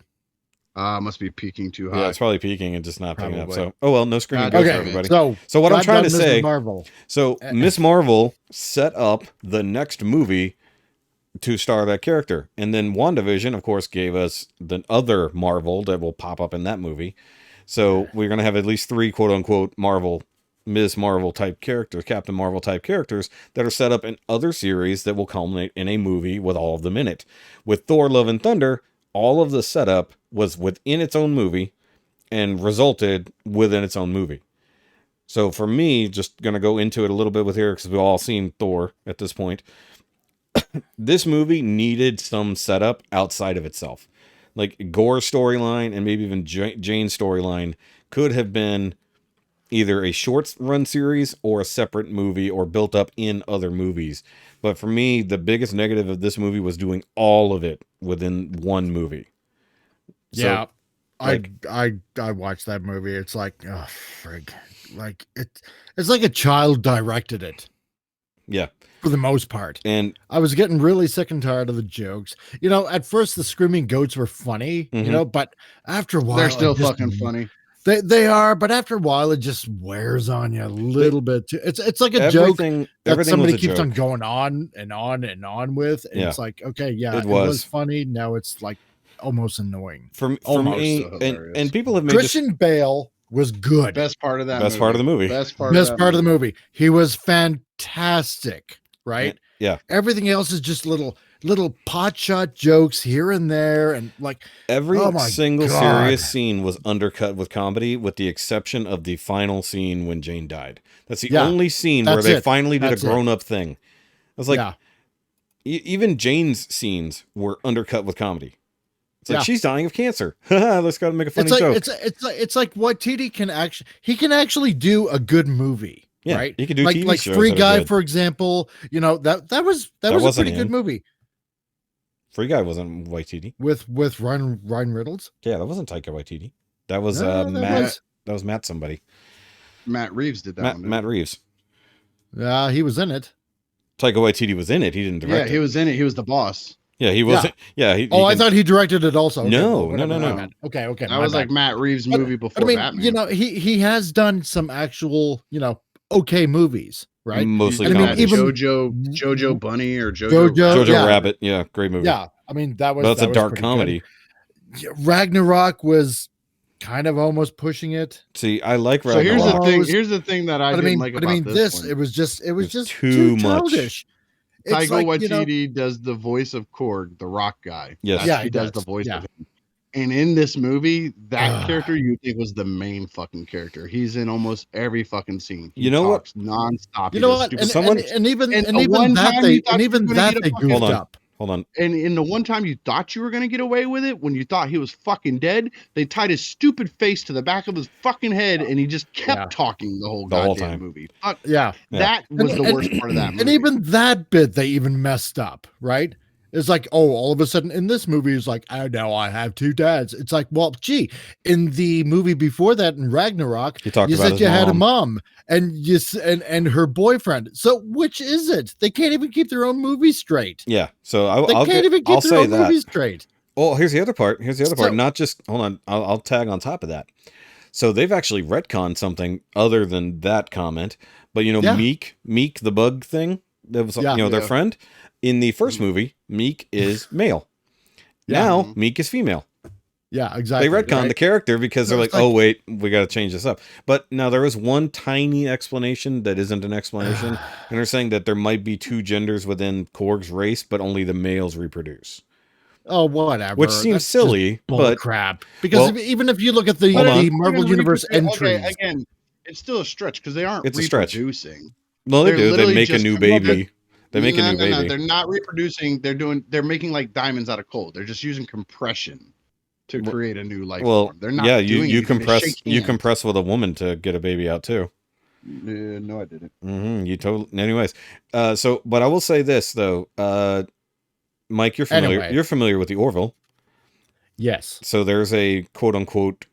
Speaker 2: Must be peaking too high.
Speaker 3: Yeah, it's probably peaking and just not picking up.
Speaker 4: Probably.
Speaker 3: So, oh well, no screening
Speaker 2: God
Speaker 3: goes for
Speaker 2: damn it.
Speaker 3: everybody.
Speaker 4: So
Speaker 3: what I'm trying to
Speaker 4: Mrs.
Speaker 3: say,
Speaker 4: Marvel.
Speaker 3: so Miss Marvel set up the next movie to star that character, and then WandaVision, of course, gave us the other Marvel that will pop up in that movie. So we're gonna have at least 3 quote unquote Marvel, Ms. Marvel type characters, Captain Marvel type characters that are set up in other series that will culminate in a movie with all of them in it. With Thor: Love and Thunder, all of the setup was within its own movie and resulted within its own movie. So for me, just going to go into it a little bit with here because we've all seen Thor at this point. This movie needed some setup outside of itself. Like Gore's storyline and maybe even Jane's storyline could have been either a short run series or a separate movie or built up in other movies. But for me, the biggest negative of this movie was doing all of it within one movie.
Speaker 4: Yeah.
Speaker 3: So, like,
Speaker 4: I watched that movie. It's like, oh frig. Like it's like a child directed it.
Speaker 3: yeah.
Speaker 4: For the most part.
Speaker 3: And
Speaker 4: I was getting really sick and tired of the jokes. You know, at first the screaming goats were funny, you know, but after a while
Speaker 2: They're still fucking funny.
Speaker 4: They are, but after a while it just wears on you a little bit too. It's like a joke that somebody keeps on going on and on and on with. And it's like, okay, yeah, it was funny. Now it's like almost annoying.
Speaker 3: For me, and people have made
Speaker 4: Christian Bale was good.
Speaker 2: Best part of that.
Speaker 3: Best part of the movie.
Speaker 2: Best part of the movie.
Speaker 4: He was fantastic. Right?
Speaker 3: Yeah.
Speaker 4: Everything else is just little pot shot jokes here and there, and like
Speaker 3: every single serious scene was undercut with comedy, with the exception of the final scene when Jane died. That's the only scene where they finally did a grown up thing. I was like, even Jane's scenes were undercut with comedy. It's like she's dying of cancer. Let's go make a funny joke.
Speaker 4: It's like what TD can actually do a good movie.
Speaker 3: Yeah,
Speaker 4: right.
Speaker 3: You could do TV
Speaker 4: like
Speaker 3: shows
Speaker 4: Free Guy, for example. You know that was a pretty good movie.
Speaker 3: Free Guy wasn't Waititi
Speaker 4: with Ryan Reynolds.
Speaker 3: Yeah, that wasn't Taika Waititi. That was Matt. That was Matt somebody.
Speaker 2: Matt Reeves did that one.
Speaker 3: Matt Reeves.
Speaker 4: Yeah, he was in it.
Speaker 3: Taika Waititi was in it. He didn't direct it.
Speaker 2: Yeah, he was in it. He was the boss.
Speaker 3: Yeah, he wasn't. Yeah.
Speaker 4: I thought he directed it also.
Speaker 3: No.
Speaker 4: Okay.
Speaker 2: That was like Matt Reeves' movie before Batman.
Speaker 4: You know, he has done some actual, okay movies, right?
Speaker 3: Mostly
Speaker 2: even Jojo Bunny or Jojo
Speaker 3: Rabbit. Yeah, great movie.
Speaker 4: Yeah, I mean that was.
Speaker 3: That's a dark comedy.
Speaker 4: Good. Ragnarok was kind of almost pushing it.
Speaker 3: See, I like Ragnarok.
Speaker 2: So here's the thing that I didn't like about this one.
Speaker 4: It was just too childish.
Speaker 2: Taika Waititi does the voice of Korg, the rock guy.
Speaker 3: Yes,
Speaker 2: he does the voice of him. And in this movie, that character you think was the main fucking character. He's in almost every fucking scene. He talks nonstop.
Speaker 4: You know what? And even that they goofed up.
Speaker 3: Hold on.
Speaker 2: And in the one time you thought you were going to get away with it, when you thought he was fucking dead, they tied his stupid face to the back of his fucking head, and he just kept talking the whole goddamn movie. That was the worst part of that movie.
Speaker 4: And even that bit they even messed up, right? It's like, all of a sudden in this movie, it's like, oh, now I have 2 dads. It's like, well, gee, in the movie before that, in Ragnarok, you said you had a mom and her boyfriend. So which is it? They can't even keep their own movie straight.
Speaker 3: Yeah. So
Speaker 4: they can't even keep their own movie straight.
Speaker 3: Oh, here's the other part. Not just, hold on. I'll tag on top of that. So they've actually retconned something other than that comment. But, Meek the bug thing, that was, their friend. In the first movie, Meek is male. Now, Meek is female.
Speaker 4: Yeah, exactly.
Speaker 3: They retconned the character because they're like, oh, wait, we got to change this up. But now there is one tiny explanation that isn't an explanation. And they're saying that there might be 2 genders within Korg's race, but only the males reproduce.
Speaker 4: Oh, whatever.
Speaker 3: Which seems silly, but
Speaker 4: crap. Because even if you look at the Marvel Universe entries.
Speaker 2: Okay, again, it's still a stretch because they aren't
Speaker 3: Stretch.
Speaker 2: reproducing.
Speaker 3: Well, they do. They make a new baby. They make a new baby.
Speaker 2: No, they're not reproducing. They're making like diamonds out of coal. They're just using compression to create a new life form. They're not. Yeah,
Speaker 3: you compress with a woman to get a baby out too.
Speaker 2: No, I didn't.
Speaker 3: You totally. Anyways, but I will say this though, Mike, you're familiar.
Speaker 4: Anyway.
Speaker 3: You're familiar with the Orville.
Speaker 4: Yes.
Speaker 3: So there's a quote unquote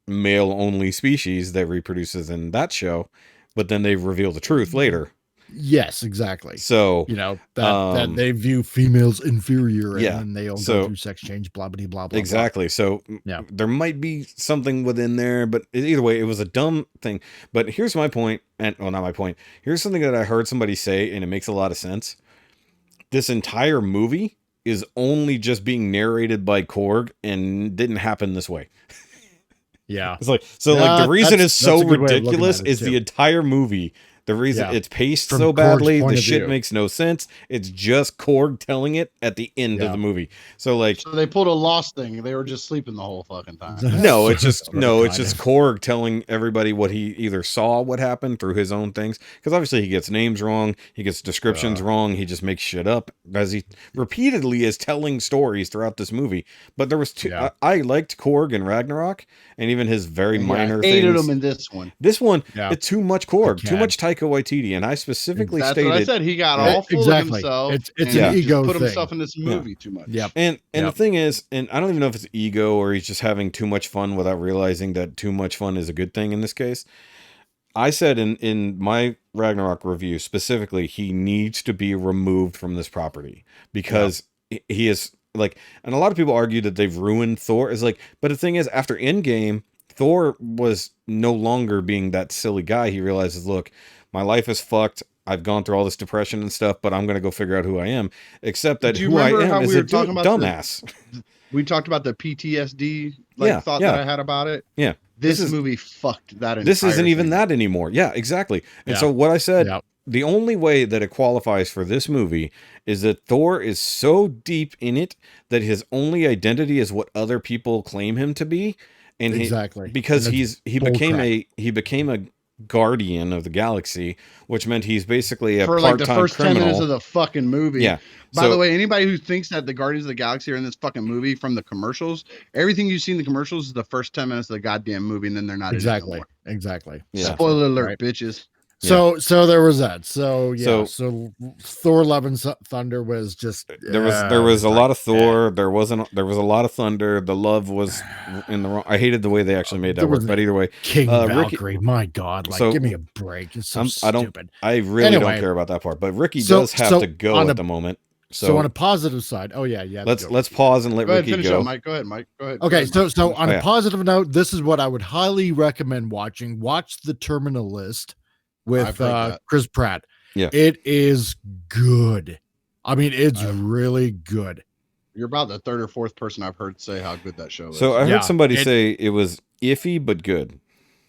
Speaker 3: male only species that reproduces in that show, but then they reveal the truth later.
Speaker 4: Yes, exactly.
Speaker 3: So
Speaker 4: You know, that they view females inferior, and
Speaker 3: yeah,
Speaker 4: then they all
Speaker 3: so-
Speaker 4: go through sex change, blah blah blah blah.
Speaker 3: exactly. So
Speaker 4: Yeah.
Speaker 3: there might be something within there, but either way, it was a dumb thing. But here's my point, and well, not my point. Here's something that I heard somebody say, and it makes a lot of sense. This entire movie is only just being narrated by Korg and didn't happen this way.
Speaker 4: Yeah.
Speaker 3: It's like, so like the reason is so
Speaker 4: that's a good way of looking
Speaker 3: ridiculous
Speaker 4: at it,
Speaker 3: is the
Speaker 4: too.
Speaker 3: entire movie. The reason
Speaker 4: Yeah.
Speaker 3: it's paced
Speaker 4: From
Speaker 3: so
Speaker 4: Korg's
Speaker 3: badly,
Speaker 4: point
Speaker 3: the
Speaker 4: of
Speaker 3: shit
Speaker 4: view.
Speaker 3: makes no sense. It's just Korg telling it at the end
Speaker 4: Yeah.
Speaker 3: of the movie. So like,
Speaker 2: So they pulled a Lost thing. They were just sleeping the whole fucking time.
Speaker 3: no, it's just
Speaker 4: Sort of,
Speaker 3: no, it's
Speaker 4: kind
Speaker 3: just
Speaker 4: of.
Speaker 3: Korg telling everybody what he either saw what happened through his own things. Because obviously he gets names wrong, he gets descriptions wrong, he just makes shit up as he repeatedly is telling stories throughout this movie. But there was two.
Speaker 4: Yeah.
Speaker 3: I liked Korg in Ragnarok, and even his very
Speaker 2: Yeah,
Speaker 3: minor
Speaker 2: I hated
Speaker 3: things.
Speaker 2: him in this one.
Speaker 3: This one,
Speaker 4: Yeah.
Speaker 3: it's too much Korg, too
Speaker 4: can't.
Speaker 3: much Taika Waititi, and I specifically
Speaker 2: That's
Speaker 3: stated.
Speaker 2: what I said. He got
Speaker 3: Yeah.
Speaker 2: all full
Speaker 4: Exactly.
Speaker 2: of himself.
Speaker 4: It's
Speaker 2: and
Speaker 3: an
Speaker 2: he
Speaker 4: ego
Speaker 2: just put
Speaker 4: thing.
Speaker 2: himself in this movie too much.
Speaker 4: Yep.
Speaker 3: And
Speaker 4: Yep.
Speaker 3: the thing is, and I don't even know if it's ego or he's just having too much fun without realizing that too much fun is a good thing in this case. I said in my Ragnarok review specifically, he needs to be removed from this property because he is like, and a lot of people argue that they've ruined Thor. Is like, but the thing is, after Endgame, Thor was no longer being that silly guy. He realizes, look, my life is fucked. I've gone through all this depression and stuff, but I'm going to go figure out who I am. Except that
Speaker 2: Do you
Speaker 3: who I
Speaker 2: remember
Speaker 3: am
Speaker 2: how
Speaker 3: is
Speaker 2: we
Speaker 3: a
Speaker 2: were talking about
Speaker 3: dumbass.
Speaker 2: We talked about the PTSD thought
Speaker 3: Yeah.
Speaker 2: that I had about it.
Speaker 3: Yeah.
Speaker 2: This
Speaker 3: is-
Speaker 2: movie fucked that.
Speaker 3: This
Speaker 2: entire
Speaker 3: isn't even
Speaker 2: thing.
Speaker 3: that anymore. Yeah, exactly. And
Speaker 4: Yeah.
Speaker 3: so what I said,
Speaker 4: Yeah.
Speaker 3: the only way that it qualifies for this movie is that Thor is so deep in it that his only identity is what other people claim him to be, and
Speaker 4: Exactly.
Speaker 3: because
Speaker 4: And it's
Speaker 3: he
Speaker 4: bull
Speaker 3: became
Speaker 4: crap.
Speaker 3: he became a guardian of the galaxy, which meant he's basically a
Speaker 2: for like
Speaker 3: part-time
Speaker 2: the first 10
Speaker 3: criminal.
Speaker 2: minutes of the fucking movie.
Speaker 3: Yeah.
Speaker 2: By
Speaker 3: So-
Speaker 2: the way, anybody who thinks that the Guardians of the Galaxy are in this fucking movie from the commercials, everything you see in the commercials is the first 10 minutes of the goddamn movie, and then they're not
Speaker 4: Exactly.
Speaker 2: in it
Speaker 4: Exactly.
Speaker 3: Yeah.
Speaker 2: Spoiler alert,
Speaker 4: Right.
Speaker 2: bitches.
Speaker 4: So there was that. So yeah.
Speaker 3: So-
Speaker 4: So Thor: Love and Thunder was just
Speaker 3: There was a lot of Thor. There was a lot of thunder. The love was in the wrong. I hated the way they actually made that
Speaker 4: There
Speaker 3: work.
Speaker 4: was
Speaker 3: But either way,
Speaker 4: King
Speaker 3: Rikki-
Speaker 4: Valkyrie. My God, like
Speaker 3: So-
Speaker 4: give me a break. It's so
Speaker 3: I don't-
Speaker 4: stupid.
Speaker 3: I really don't
Speaker 4: Anyway.
Speaker 3: care about that part. But Rikki
Speaker 4: So-
Speaker 3: does have
Speaker 4: so
Speaker 3: to go
Speaker 4: on
Speaker 3: at
Speaker 4: a-
Speaker 3: the moment.
Speaker 4: So,
Speaker 3: So,
Speaker 4: on a positive side, yeah.
Speaker 3: let's pause and let
Speaker 2: Go ahead,
Speaker 3: Rikki
Speaker 2: finish
Speaker 3: go.
Speaker 2: up, Mike. Go ahead, Mike. Go ahead.
Speaker 4: Okay,
Speaker 2: Go ahead,
Speaker 4: so
Speaker 2: Mike.
Speaker 4: on
Speaker 3: Oh,
Speaker 4: a
Speaker 3: yeah.
Speaker 4: positive note, this is what I would highly recommend watching. Watch The Terminal List
Speaker 2: I've
Speaker 4: with
Speaker 2: heard that.
Speaker 4: Chris Pratt.
Speaker 3: Yeah.
Speaker 4: It is good. I mean, it's
Speaker 2: I've-
Speaker 4: really good.
Speaker 2: You're about the third or fourth person I've heard say how good that show is.
Speaker 3: So I
Speaker 4: Yeah,
Speaker 3: heard somebody
Speaker 4: it-
Speaker 3: say it was iffy but good.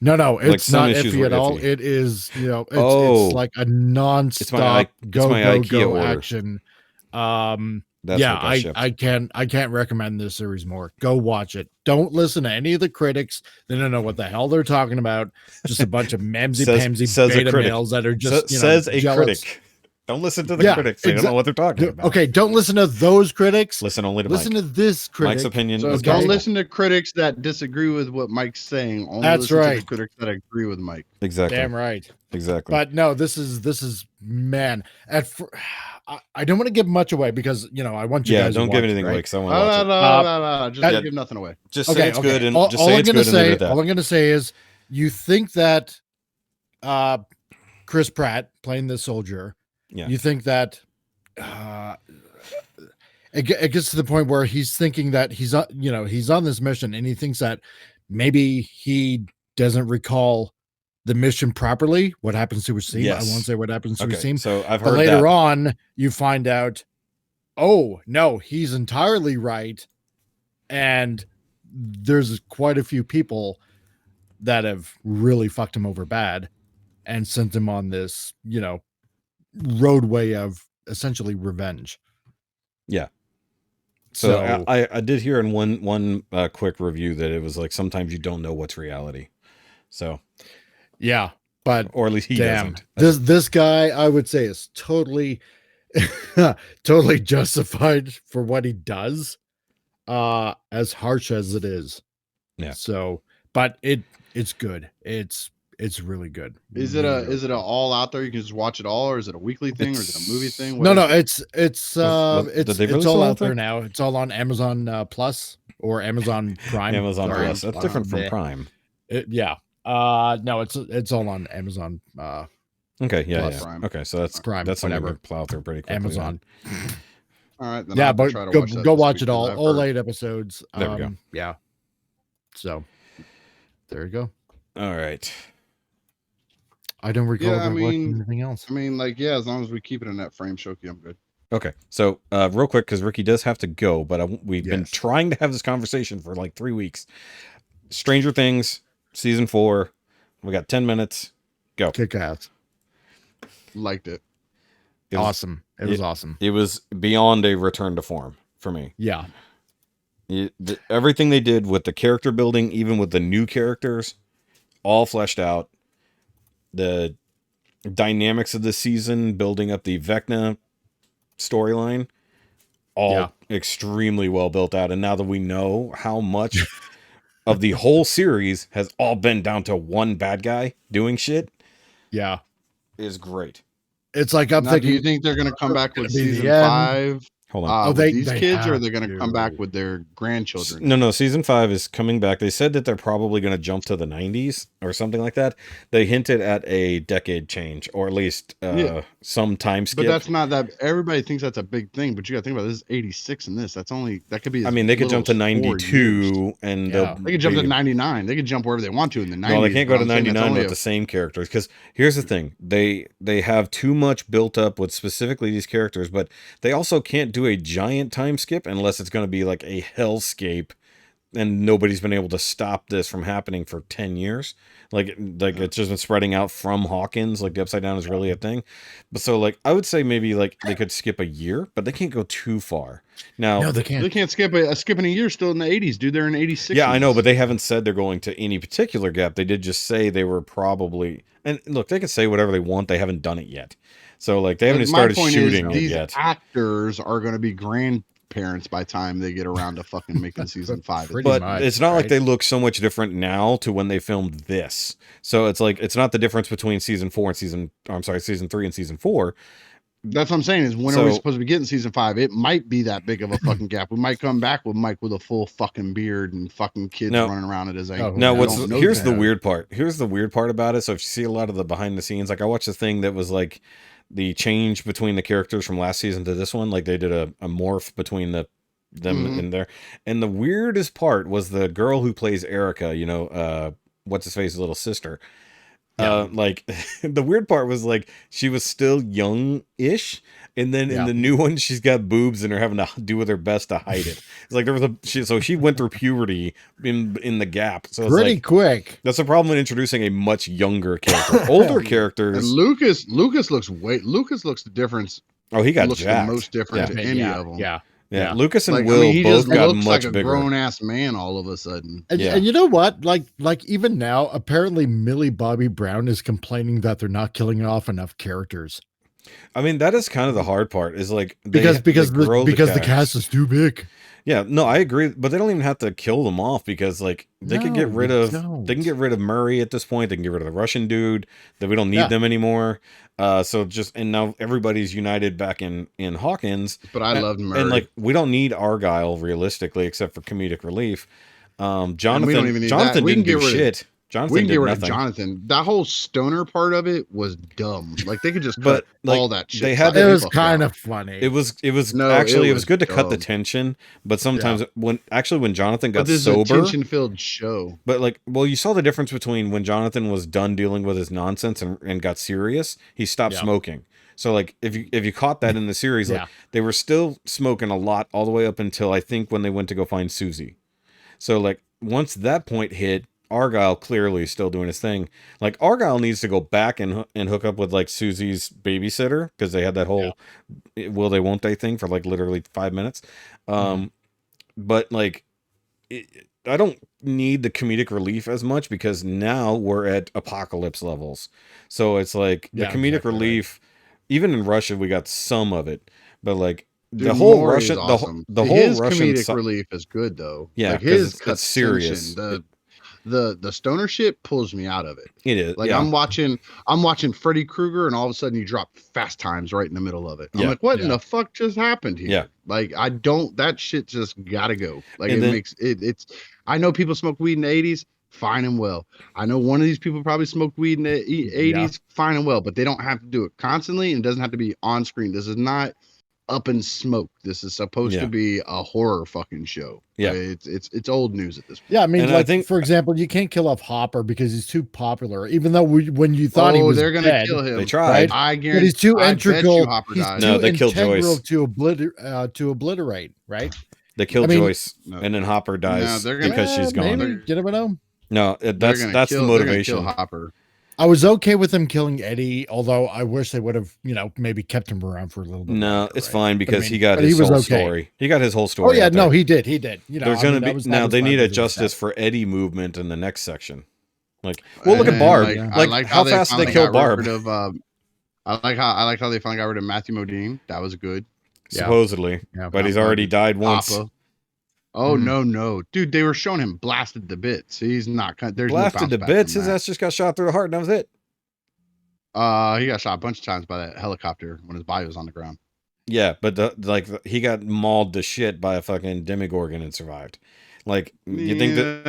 Speaker 4: No,
Speaker 3: Like,
Speaker 4: it's
Speaker 3: some
Speaker 4: not
Speaker 3: issues
Speaker 4: iffy
Speaker 3: were
Speaker 4: at all.
Speaker 3: iffy.
Speaker 4: It is, it's
Speaker 3: Oh.
Speaker 4: like a non-stop
Speaker 3: it's
Speaker 4: go
Speaker 3: my
Speaker 4: go
Speaker 3: IKEA
Speaker 4: go
Speaker 3: order.
Speaker 4: action.
Speaker 3: That's
Speaker 4: Yeah,
Speaker 3: what got shipped.
Speaker 4: I can't recommend this series more. Go watch it. Don't listen to any of the critics. They don't know what the hell they're talking about. Just a bunch of mamsy pamsy
Speaker 3: says a
Speaker 4: beta
Speaker 3: critic.
Speaker 4: males that are just
Speaker 3: says a
Speaker 4: jealous.
Speaker 3: critic. Don't listen to the
Speaker 4: Yeah,
Speaker 3: critics. They don't know what they're talking about.
Speaker 4: Okay, don't listen to those critics.
Speaker 3: Listen only to
Speaker 4: Listen
Speaker 3: Mike.
Speaker 4: to this critic.
Speaker 3: Mike's opinion
Speaker 2: So
Speaker 3: is
Speaker 2: don't
Speaker 3: gospel.
Speaker 2: listen to critics that disagree with what Mike's saying. Only
Speaker 4: That's
Speaker 2: listen to
Speaker 4: right.
Speaker 2: the critics that agree with Mike.
Speaker 3: Exactly.
Speaker 4: Damn right.
Speaker 3: Exactly.
Speaker 4: But no, this is man. I don't want to give much away because I want you
Speaker 3: yeah,
Speaker 4: guys.
Speaker 3: don't
Speaker 4: to
Speaker 3: give
Speaker 4: watch
Speaker 3: anything
Speaker 4: it,
Speaker 3: away
Speaker 4: right?
Speaker 3: because I want to watch it.
Speaker 2: No. Just
Speaker 3: Yeah.
Speaker 2: give nothing away.
Speaker 3: Just say it's good and just
Speaker 4: all
Speaker 3: say
Speaker 4: I'm
Speaker 3: it's
Speaker 4: gonna
Speaker 3: good and leave it
Speaker 4: say,
Speaker 3: at that.
Speaker 4: all I'm gonna say is, you think that Chris Pratt playing the soldier,
Speaker 3: Yeah.
Speaker 4: you think that it gets to the point where he's thinking that he's on this mission and he thinks that maybe he doesn't recall the mission properly. What happens to his team?
Speaker 3: Yes.
Speaker 4: I won't say what happens to his
Speaker 3: Okay,
Speaker 4: team.
Speaker 3: so I've
Speaker 4: But
Speaker 3: heard
Speaker 4: later
Speaker 3: that.
Speaker 4: on, you find out, oh no, he's entirely right, and there's quite a few people that have really fucked him over bad and sent him on this, roadway of essentially revenge.
Speaker 3: Yeah. So I did hear in one quick review that it was like sometimes you don't know what's reality. So,
Speaker 4: yeah, but
Speaker 3: or at least he
Speaker 4: damn,
Speaker 3: doesn't.
Speaker 4: this guy, I would say, is totally totally justified for what he does, as harsh as it is.
Speaker 3: Yeah.
Speaker 4: So, but it's good. It's really good.
Speaker 2: Is it
Speaker 4: Really,
Speaker 2: a all out there? You can just watch it all, or is it a weekly thing, or is it a movie thing? What
Speaker 4: no,
Speaker 2: is it?
Speaker 4: it's
Speaker 3: did they release
Speaker 4: all
Speaker 3: the whole
Speaker 4: out there
Speaker 3: thing?
Speaker 4: now. It's all on Amazon Plus or Amazon Prime.
Speaker 3: Amazon
Speaker 4: Sorry.
Speaker 3: Plus. That's different from
Speaker 4: Yeah.
Speaker 3: Prime.
Speaker 4: Yeah. No, it's all on Amazon
Speaker 3: Okay, yeah,
Speaker 4: Plus
Speaker 3: yeah.
Speaker 2: Prime.
Speaker 3: Okay, so that's
Speaker 4: Prime,
Speaker 3: that's something
Speaker 4: whatever.
Speaker 3: to plow through pretty quickly.
Speaker 4: Amazon.
Speaker 2: All right, then
Speaker 4: Yeah,
Speaker 2: I'll have to
Speaker 4: but
Speaker 2: try to
Speaker 4: go,
Speaker 2: watch that
Speaker 4: go
Speaker 2: this
Speaker 4: watch
Speaker 2: week,
Speaker 4: it
Speaker 2: 'cause
Speaker 4: all
Speaker 2: I've heard-
Speaker 4: 8 episodes.
Speaker 3: There we go.
Speaker 4: Yeah. So there you go.
Speaker 3: All right.
Speaker 4: I don't recall
Speaker 2: Yeah, I
Speaker 4: ever watching
Speaker 2: mean-
Speaker 4: anything else.
Speaker 2: I mean, like, yeah, as long as we keep it in that frame, Shoki, I'm good.
Speaker 3: Okay, so real quick, because Rikki does have to go, but we've been
Speaker 2: Yes.
Speaker 3: trying to have this conversation for like 3 weeks. Stranger Things, season 4. We got 10 minutes. Go.
Speaker 4: Kick ass.
Speaker 2: Liked it.
Speaker 3: It was,
Speaker 4: Awesome. It was awesome.
Speaker 3: It was beyond a return to form for me.
Speaker 4: Yeah.
Speaker 3: Everything they did with the character building, even with the new characters, all fleshed out. The dynamics of the season, building up the Vecna storyline, all extremely well built out. And now that we know how much of the whole series has all been down to one bad guy doing shit,
Speaker 4: Yeah.
Speaker 3: is great.
Speaker 4: It's like I'm
Speaker 2: Now, do you
Speaker 4: thinking
Speaker 2: think they're going to come back
Speaker 4: gonna
Speaker 2: with
Speaker 4: be the
Speaker 2: season
Speaker 4: end.
Speaker 2: 5
Speaker 3: Hold on.
Speaker 4: Oh,
Speaker 2: with these
Speaker 4: they
Speaker 2: kids, or are
Speaker 4: have
Speaker 2: they going to come
Speaker 4: to.
Speaker 2: back with their grandchildren?
Speaker 3: No, season 5 is coming back. They said that they're probably going to jump to the 90s or something like that. They hinted at a decade change, or at least some time skip.
Speaker 2: But that's not that. Everybody thinks that's a big thing, but you got to think about it, this is 86 in this. That's only, that could be.
Speaker 3: I mean, they could jump to 92 and
Speaker 4: Yeah.
Speaker 2: They could jump to 99. They could jump wherever they want to in the 90s.
Speaker 3: No, they can't go
Speaker 2: but
Speaker 3: to
Speaker 2: I'm saying that's
Speaker 3: 99
Speaker 2: only
Speaker 3: with the same characters, because here's the thing. They have too much built up with specifically these characters, but they also can't do a giant time skip unless it's going to be like a hellscape, and nobody's been able to stop this from happening for 10 years. Like it's just been spreading out from Hawkins. Like the Upside Down is really a thing. But so like I would say maybe like they could skip a year, but they can't go too far. Now
Speaker 4: No, they can't.
Speaker 2: They can't skip skipping a year still in the 80s, dude. They're in 86.
Speaker 3: yeah, I know, but they haven't said they're going to any particular gap. They did just say they were probably, and look, they can say whatever they want. They haven't done it yet. So like they haven't even started shooting it
Speaker 2: these
Speaker 3: yet.
Speaker 2: actors are going to be grandparents by the time they get around to fucking making season 5.
Speaker 4: Pretty
Speaker 3: But
Speaker 4: much,
Speaker 3: it's not like
Speaker 4: right?
Speaker 3: they look so much different now to when they filmed this. So it's like it's not the difference between season 3 and season 4.
Speaker 2: That's what I'm saying, is when are we
Speaker 3: So-
Speaker 2: supposed to be getting season 5? It might be that big of a fucking gap. We might come back with Mike with a full fucking beard and fucking kids
Speaker 3: No.
Speaker 2: running around at his ankle.
Speaker 3: Now,
Speaker 2: I
Speaker 3: what's
Speaker 2: don't know
Speaker 3: here's the
Speaker 2: that.
Speaker 3: weird part. Here's the weird part about it. So if you see a lot of the behind the scenes, like I watched a thing that was like the change between the characters from last season to this one. Like they did a morph between them
Speaker 2: Mhm.
Speaker 3: in there. And the weirdest part was the girl who plays Erica. What's his face's little sister. Like the weird part was like she was still young-ish, and then in the new one she's got boobs and they're having to do with her best to hide it. It's like there was she went through puberty in the gap. So it's
Speaker 4: Pretty
Speaker 3: like,
Speaker 4: quick.
Speaker 3: that's the problem with introducing a much younger character. Older
Speaker 2: And
Speaker 3: characters.
Speaker 2: Lucas looks the difference.
Speaker 3: Oh, he got
Speaker 2: looks
Speaker 3: jacked.
Speaker 2: the most different
Speaker 3: Yeah.
Speaker 2: to any of them.
Speaker 4: Yeah.
Speaker 3: Yeah,
Speaker 4: Yeah.
Speaker 3: Lucas and
Speaker 2: Like,
Speaker 3: Will
Speaker 2: he
Speaker 3: both
Speaker 2: just
Speaker 3: got
Speaker 2: looks
Speaker 3: much
Speaker 2: like a
Speaker 3: bigger.
Speaker 2: grown ass man all of a sudden.
Speaker 4: And,
Speaker 3: Yeah.
Speaker 4: and you know what? Like even now, apparently Millie Bobby Brown is complaining that they're not killing off enough characters
Speaker 3: I mean, that is kind of the hard part. Is like
Speaker 4: because
Speaker 3: grow
Speaker 4: the cast is too big.
Speaker 3: Yeah, no, I agree, but they don't even have to kill them off because like they could get
Speaker 4: No,
Speaker 3: rid
Speaker 4: they
Speaker 3: of
Speaker 4: don't.
Speaker 3: they can get rid of Murray at this point. They can get rid of the Russian dude. That we don't need them anymore. So just and now everybody's united back in Hawkins.
Speaker 2: But I loved Murray.
Speaker 3: And like we don't need Argyle realistically, except for comedic relief. Jonathan
Speaker 2: And we don't even need that.
Speaker 3: Jonathan
Speaker 2: We can
Speaker 3: didn't do
Speaker 2: get rid of-
Speaker 3: shit. Jonathan
Speaker 2: we can
Speaker 3: did
Speaker 2: get rid
Speaker 3: nothing.
Speaker 2: of Jonathan. That whole stoner part of it was dumb. Like they could just
Speaker 3: But,
Speaker 2: cut
Speaker 3: like,
Speaker 2: all that shit.
Speaker 3: they had
Speaker 4: It
Speaker 3: to-
Speaker 4: was
Speaker 2: Fuck
Speaker 4: kind
Speaker 2: out.
Speaker 4: of funny.
Speaker 3: It was
Speaker 2: No,
Speaker 3: actually
Speaker 2: it
Speaker 3: it was
Speaker 2: was
Speaker 3: good to cut the
Speaker 2: dumb.
Speaker 3: tension, but sometimes when Jonathan got
Speaker 2: But this is
Speaker 3: sober,
Speaker 2: a tension-filled show.
Speaker 3: but like, well, you saw the difference between when Jonathan was done dealing with his nonsense and got serious, he stopped
Speaker 4: Yeah.
Speaker 3: smoking. So like, if you caught that in the series, like
Speaker 4: Yeah.
Speaker 3: they were still smoking a lot all the way up until I think when they went to go find Susie. So like once that point hit, Argyle clearly is still doing his thing. Like Argyle needs to go back and hook up with like Susie's babysitter because they had that whole will they won't they thing for like literally 5 minutes. But like I don't need the comedic relief as much because now we're at apocalypse levels. So it's like the
Speaker 4: Yeah,
Speaker 3: comedic
Speaker 4: exactly right.
Speaker 3: relief, even in Russia, we got some of it, but like
Speaker 2: Dude,
Speaker 3: the whole
Speaker 2: Maury is
Speaker 3: Russian,
Speaker 2: awesome.
Speaker 3: the whole
Speaker 2: his
Speaker 3: Russian,
Speaker 2: comedic relief is good though.
Speaker 3: Yeah,
Speaker 2: like
Speaker 3: 'cause
Speaker 2: his
Speaker 3: it's
Speaker 2: cuts
Speaker 3: serious.
Speaker 2: tension. The stoner shit pulls me out of it.
Speaker 3: it is
Speaker 2: Like
Speaker 3: yeah.
Speaker 2: I'm watching Freddy Krueger, and all of a sudden you drop Fast Times right in the middle of it. I'm
Speaker 3: Yeah.
Speaker 2: like, what in
Speaker 4: Yeah.
Speaker 2: the fuck just happened here?
Speaker 3: Yeah.
Speaker 2: Like that shit just gotta go. Like
Speaker 3: And
Speaker 2: it
Speaker 3: then-
Speaker 2: makes it's. I know people smoke weed in the '80s. fine and well. I know one of these people probably smoked weed in the 80s, fine and well, but they don't have to do it constantly, and it doesn't have to be on screen. This is not Up in Smoke. This is supposed to be a horror fucking show.
Speaker 3: Yeah,
Speaker 2: it's old news at this point.
Speaker 4: Yeah, I mean,
Speaker 3: And
Speaker 4: like,
Speaker 3: I think,
Speaker 4: for example, you can't kill off Hopper because he's too popular. Even though when you thought he was
Speaker 2: they're gonna
Speaker 4: dead,
Speaker 2: kill him.
Speaker 3: they tried.
Speaker 2: I
Speaker 4: but
Speaker 2: guarantee.
Speaker 4: he's too
Speaker 2: I bet
Speaker 4: integral.
Speaker 2: you Hopper
Speaker 4: He's
Speaker 2: dies.
Speaker 3: No,
Speaker 4: too
Speaker 3: they killed
Speaker 4: integral
Speaker 3: Joyce.
Speaker 4: to obliterate, right?
Speaker 3: They killed
Speaker 4: I mean,
Speaker 3: Joyce, and then Hopper dies
Speaker 2: they're gonna-
Speaker 3: because she's gone.
Speaker 4: Maybe. You never know.
Speaker 3: No, that's the
Speaker 2: They're gonna
Speaker 3: motivation.
Speaker 2: kill Hopper.
Speaker 4: I was okay with him killing Eddie, although I wish they would have, maybe kept him around for a little bit.
Speaker 3: No,
Speaker 4: longer,
Speaker 3: it's
Speaker 4: right?
Speaker 3: fine because
Speaker 4: But I mean,
Speaker 3: he got
Speaker 4: but
Speaker 3: his
Speaker 4: he was
Speaker 3: whole
Speaker 4: okay.
Speaker 3: story. He got his whole
Speaker 4: Oh
Speaker 3: story.
Speaker 4: yeah,
Speaker 3: out
Speaker 4: no,
Speaker 3: there.
Speaker 4: he did.
Speaker 3: There's gonna be now. They need a justice for Eddie movement in the next section. Like, well, look at Barb.
Speaker 2: I
Speaker 3: Like, how fast did they kill Barb?
Speaker 2: I like how they finally got rid of Matthew Modine. That was good.
Speaker 3: Supposedly, but he's already died once.
Speaker 2: Papa. Oh no, dude! They were showing him blasted to bits. He's not. There's
Speaker 3: Blasted
Speaker 2: no
Speaker 3: to
Speaker 2: bounce back
Speaker 3: bits.
Speaker 2: from
Speaker 3: His
Speaker 2: that.
Speaker 3: ass just got shot through the heart, and that was it.
Speaker 2: He got shot a bunch of times by that helicopter when his body was on the ground.
Speaker 3: Yeah, but he got mauled to shit by a fucking Demogorgon and survived. Like, you think that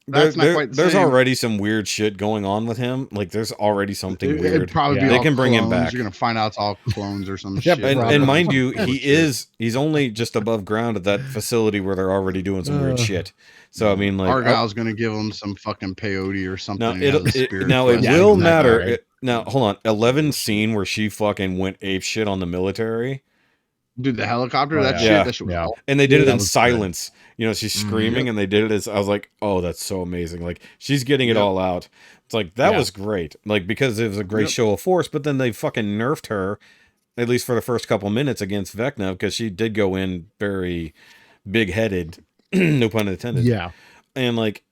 Speaker 2: that's not quite the
Speaker 3: there's
Speaker 2: same.
Speaker 3: already some weird shit going on with him. Like, there's already something
Speaker 2: It'd
Speaker 3: weird.
Speaker 2: probably be
Speaker 3: They
Speaker 2: all
Speaker 3: can bring him
Speaker 2: clones.
Speaker 3: back.
Speaker 2: You're gonna find out it's all clones or some
Speaker 4: Yep,
Speaker 2: shit.
Speaker 3: And mind you, he's only just above ground at that facility where they're already doing some weird shit. So I mean, like,
Speaker 2: Argyle's gonna give him some fucking peyote or something.
Speaker 3: now
Speaker 2: and he has a spirit
Speaker 3: it
Speaker 2: quest.
Speaker 3: will
Speaker 4: exactly,
Speaker 3: matter.
Speaker 4: right.
Speaker 3: Now hold on, 11 scene where she fucking went ape shit on the military,
Speaker 2: Dude, the helicopter,
Speaker 4: Oh,
Speaker 2: that
Speaker 4: yeah.
Speaker 2: shit,
Speaker 3: Yeah.
Speaker 2: that shit was
Speaker 4: Yeah.
Speaker 2: all-
Speaker 3: and they did it
Speaker 4: That
Speaker 3: in
Speaker 4: was good.
Speaker 3: silence. You know, she's screaming, and they did it as I was like, oh, that's so amazing. Like, she's getting it
Speaker 2: Yep.
Speaker 3: all out. It's like that
Speaker 4: Yeah.
Speaker 3: was great. Like, because it was a great
Speaker 2: Yep.
Speaker 3: show of force, but then they fucking nerfed her, at least for the first couple minutes against Vecna, because she did go in very big headed, no pun intended.
Speaker 4: Yeah.
Speaker 3: And like,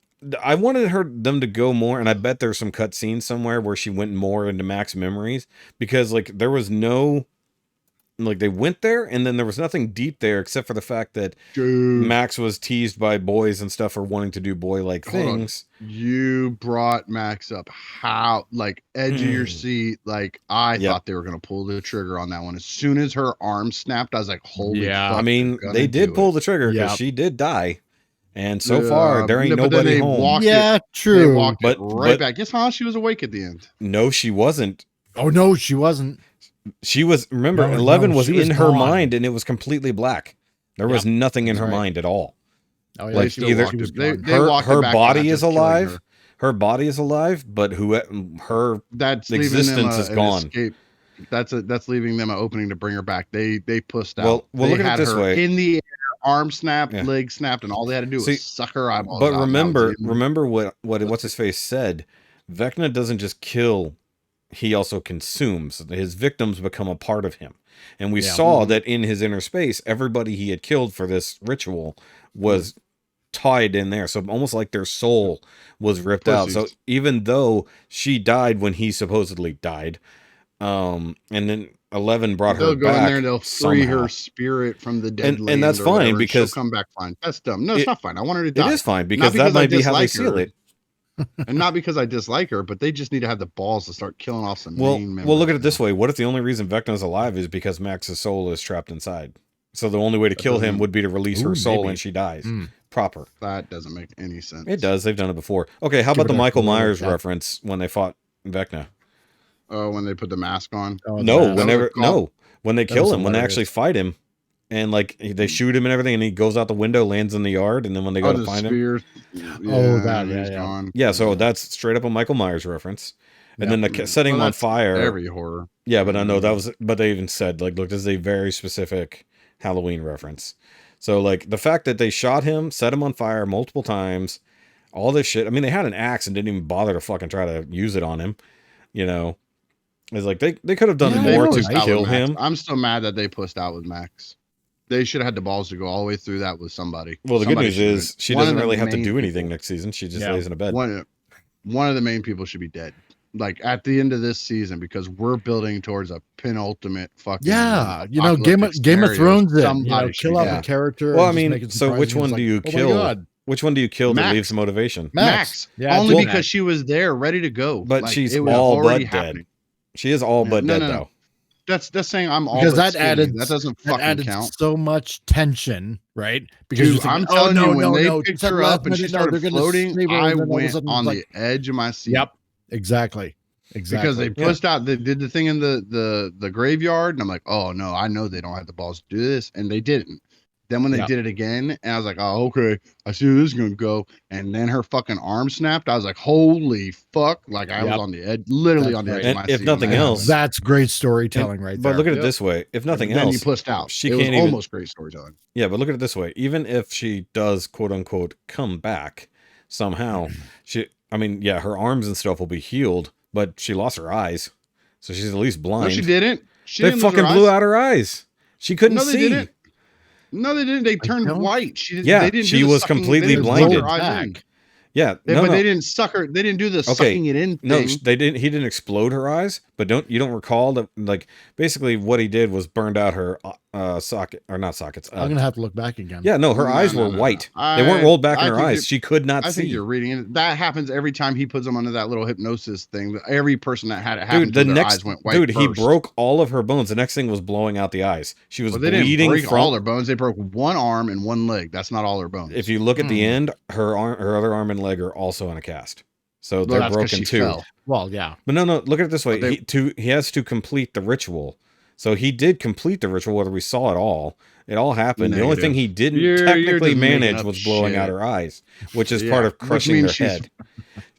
Speaker 3: I wanted them to go more, and I bet there's some cut scenes somewhere where she went more into Mac's memories, because like there was no, like, they went there and then there was nothing deep there except for the fact that
Speaker 2: Dude,
Speaker 3: Max was teased by boys and stuff for wanting to do boy-like
Speaker 2: Hold on.
Speaker 3: things.
Speaker 2: you brought Max up how, like, edge of your seat. Like, I
Speaker 3: Yep.
Speaker 2: thought they were gonna pull the trigger on that one. As soon as her arm snapped, I was like, holy
Speaker 4: Yeah.
Speaker 2: fuck.
Speaker 3: I mean,
Speaker 2: they're
Speaker 3: they
Speaker 2: gonna
Speaker 3: did
Speaker 2: do
Speaker 3: pull
Speaker 2: it.
Speaker 3: the trigger because
Speaker 4: Yeah.
Speaker 3: she did die. And so far, there ain't
Speaker 2: no, but then
Speaker 3: nobody
Speaker 2: they
Speaker 3: home.
Speaker 2: walked
Speaker 4: Yeah,
Speaker 2: They
Speaker 4: true.
Speaker 2: walked
Speaker 3: But-
Speaker 2: it right
Speaker 3: but-
Speaker 2: back. Guess how she was awake at the end?
Speaker 3: No, she wasn't.
Speaker 4: Oh no, she wasn't.
Speaker 3: She was, remember,
Speaker 4: No,
Speaker 3: 11
Speaker 4: no,
Speaker 3: was
Speaker 4: she was
Speaker 3: in her
Speaker 4: gone.
Speaker 3: mind and it was completely black. There was nothing in her
Speaker 2: That's right.
Speaker 3: mind at all.
Speaker 4: Oh yeah,
Speaker 2: They
Speaker 3: Like,
Speaker 2: still
Speaker 3: either-
Speaker 2: walked
Speaker 4: she was
Speaker 2: it. They,
Speaker 4: gone.
Speaker 2: they
Speaker 3: her
Speaker 2: walked it
Speaker 3: her
Speaker 2: back
Speaker 3: body
Speaker 2: not
Speaker 3: is
Speaker 2: just killing
Speaker 3: alive.
Speaker 2: her.
Speaker 3: Her body is alive, but her
Speaker 2: That's
Speaker 3: existence
Speaker 2: leaving them
Speaker 3: is
Speaker 2: an
Speaker 3: gone.
Speaker 2: escape. That's leaving them an opening to bring her back. They pushed out.
Speaker 3: Well,
Speaker 2: they
Speaker 3: look at it
Speaker 2: had
Speaker 3: this
Speaker 2: her
Speaker 3: way.
Speaker 2: in the air, arm snapped,
Speaker 3: Yeah.
Speaker 2: leg snapped, and all they had to do
Speaker 3: See,
Speaker 2: was suck her eyeballs
Speaker 3: But
Speaker 2: out.
Speaker 3: remember what what's his face said. Vecna doesn't just kill; he also consumes. His victims become a part of him, and we
Speaker 4: Yeah.
Speaker 3: saw that in his inner space, everybody he had killed for this ritual was tied in there. So almost like their soul was ripped out. So
Speaker 2: Pussies.
Speaker 3: even though she died when he supposedly died, and then 11 brought
Speaker 2: They'll
Speaker 3: her
Speaker 2: go
Speaker 3: back
Speaker 2: in there and they'll free
Speaker 3: somehow.
Speaker 2: her spirit from the dead
Speaker 3: And
Speaker 2: land
Speaker 3: that's
Speaker 2: or
Speaker 3: fine
Speaker 2: whatever, and
Speaker 3: because-
Speaker 2: she'll come back fine. That's dumb. No, it's
Speaker 3: It-
Speaker 2: not fine. I want her to
Speaker 3: It
Speaker 2: die.
Speaker 3: is fine because that
Speaker 2: because I
Speaker 3: might be how they
Speaker 2: dislike
Speaker 3: seal
Speaker 2: her.
Speaker 3: it.
Speaker 2: And not because I dislike her, but they just need to have the balls to start killing off some
Speaker 3: Well,
Speaker 2: main members.
Speaker 3: well, look at it this way. What if the only reason Vecna's alive is because Max's soul is trapped inside? So the only way to kill him
Speaker 2: doesn't-
Speaker 3: would be to release her
Speaker 4: Ooh,
Speaker 3: soul
Speaker 4: maybe.
Speaker 3: and she dies.
Speaker 4: Mm.
Speaker 3: Proper.
Speaker 2: That doesn't make any sense.
Speaker 3: It does. They've done it before. Okay, how
Speaker 4: Give
Speaker 3: about the
Speaker 4: it a
Speaker 3: Michael
Speaker 4: little
Speaker 3: Myers
Speaker 4: bit.
Speaker 3: reference when they fought Vecna?
Speaker 2: Oh, when they put the mask on.
Speaker 4: Oh,
Speaker 3: No,
Speaker 4: that-
Speaker 3: whenever
Speaker 2: was
Speaker 3: no, when they
Speaker 4: That
Speaker 3: kill
Speaker 4: was
Speaker 3: him, when they
Speaker 4: hilarious.
Speaker 3: actually fight him, and like they shoot him and everything, and he goes out the window, lands in the yard, and then when they go
Speaker 2: Oh,
Speaker 3: to
Speaker 2: the
Speaker 3: find him,
Speaker 2: spears.
Speaker 4: that,
Speaker 2: and
Speaker 4: yeah,
Speaker 2: he's
Speaker 4: yeah.
Speaker 2: gone.
Speaker 3: yeah. So that's straight up a Michael Myers reference. And
Speaker 4: Yeah.
Speaker 3: then the setting
Speaker 2: Well,
Speaker 3: on
Speaker 2: that's
Speaker 3: fire.
Speaker 2: Every horror.
Speaker 3: Yeah, but I know that was, but they even said, like, look, this is a very specific Halloween reference. So, like, the fact that they shot him, set him on fire multiple times, all this shit. I mean, they had an axe and didn't even bother to fucking try to use it on him. You know, it's like they could have done
Speaker 4: Yeah,
Speaker 3: more
Speaker 4: they
Speaker 3: to
Speaker 4: pushed out
Speaker 3: kill
Speaker 2: with Max.
Speaker 3: him.
Speaker 2: I'm still mad that they pushed out with Max. They should have had the balls to go all the way through that with somebody.
Speaker 3: Well, the
Speaker 2: Somebody
Speaker 3: good
Speaker 2: should
Speaker 3: news
Speaker 2: have.
Speaker 3: is she
Speaker 2: One of
Speaker 3: doesn't
Speaker 2: the
Speaker 3: really have to
Speaker 2: main
Speaker 3: do anything
Speaker 2: people-
Speaker 3: next season. She just
Speaker 4: Yeah.
Speaker 3: lays in a bed.
Speaker 2: One of the main people should be dead. Like at the end of this season, because we're building towards a penultimate fucking.
Speaker 4: Yeah, Game
Speaker 2: apocalyptic
Speaker 4: of
Speaker 2: scenario.
Speaker 4: Thrones it.
Speaker 2: Somebody should
Speaker 4: Kill
Speaker 2: be
Speaker 4: off
Speaker 2: dead.
Speaker 4: a character.
Speaker 3: Well, I
Speaker 4: and just
Speaker 3: mean,
Speaker 4: make it
Speaker 3: so which
Speaker 4: surprising.
Speaker 3: one
Speaker 4: It's
Speaker 3: do you
Speaker 4: like, oh my
Speaker 3: kill?
Speaker 4: God.
Speaker 3: Which one do you kill that
Speaker 2: Max.
Speaker 3: leaves the motivation?
Speaker 4: Max. Yeah,
Speaker 2: only
Speaker 4: well,
Speaker 2: because she was there, ready to go.
Speaker 3: But
Speaker 2: like,
Speaker 3: she's
Speaker 2: it was
Speaker 3: all
Speaker 2: already
Speaker 3: but dead.
Speaker 2: happening.
Speaker 3: She is all but
Speaker 2: No,
Speaker 3: dead,
Speaker 2: no.
Speaker 3: though.
Speaker 2: That's saying I'm all
Speaker 4: Because
Speaker 2: but
Speaker 4: that
Speaker 2: skinny.
Speaker 4: added
Speaker 2: That doesn't
Speaker 4: that
Speaker 2: fucking
Speaker 4: added
Speaker 2: count.
Speaker 4: so much tension, right? Because
Speaker 2: Dude,
Speaker 4: you're thinking,
Speaker 2: I'm telling you, when they
Speaker 4: you
Speaker 2: picked
Speaker 4: said
Speaker 2: her
Speaker 4: last
Speaker 2: up and she
Speaker 4: minute, no,
Speaker 2: started
Speaker 4: they're gonna
Speaker 2: floating,
Speaker 4: save her,
Speaker 2: I
Speaker 4: and then all of a
Speaker 2: went
Speaker 4: sudden
Speaker 2: on
Speaker 4: it's like,
Speaker 2: the edge of my seat.
Speaker 4: yep, exactly.
Speaker 2: Because they pushed out, they did the thing in the graveyard, and I'm like, oh no, I know they don't have the balls to do this, and they didn't. Then when they did it again, and I was like, oh okay, I see where this is gonna go. And then her fucking arm snapped. I was like, holy fuck! Like I was on the edge, literally on the edge of my seat.
Speaker 3: If nothing else,
Speaker 4: that's great storytelling right there.
Speaker 3: But look at it this way: if nothing else,
Speaker 2: then you pushed out.
Speaker 3: She
Speaker 2: it
Speaker 3: can't
Speaker 2: was
Speaker 3: even,
Speaker 2: almost great storytelling.
Speaker 3: Yeah, but look at it this way: even if she does quote unquote come back somehow, her arms and stuff will be healed, but she lost her eyes, so she's at least blind.
Speaker 2: No, she didn't.
Speaker 3: They fucking blew out her eyes. She couldn't see.
Speaker 2: They didn't. No, they didn't. They turned white. They didn't
Speaker 3: she was completely blinded. Yeah,
Speaker 2: but they didn't suck her. They didn't do the sucking it in thing.
Speaker 3: No, they didn't. He didn't explode her eyes. But you don't recall that? Like basically, what he did was burned out her socket or not sockets.
Speaker 4: I'm gonna have to look back again.
Speaker 3: Yeah, no, her eyes were white. They weren't rolled back in her eyes. She could not see.
Speaker 2: I think you're reading it. That happens every time he puts them under that little hypnosis thing. Every person that had it happen, their eyes went white.
Speaker 3: Dude, he broke all of her bones. The next thing was blowing out the eyes. She was bleeding. They didn't break
Speaker 2: all her bones. They broke one arm and one leg. That's not all her bones.
Speaker 3: If you look at the end, her other arm and leg are also in a cast. So they're broken too.
Speaker 4: Fell. Well, yeah.
Speaker 3: But no, look at it this way. He has to complete the ritual. So he did complete the ritual, whether we saw it all. It all happened. The only thing he didn't technically manage was blowing out her eyes, which is part of crushing her head.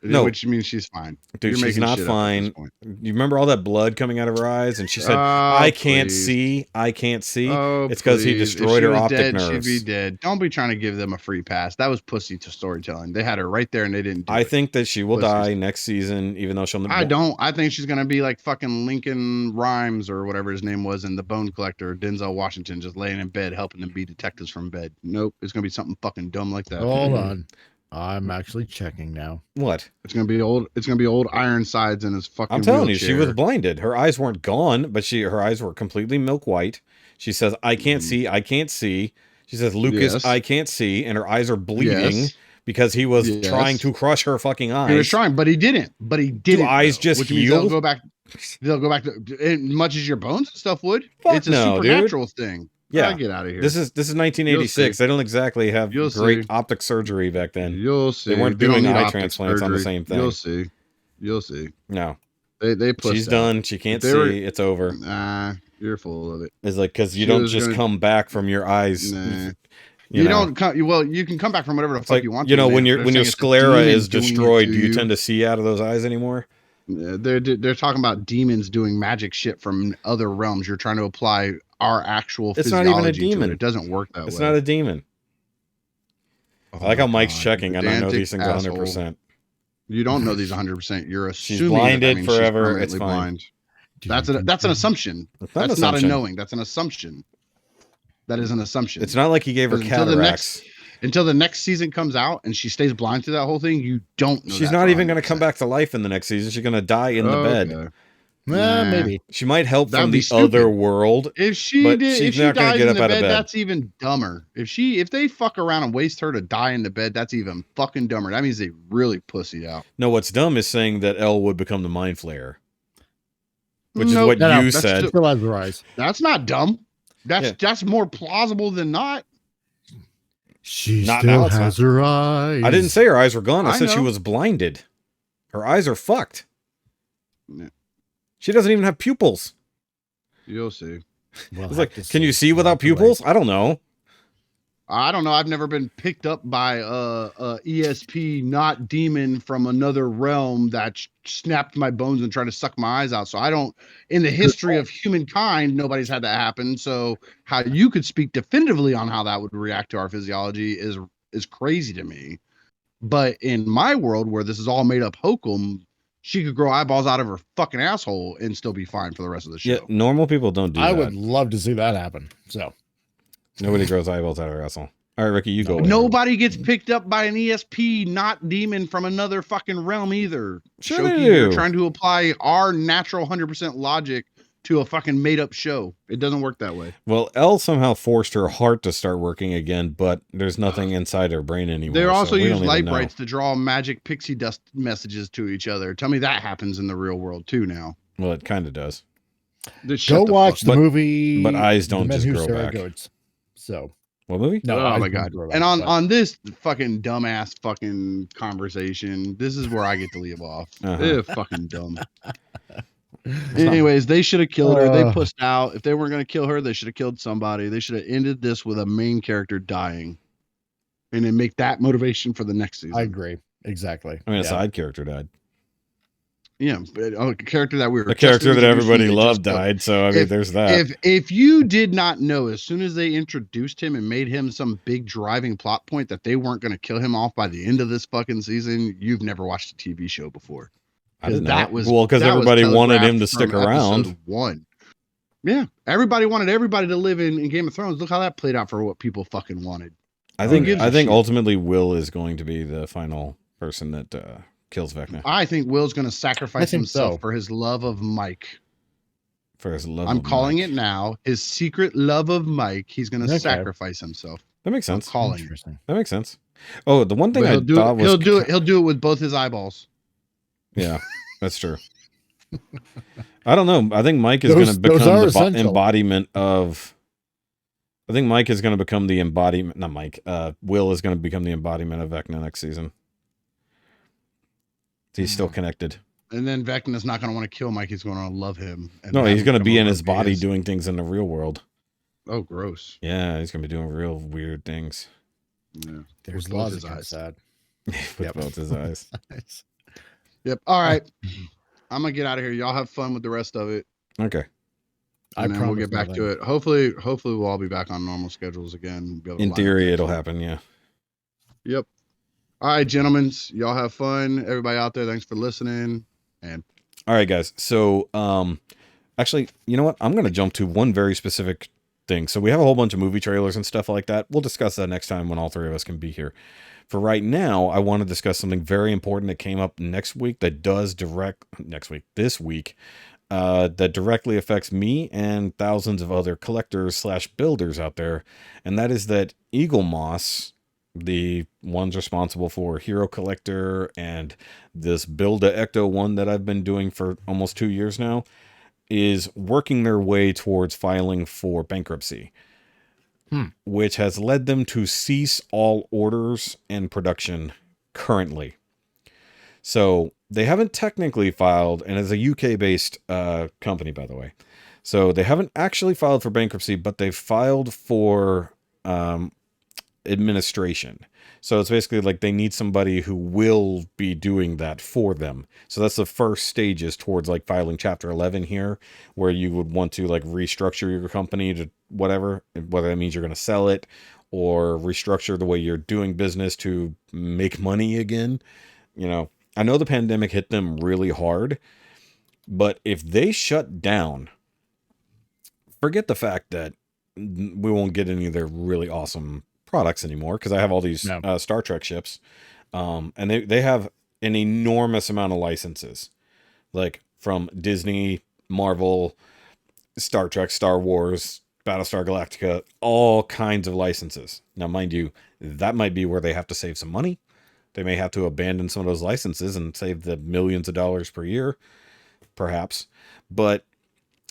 Speaker 2: No, which means she's fine.
Speaker 3: Dude, she's not fine. You remember all that blood coming out of her eyes? And she said, I can't see. I can't see.
Speaker 2: Oh,
Speaker 3: it's because he destroyed her optic
Speaker 2: She'd
Speaker 3: nerves.
Speaker 2: be dead. Don't be trying to give them a free pass. That was pussy to storytelling. They had her right there and they didn't do
Speaker 3: I think that she will die next season, even though she'll...
Speaker 2: I don't. I think she's going to be like fucking Lincoln Rhymes or whatever his name was in The Bone Collector, Denzel Washington, just laying in bed, helping them be detectives from bed. Nope. It's going to be something fucking dumb like that.
Speaker 4: Hold on. I'm actually checking now.
Speaker 3: What?
Speaker 2: It's gonna be old. It's gonna be old Ironsides in his fucking.
Speaker 3: I'm telling
Speaker 2: wheelchair.
Speaker 3: you, she was blinded. Her eyes weren't gone, but her eyes were completely milk white. She says, "I can't see. I can't see." She says, "Lucas, I can't see," and her eyes are bleeding because he was trying to crush her fucking eyes.
Speaker 2: He was trying, but he didn't. Do
Speaker 3: eyes just heal?
Speaker 2: They'll go back. They'll go back to as much as your bones and stuff would.
Speaker 3: Fuck
Speaker 2: it's a supernatural thing.
Speaker 3: Yeah,
Speaker 2: get out of here.
Speaker 3: This is 1986. They don't exactly have great optic surgery back then.
Speaker 2: You'll see.
Speaker 3: They weren't doing eye transplants on the same thing.
Speaker 2: You'll see.
Speaker 3: No,
Speaker 2: they pushed.
Speaker 3: She's done. She can't see. It's over.
Speaker 2: Nah, you're full of it.
Speaker 3: It's like because you don't just come back from your eyes.
Speaker 2: Nah. You don't come. Well, you can come back from whatever the fuck you want.
Speaker 3: You know, when your sclera is destroyed, do you tend to see out of those eyes anymore?
Speaker 2: They're talking about demons doing magic shit from other realms. You're trying to apply our actual physiology.
Speaker 3: It's not even a demon.
Speaker 2: It doesn't work that way.
Speaker 3: It's not a demon. I like how Mike's checking, and I know these things 100%.
Speaker 2: You don't know these 100%. You're assuming
Speaker 3: she's blinded forever. It's fine.
Speaker 2: That's an assumption. That's not a knowing. That's an assumption. That is an assumption.
Speaker 3: It's not like he gave her cataracts.
Speaker 2: Until the next season comes out and she stays blind through that whole thing, you don't know.
Speaker 3: She's not even going to come back to life in the next season. She's going to die in the bed.
Speaker 4: Maybe
Speaker 3: she might help from the other world.
Speaker 2: If she dies in the bed, that's even dumber. If they fuck around and waste her to die in the bed, that's even fucking dumber. That means they really pussied out.
Speaker 3: No, what's dumb is saying that Elle would become the Mind Flayer, which is what you said.
Speaker 2: That's not dumb. That's more plausible than not.
Speaker 4: She still has her eyes.
Speaker 3: I didn't say her eyes were gone. I said she was blinded. Her eyes are fucked. Yeah. She doesn't even have pupils.
Speaker 2: You'll see.
Speaker 3: It's like, can you see without pupils? I don't know.
Speaker 2: I've never been picked up by a ESP not demon from another realm that snapped my bones and tried to suck my eyes out. So I don't, in the history of humankind, nobody's had that happen. So how you could speak definitively on how that would react to our physiology is crazy to me. But in my world where this is all made up hokum, she could grow eyeballs out of her fucking asshole and still be fine for the rest of the show.
Speaker 3: Yeah, normal people don't do that.
Speaker 4: I would love to see that happen. So.
Speaker 3: Nobody grows eyeballs out of her asshole. All right, Rikki, you go.
Speaker 2: Nobody gets picked up by an ESP not demon from another fucking realm either.
Speaker 3: Sure
Speaker 2: SHOKY, you're trying to apply our natural 100% logic to a fucking made up show. It doesn't work that way.
Speaker 3: Well, Elle somehow forced her heart to start working again, but there's nothing inside her brain anymore.
Speaker 2: They also use light brights to draw magic pixie dust messages to each other. Tell me that happens in the real world too now.
Speaker 3: Well, it kind of does.
Speaker 2: Just
Speaker 4: Go
Speaker 2: shut the
Speaker 4: watch
Speaker 2: fuck
Speaker 4: the movie.
Speaker 3: but eyes
Speaker 4: The
Speaker 3: don't
Speaker 4: Men
Speaker 3: just
Speaker 4: Who
Speaker 3: grow
Speaker 4: Stare at
Speaker 3: back.
Speaker 4: Goats. So
Speaker 3: What movie?
Speaker 4: no,
Speaker 2: Oh
Speaker 4: eyes
Speaker 2: my
Speaker 4: don't
Speaker 2: god!
Speaker 4: grow
Speaker 2: And
Speaker 4: back, but
Speaker 2: on this fucking dumbass fucking conversation, this is where I get to leave off. Fucking dumb. Anyways, they should have killed her. They pushed out. If they weren't going to kill her, they should have killed somebody. They should have ended this with a main character dying, and then make that motivation for the next season.
Speaker 4: I agree. Exactly.
Speaker 3: I mean, a
Speaker 4: Yeah.
Speaker 3: side character died.
Speaker 2: Yeah, but a character that we were
Speaker 3: A character that everybody
Speaker 2: they
Speaker 3: loved
Speaker 2: just killed.
Speaker 3: died. So I mean, there's that.
Speaker 2: If you did not know, as soon as they introduced him and made him some big driving plot point that they weren't going to kill him off by the end of this fucking season, you've never watched a TV show before.
Speaker 3: I didn't know.
Speaker 2: That was
Speaker 3: Well, because everybody wanted him to
Speaker 2: telegraphed
Speaker 3: stick
Speaker 2: from
Speaker 3: around.
Speaker 2: episode 1. Yeah, everybody wanted everybody to live in Game of Thrones. Look how that played out for what people fucking wanted.
Speaker 3: I think
Speaker 2: gives a
Speaker 3: I think
Speaker 2: shit?
Speaker 3: ultimately Will is going to be the final person that kills Vecna
Speaker 2: I think Will's going to sacrifice
Speaker 4: think
Speaker 2: himself
Speaker 4: so.
Speaker 2: for his love of Mike.
Speaker 3: for his love.
Speaker 2: I'm
Speaker 3: of
Speaker 2: calling
Speaker 3: Mike.
Speaker 2: it now. His secret love of Mike. He's going to
Speaker 4: Okay.
Speaker 2: sacrifice himself.
Speaker 3: That makes
Speaker 2: I'm
Speaker 3: sense.
Speaker 2: calling it.
Speaker 4: Interesting.
Speaker 3: That makes sense. Oh, the one thing
Speaker 2: But
Speaker 3: I thought was
Speaker 2: he'll do it with both his eyeballs.
Speaker 3: Yeah, that's true. I don't know. I think Mike is going to
Speaker 4: Those
Speaker 3: become
Speaker 4: are
Speaker 3: the
Speaker 4: essential.
Speaker 3: embodiment of. I think Mike is going to become the embodiment. Not Mike. Will is going to become the embodiment of Vecna next season. He's still connected.
Speaker 2: And then Vecna's not going to want to kill Mike. He's going to love him. And
Speaker 3: No,
Speaker 2: have
Speaker 3: he's
Speaker 2: him
Speaker 3: going to
Speaker 2: come
Speaker 3: be in
Speaker 2: over
Speaker 3: his
Speaker 2: and be
Speaker 3: body
Speaker 2: his-
Speaker 3: doing things in the real world.
Speaker 2: Oh, gross.
Speaker 3: Yeah, he's going to be doing real weird things
Speaker 2: Yeah.
Speaker 4: There's
Speaker 2: With both
Speaker 4: laws
Speaker 2: his
Speaker 4: against
Speaker 2: eyes.
Speaker 4: that.
Speaker 3: with
Speaker 4: Yep.
Speaker 3: both his eyes.
Speaker 2: Yep. All right. I'm going to get out of here. Y'all have fun with the rest of it.
Speaker 3: Okay.
Speaker 2: And then we'll get back
Speaker 4: nothing.
Speaker 2: to it. Hopefully we'll all be back on normal schedules again. Be able to
Speaker 3: In
Speaker 2: line up
Speaker 3: theory,
Speaker 2: next
Speaker 3: it'll
Speaker 2: week.
Speaker 3: happen. Yeah.
Speaker 2: Yep. All right, gentlemen. Y'all have fun. Everybody out there, thanks for listening. And
Speaker 3: All right, guys. So, actually, you know what? I'm going to jump to one very specific thing. So we have a whole bunch of movie trailers and stuff like that. We'll discuss that next time when all three of us can be here. For right now, I want to discuss something very important that came up this week, that directly affects me and thousands of other collectors / builders out there. And that is that Eaglemoss, the ones responsible for Hero Collector and this Build a Ecto one that I've been doing for almost 2 years now, is working their way towards filing for bankruptcy, which has led them to cease all orders and production currently. So they haven't technically filed, and it's a UK-based company, by the way. So they haven't actually filed for bankruptcy, but they've filed for administration. So it's basically like they need somebody who will be doing that for them. So that's the first stages towards like filing Chapter 11 here, where you would want to like restructure your company to whatever, whether that means you're going to sell it or restructure the way you're doing business to make money again. You know, I know the pandemic hit them really hard, but if they shut down, forget the fact that we won't get any of their really awesome products anymore, because I have all these Star Trek ships, and they have an enormous amount of licenses, like from Disney, Marvel, Star Trek, Star Wars, Battlestar Galactica, all kinds of licenses. Now, mind you, that might be where they have to save some money. They may have to abandon some of those licenses and save the millions of dollars per year, perhaps. But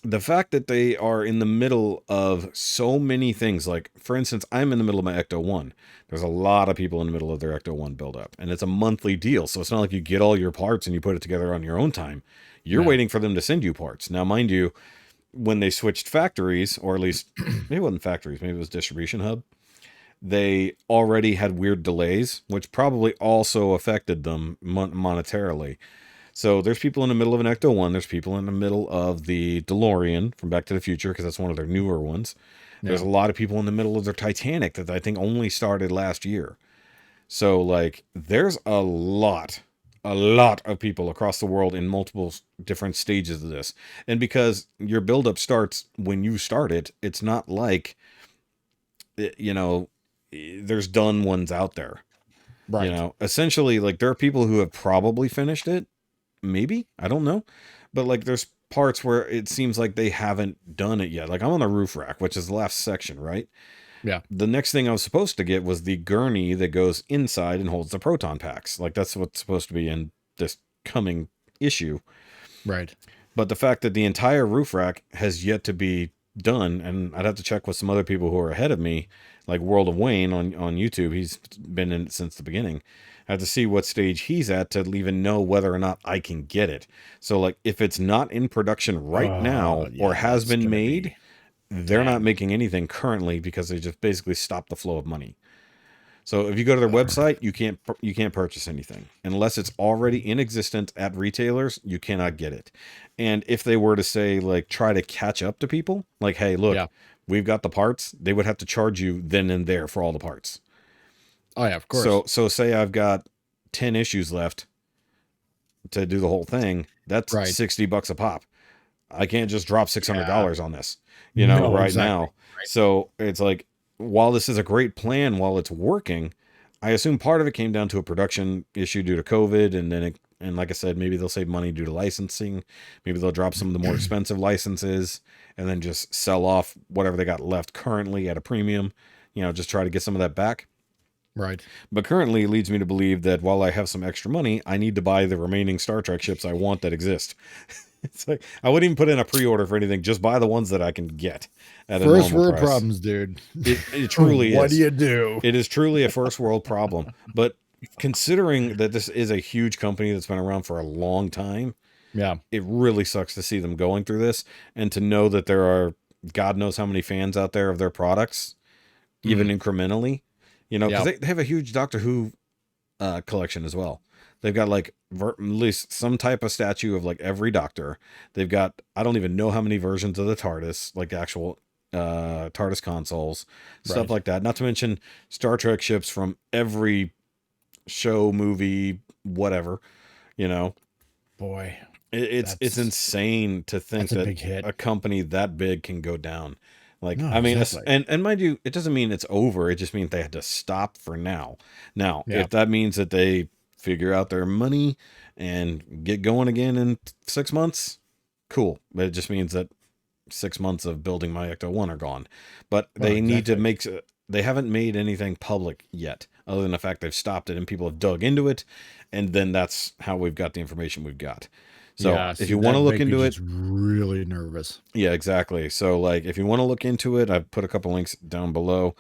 Speaker 3: the fact that they are in the middle of so many things, like, for instance, I'm in the middle of my Ecto 1. There's a lot of people in the middle of their Ecto 1 build-up, and it's a monthly deal, so it's not like you get all your parts and you put it together on your own time. You're waiting for them to send you parts. Now, mind you, when they switched factories, or at least, maybe it wasn't factories, maybe it was distribution hub, they already had weird delays, which probably also affected them monetarily. So there's people in the middle of an Ecto 1. There's people in the middle of the DeLorean from Back to the Future, because that's one of their newer ones. There's a lot of people in the middle of their Titanic that I think only started last year. So, like, there's a lot of people across the world in multiple different stages of this. And because your buildup starts when you start it, it's not like, you know, there's done ones out there.
Speaker 4: Right.
Speaker 3: You know, essentially, like, there are people who have probably finished it. Maybe, I don't know, but like there's parts where it seems like they haven't done it yet. Like I'm on the roof rack, which is the last section, right?
Speaker 4: Yeah.
Speaker 3: The next thing I was supposed to get was the gurney that goes inside and holds the proton packs. Like that's what's supposed to be in this coming issue.
Speaker 4: Right.
Speaker 3: But the fact that the entire roof rack has yet to be done, and I'd have to check with some other people who are ahead of me, like World of Wayne on YouTube. He's been in it since the beginning. I have to see what stage he's at to even know whether or not I can get it. So, like, if it's not in production right now or has been made, they're not making anything currently because they just basically stop the flow of money. So if you go to their website, you can't purchase anything unless it's already in existence at retailers. You cannot get it. And if they were to say, like, try to catch up to people, like, hey, look, we've got the parts, they would have to charge you then and there for all the parts.
Speaker 4: Oh yeah, of course.
Speaker 3: So say I've got 10 issues left to do the whole thing. That's $60 a pop. I can't just drop $600 on this, now. Right. So it's like, while this is a great plan, while it's working, I assume part of it came down to a production issue due to COVID. And then, and like I said, maybe they'll save money due to licensing. Maybe they'll drop some of the more expensive licenses and then just sell off whatever they got left currently at a premium, just try to get some of that back.
Speaker 4: Right.
Speaker 3: But currently it leads me to believe that while I have some extra money, I need to buy the remaining Star Trek ships I want that exist. It's like, I wouldn't even put in a pre-order for anything. Just buy the ones that I can get at
Speaker 4: first world price. Problems, dude.
Speaker 3: It truly is.
Speaker 4: What do you do?
Speaker 3: It is truly a first world problem. But considering that this is a huge company that's been around for a long time, it really sucks to see them going through this and to know that there are God knows how many fans out there of their products, even incrementally. Because they have a huge Doctor Who collection as well. They've got like at least some type of statue of like every Doctor. They've got, I don't even know how many versions of the TARDIS, like actual TARDIS consoles, stuff like that. Not to mention Star Trek ships from every show, movie, whatever.
Speaker 4: Boy,
Speaker 3: it's insane to think that a company that big can go down. Like, no, I mean, exactly. and mind you, it doesn't mean it's over. It just means they had to stop for now. Now, if that means that they figure out their money and get going again in 6 months, cool. But it just means that 6 months of building my Ecto-1 are gone. But they need to make, they haven't made anything public yet, other than the fact they've stopped it and people have dug into it. And then that's how we've got the information we've got. So if you want to look into it,
Speaker 4: really nervous.
Speaker 3: Yeah, exactly. So like, if you want to look into it, I've put a couple links down below.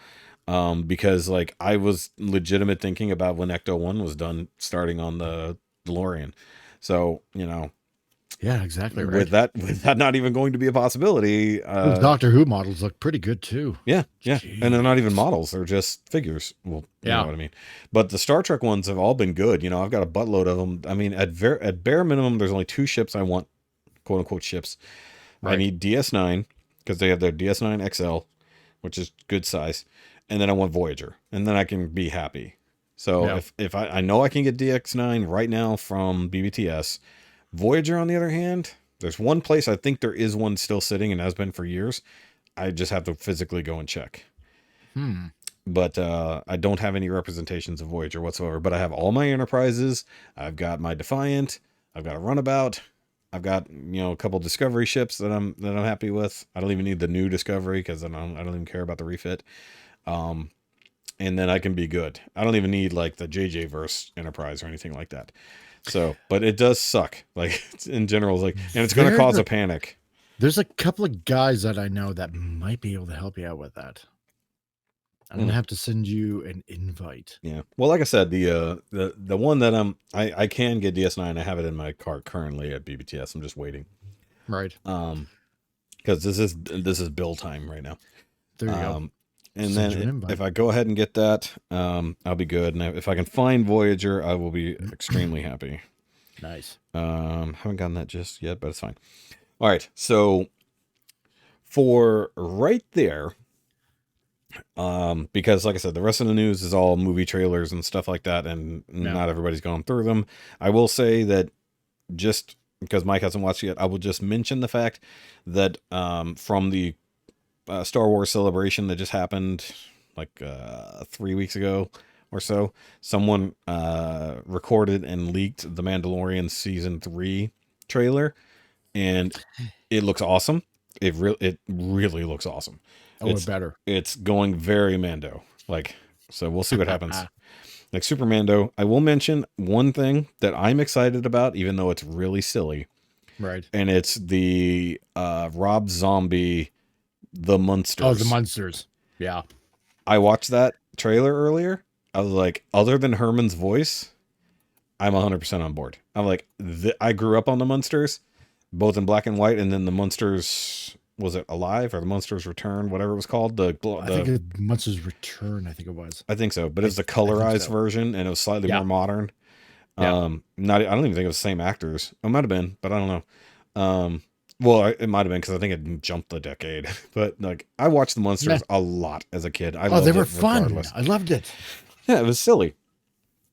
Speaker 3: Because like I was legitimate thinking about when Ecto-1 was done starting on the DeLorean. So,
Speaker 4: yeah, exactly. Right.
Speaker 3: With that not even going to be a possibility.
Speaker 4: Those Doctor Who models look pretty good too.
Speaker 3: Yeah. Yeah. Jeez. And they're not even models. They're just figures. Well, you know what I mean? But the Star Trek ones have all been good. I've got a buttload of them. I mean, at bare minimum, there's only 2 ships I want, quote unquote ships. Right. I need DS9 because they have their DS9 XL, which is good size. And then I want Voyager, and then I can be happy. So if I know I can get DX9 right now from BBTS, Voyager, on the other hand, there's one place I think there is one still sitting and has been for years. I just have to physically go and check. But I don't have any representations of Voyager whatsoever. But I have all my Enterprises. I've got my Defiant. I've got a Runabout. I've got a couple Discovery ships that I'm happy with. I don't even need the new Discovery because I don't even care about the refit. And then I can be good. I don't even need like the JJ verse Enterprise or anything like that. So, but it does suck. Like in general, like, and it's going to cause a panic.
Speaker 4: There's a couple of guys that I know that might be able to help you out with that. I'm going to have to send you an invite.
Speaker 3: Yeah. Well, like I said, the one that I can get DS9. I have it in my cart currently at BBTS. I'm just waiting.
Speaker 4: Right.
Speaker 3: Because this is bill time right now.
Speaker 4: There you go.
Speaker 3: And then if I go ahead and get that, I'll be good. And if I can find Voyager, I will be extremely happy.
Speaker 4: Nice.
Speaker 3: Haven't gotten that just yet, but it's fine. All right. So for right there, because like I said, the rest of the news is all movie trailers and stuff like that, and not everybody's going through them. I will say that just because Mike hasn't watched it yet, I will just mention the fact that from the Star Wars celebration that just happened like 3 weeks ago or so, someone recorded and leaked the Mandalorian season 3 trailer, and it looks awesome. It really looks awesome.
Speaker 4: It's better.
Speaker 3: It's going very Mando. Like, so we'll see what happens. Like Super Mando. I will mention one thing that I'm excited about, even though it's really silly.
Speaker 4: Right.
Speaker 3: And it's the Rob Zombie, The Munsters.
Speaker 4: Oh, the Munsters. Yeah.
Speaker 3: I watched that trailer earlier. I was like, other than Herman's voice, I'm 100% on board. I'm like, I grew up on the Munsters, both in black and white, and then the Munsters, was it Alive or the Munsters Return, whatever it was called?
Speaker 4: I think it Munsters Return, I think it was.
Speaker 3: I think so, but it was the colorized version, and it was slightly more modern.
Speaker 4: Yeah.
Speaker 3: I don't even think it was the same actors. It might have been, but I don't know. Well, it might have been because I think it jumped the decade. But like, I watched the Munsters a lot as a kid.
Speaker 4: They were fun. I loved it.
Speaker 3: Yeah, it was silly.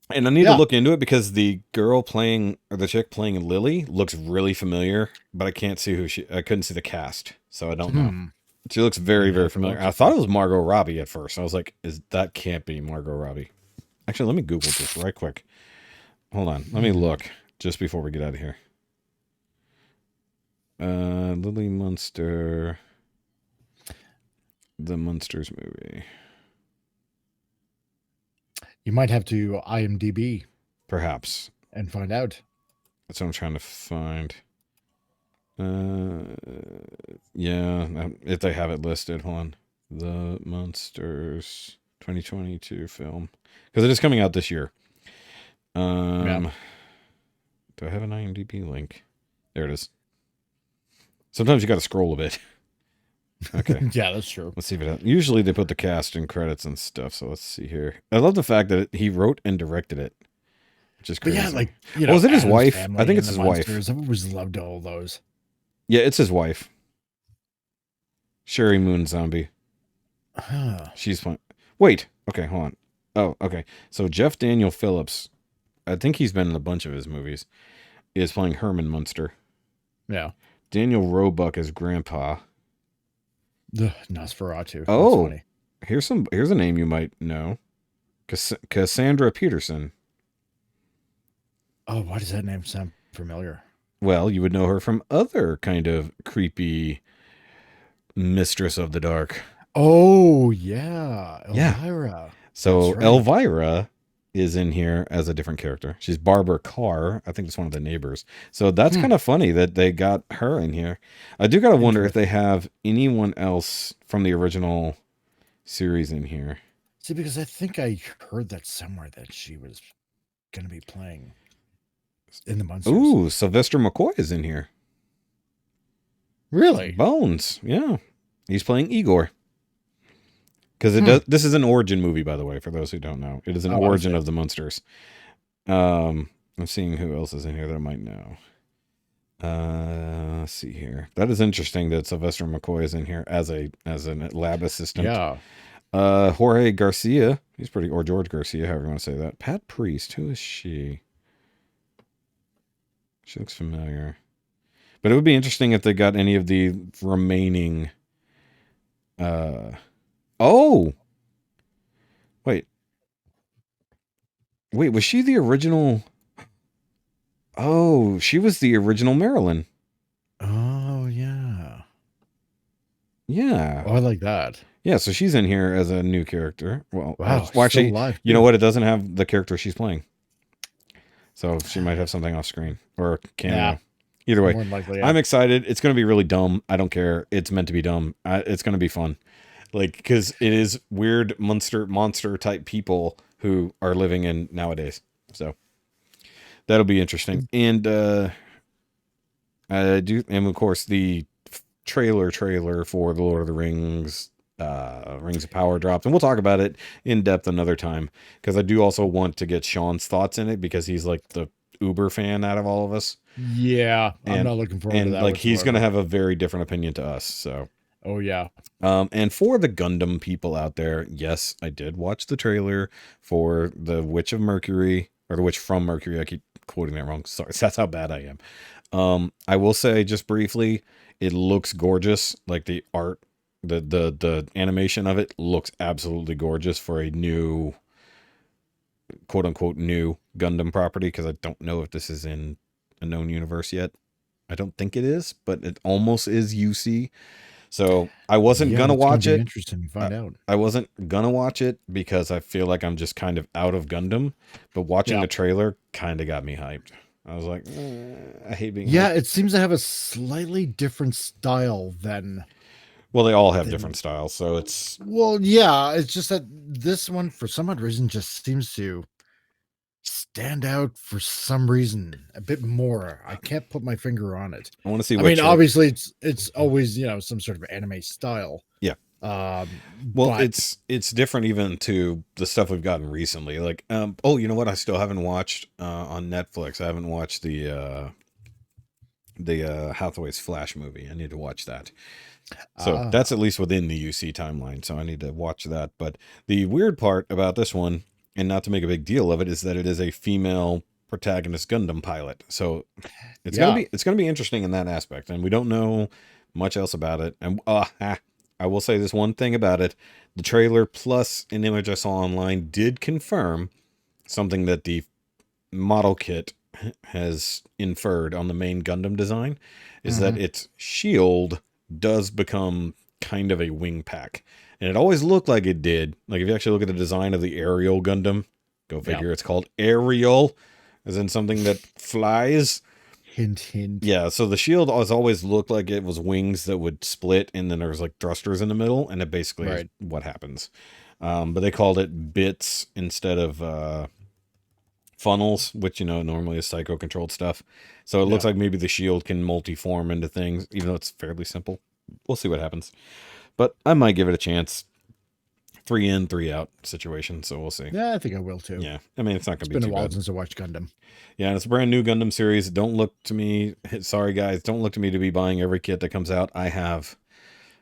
Speaker 3: And I need to look into it because the girl playing, or the chick playing Lily looks really familiar, but I can't see I couldn't see the cast, so I don't know. She looks very, very familiar. I thought it was Margot Robbie at first. I was like, that can't be Margot Robbie. Actually, let me Google this right quick. Hold on. Let me look just before we get out of here. Lily Munster. The Munsters Movie.
Speaker 4: You might have to IMDb.
Speaker 3: Perhaps.
Speaker 4: And find out.
Speaker 3: That's what I'm trying to find. Yeah, if they have it listed. Hold on. The Munsters 2022 film. Because it is coming out this year. Do I have an IMDb link? There it is. Sometimes you got to scroll a bit. Okay.
Speaker 4: Yeah, that's true.
Speaker 3: Let's see if it. Usually they put the cast and credits and stuff. So let's see here. I love the fact that he wrote and directed it, which is crazy.
Speaker 4: But yeah, like
Speaker 3: was it his wife? I think it's his wife.
Speaker 4: I've always loved all those.
Speaker 3: Yeah, it's his wife. Sherry Moon Zombie. She's fun. Wait. Okay, hold on. Oh, okay. So Jeff Daniel Phillips, I think he's been in a bunch of his movies, is playing Herman Munster.
Speaker 4: Yeah. Daniel
Speaker 3: Roebuck as Grandpa.
Speaker 4: Nosferatu.
Speaker 3: Oh, here's a name you might know. Cassandra Peterson.
Speaker 4: Oh, why does that name sound familiar?
Speaker 3: Well, you would know her from other kind of creepy Mistress of the Dark.
Speaker 4: Oh, yeah. Elvira.
Speaker 3: Yeah. So right. Elvira is in here as a different character. She's Barbara Carr. I think it's one of the neighbors. So that's kind of funny that they got her in here. I do got to wonder if they have anyone else from the original series in here.
Speaker 4: See, because I think I heard that somewhere that she was going to be playing in the Munsters.
Speaker 3: Ooh, Sylvester McCoy is in here.
Speaker 4: Really?
Speaker 3: Bones. Yeah. He's playing Igor. Because this is an origin movie, by the way, for those who don't know. It is an origin of the Munsters. I'm seeing who else is in here that I might know. Let's see here. That is interesting that Sylvester McCoy is in here as a lab assistant.
Speaker 4: Yeah.
Speaker 3: Jorge Garcia. He's pretty, or George Garcia, however you want to say that. Pat Priest. Who is she? She looks familiar. But it would be interesting if they got any of the remaining oh, wait, was she the original? Oh, she was the original Marilyn.
Speaker 4: Oh, yeah.
Speaker 3: Yeah.
Speaker 4: Oh, I like that.
Speaker 3: Yeah, so she's in here as a new character. Well,
Speaker 4: wow.
Speaker 3: Actually, you know what? It doesn't have the character she's playing. So she might have something off screen or cameo. Yeah. Either way, likely, I'm excited. It's going to be really dumb. I don't care. It's meant to be dumb. It's going to be fun. Like, because it is weird monster type people who are living in nowadays. So that'll be interesting. And and of course the trailer for the Lord of the Rings, Rings of Power dropped, and we'll talk about it in depth another time, because I do also want to get Sean's thoughts in it, because he's like the uber fan out of all of us.
Speaker 4: Yeah, I'm not looking forward to that.
Speaker 3: And like, he's going to have a very different opinion to us. So.
Speaker 4: Oh, yeah.
Speaker 3: And for the Gundam people out there, yes, I did watch the trailer for the Witch of Mercury, or the Witch from Mercury. I keep quoting that wrong. Sorry, that's how bad I am. I will say just briefly, it looks gorgeous. Like the art, the animation of it looks absolutely gorgeous for a new, quote unquote, new Gundam property, because I don't know if this is in a known universe yet. I don't think it is, but it almost is UC. So I wasn't gonna watch it.
Speaker 4: Interesting to find out.
Speaker 3: I wasn't gonna watch it because I feel like I'm just kind of out of Gundam. But watching the trailer kind of got me hyped. I was like, I hate being
Speaker 4: Yeah,
Speaker 3: hyped.
Speaker 4: it seems to have a slightly different style than.
Speaker 3: Well, they all have different styles, so it's
Speaker 4: Well, yeah, it's just that this one, for some odd reason, just seems to stand out for some reason a bit more. I can't put my finger on it.
Speaker 3: I want to see
Speaker 4: I
Speaker 3: what
Speaker 4: mean,
Speaker 3: trick-
Speaker 4: obviously, it's always some sort of anime style.
Speaker 3: Yeah.
Speaker 4: Well,
Speaker 3: Well, it's different even to the stuff we've gotten recently. Like, oh, you know what? I still haven't watched on Netflix. I haven't watched the Hathaway's Flash movie. I need to watch that. So that's at least within the UC timeline. So I need to watch that. But the weird part about this one, and not to make a big deal of it, is that it is a female protagonist Gundam pilot. So it's gonna be interesting in that aspect. And we don't know much else about it. And I will say this one thing about it. The trailer plus an image I saw online did confirm something that the model kit has inferred on the main Gundam design, is that its shield does become kind of a wing pack. And it always looked like it did. Like if you actually look at the design of the aerial Gundam, go figure, it's called aerial, as in something that flies.
Speaker 4: Hint, hint.
Speaker 3: Yeah, so the shield has always looked like it was wings that would split, and then there was like thrusters in the middle, and it basically is what happens. But they called it bits instead of funnels, which normally is psycho-controlled stuff. So it looks like maybe the shield can multi-form into things, even though it's fairly simple. We'll see what happens. But I might give it a chance. 3 in, 3 out situation, so we'll see.
Speaker 4: Yeah, I think I will too.
Speaker 3: Yeah, I mean, it's not going to be too bad.
Speaker 4: It's been a while since I watched Gundam.
Speaker 3: Yeah, and it's a brand new Gundam series. Don't look to me, sorry guys, don't look to me to be buying every kit that comes out. I have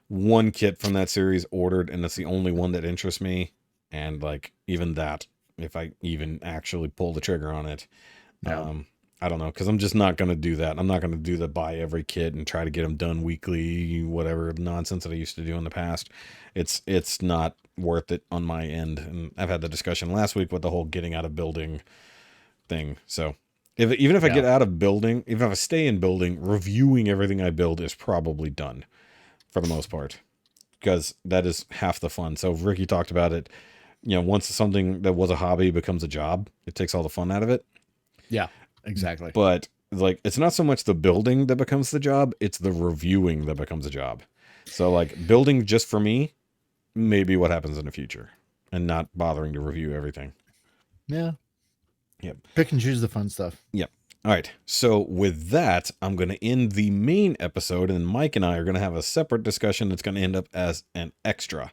Speaker 3: one kit from that series ordered, and it's the only one that interests me. And like, even that, if I even actually pull the trigger on it, I don't know, because I'm just not going to do that. I'm not going to do the buy every kit and try to get them done weekly, whatever nonsense that I used to do in the past. It's not worth it on my end. And I've had the discussion last week with the whole getting out of building thing. So even if I get out of building, even if I stay in building, reviewing everything I build is probably done for the most part, because that is half the fun. So Rikki talked about it. Once something that was a hobby becomes a job, it takes all the fun out of it.
Speaker 4: Yeah, exactly.
Speaker 3: But like, it's not so much the building that becomes the job, it's the reviewing that becomes a job. So like, building just for me, maybe what happens in the future, and not bothering to review everything.
Speaker 4: Yeah.
Speaker 3: Yep.
Speaker 4: Pick and choose the fun stuff.
Speaker 3: Yep. All right. So with that, I'm going to end the main episode, and Mike and I are going to have a separate discussion that's going to end up as an extra.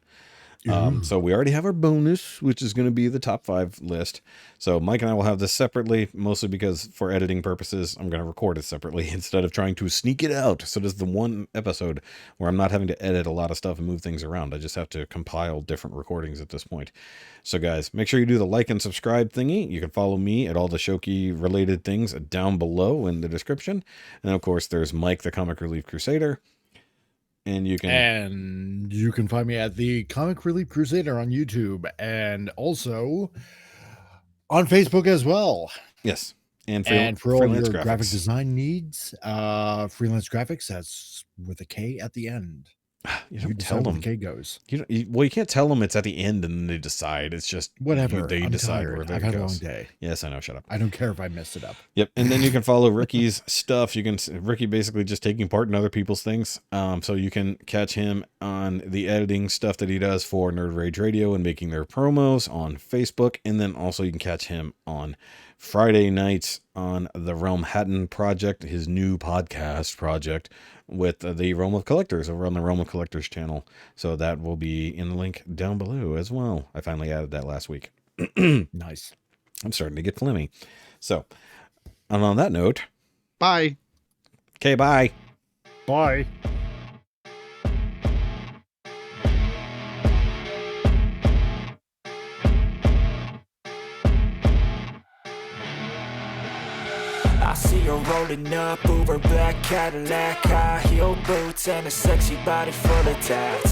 Speaker 3: So we already have our bonus, which is going to be the top 5 list. So Mike and I will have this separately, mostly because for editing purposes, I'm going to record it separately instead of trying to sneak it out. So this is the one episode where I'm not having to edit a lot of stuff and move things around. I just have to compile different recordings at this point. So guys, make sure you do the like and subscribe thingy. You can follow me at all the SHOKY related things down below in the description. And of course, there's Mike, the Comic Relief Crusader. And you can
Speaker 4: find me at the Comic Relief Crusader on YouTube, and also on Facebook as well.
Speaker 3: Yes. And
Speaker 4: for all your
Speaker 3: graphics.
Speaker 4: graphic design needs, freelance graphics, that's with a K at the end.
Speaker 3: You don't tell them.
Speaker 4: The K goes.
Speaker 3: You can't tell them it's at the end and then they decide. It's just
Speaker 4: whatever.
Speaker 3: They decide where
Speaker 4: I've had a long day.
Speaker 3: Yes, I know. Shut up.
Speaker 4: I don't care if I messed it up.
Speaker 3: Yep. And then you can follow Rikki's stuff. Rikki basically just taking part in other people's things. So you can catch him on the editing stuff that he does for Nerd Rage Radio and making their promos on Facebook. And then also you can catch him on Friday nights on the Realm Hatton Project, his new podcast project with the Realm of Collectors over on the Realm of Collectors channel. So that will be in the link down below as well. I finally added that last week.
Speaker 4: Nice.
Speaker 3: I'm starting to get phlegmy. So, and on that note,
Speaker 2: Bye.
Speaker 3: Okay, bye.
Speaker 4: Bye.
Speaker 1: I see her rolling up, Uber black Cadillac, high heel boots and a sexy body full of tats.